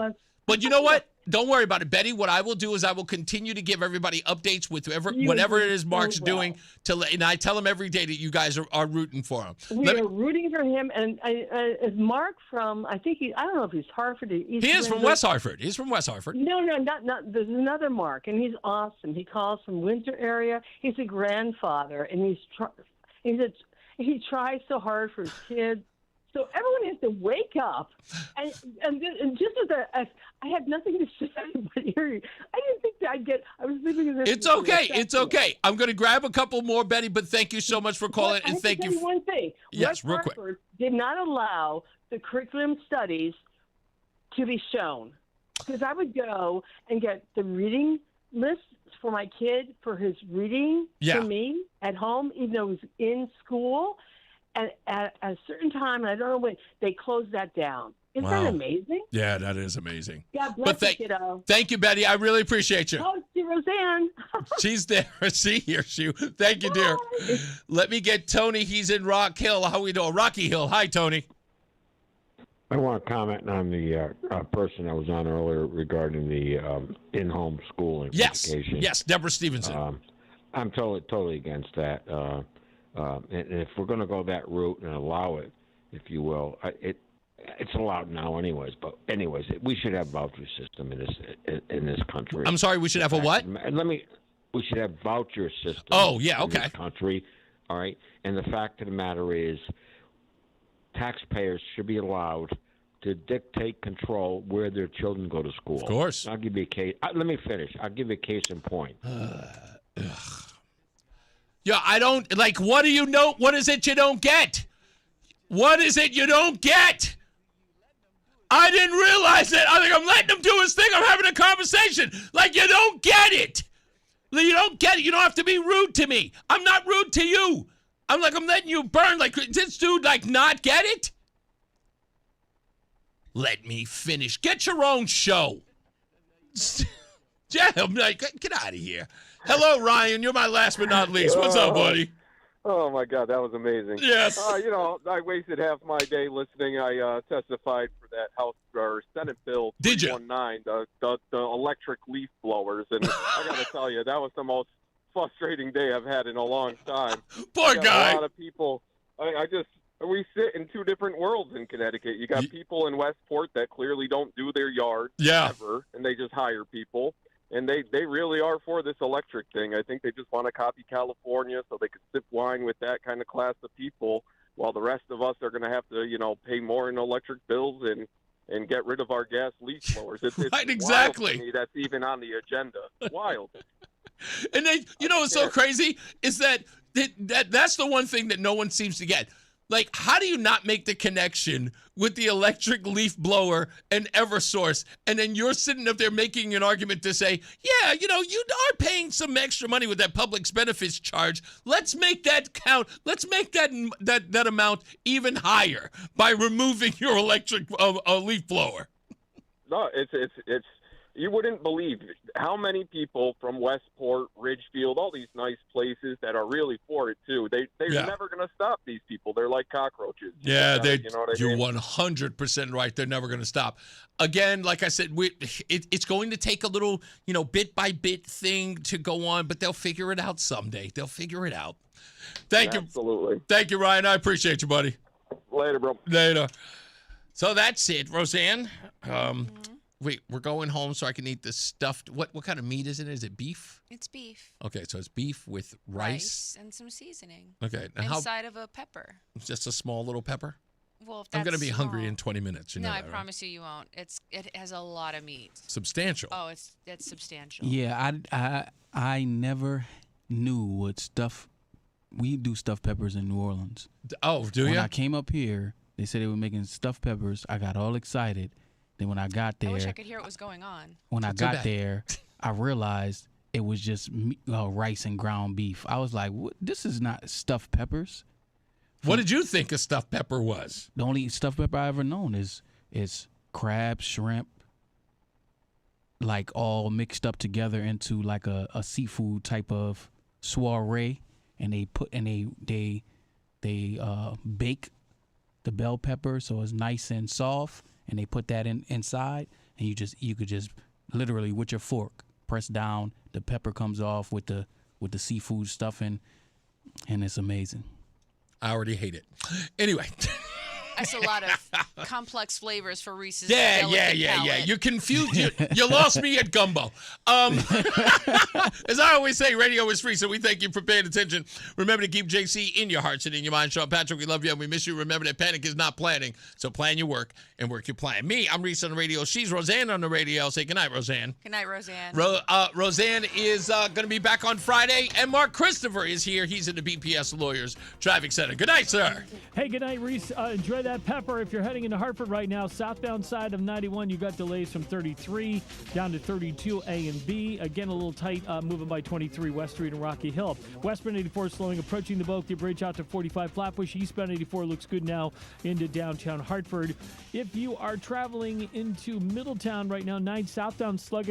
But you know what? Don't worry about it, Betty. What I will do is I will continue to give everybody updates with whatever it is Mark's doing. And I tell him every day that you guys are rooting for him. We are rooting for him. And is Mark from? I don't know if he's Hartford or East. He is from West Hartford. He's from West Hartford. No, not. There's another Mark, and he's awesome. He calls from Windsor area. He's a grandfather, and he tries so hard for his kids. So everyone has to wake up, and just as I have nothing to say, but I didn't think that I'd get. I was living in this. It's okay. It's okay. I'm going to grab a couple more, Betty. But thank you so much for calling, and thank you. One thing. Yes, West real Hartford quick. Did not allow the curriculum studies to be shown because I would go and get the reading list for my kid for his reading to me at home, even though he was in school. And at a certain time, and I don't know when, they closed that down. Isn't that amazing? Yeah, that is amazing. God bless you, kiddo. Thank you, Betty. I really appreciate you. Oh, see Roseanne. She's there. See here, Sue. Thank you, dear. Let me get Tony. He's in Rock Hill. How we doing? Rocky Hill. Hi, Tony. I want to comment on the person I was on earlier regarding the in-home schooling education. Yes, Deborah Stevenson. I'm totally against that. And if we're going to go that route and allow it, if you will, it's allowed now anyways. But anyways, we should have voucher system in this country. I'm sorry, we should have a what? We should have voucher system. Oh, yeah, okay. In this country, all right. And the fact of the matter is, taxpayers should be allowed to dictate control where their children go to school. Of course. I'll give you a case. Let me finish. I'll give you a case in point. Yeah, I don't, like, what do you know? What is it you don't get? What is it you don't get? I didn't realize it. I think I'm letting him do his thing. I'm having a conversation. Like, you don't get it. You don't get it. You don't have to be rude to me. I'm not rude to you. I'm letting you burn. Like, this dude, like, not get it? Let me finish. Get your own show. Yeah, I'm like, get out of here. Hello, Ryan. You're my last but not least. What's up, buddy? Oh, my God, that was amazing. Yes. I wasted half my day listening. I testified for that House or Senate Bill 319, the electric leaf blowers. And I got to tell you, that was the most frustrating day I've had in a long time. Poor guy. A lot of people. We sit in two different worlds in Connecticut. You got people in Westport that clearly don't do their yard ever, and they just hire people. And they really are for this electric thing. I think they just want to copy California so they could sip wine with that kind of class of people, while the rest of us are going to have to, pay more in electric bills and get rid of our gas leaf blowers. It's right, exactly. Wild to me that's even on the agenda. Wild. And then, what's so crazy is that's the one thing that no one seems to get. Like, how do you not make the connection with the electric leaf blower and Eversource? And then you're sitting up there making an argument to say, yeah, you are paying some extra money with that public benefits charge. Let's make that count. Let's make that amount even higher by removing your electric leaf blower. No, it's you wouldn't believe how many people from Westport, Ridgefield, all these nice places that are really for it too. They're never going to stop these people. They're like cockroaches. Yeah, you're 100% right. They're never going to stop. Again, like I said, it's going to take a little, bit by bit thing to go on, but they'll figure it out someday. They'll figure it out. Thank you. Absolutely. Thank you, Ryan. I appreciate you, buddy. Later, bro. Later. So that's it, Roseanne. Wait, we're going home so I can eat the stuffed. What kind of meat is it? Is it beef? It's beef. Okay, so it's beef with rice and some seasoning. Okay, inside of a pepper. Just a small little pepper. Well, if I'm that's going to be small. hungry in 20 minutes. No, I that, promise you won't. It has a lot of meat. Substantial. Oh, it's substantial. Yeah, I never knew what stuff. We do stuffed peppers in New Orleans. Oh, do you? When I came up here, they said they were making stuffed peppers. I got all excited. Then when I got there, I wish I could hear what was going on. When I got there, I realized it was just rice and ground beef. I was like, what? This is not stuffed peppers. What did you think a stuffed pepper was? The only stuffed pepper I ever known is crab, shrimp, like all mixed up together into like a seafood type of soiree, and they bake the bell pepper so it's nice and soft. And they put that inside, and you could just literally with your fork press down. The pepper comes off with the seafood stuffing, and it's amazing. I already hate it. Anyway. That's a lot of complex flavors for Reese's. Yeah. You confused. You lost me at gumbo. As I always say, radio is free, so we thank you for paying attention. Remember to keep JC in your hearts and in your mind. Sean Patrick, we love you and we miss you. Remember that panic is not planning, so plan your work and work your plan. Me, I'm Reese on the radio. She's Roseanne on the radio. I'll say goodnight, Roseanne. Good night, Roseanne. Roseanne is going to be back on Friday, and Mark Christopher is here. He's in the BPS Lawyers Traffic Center. Good night, sir. Hey, good night, Reese. Enjoy that pepper. If you're heading into Hartford right now, southbound side of 91, you got delays from 33 down to 32 A and B. Again, a little tight moving by 23 West Street and Rocky Hill. Westbound 84 slowing, approaching the Boakley Bridge out to 45 Flatbush. Eastbound 84 looks good now into downtown Hartford. If you are traveling into Middletown right now, 9 southbound sluggish.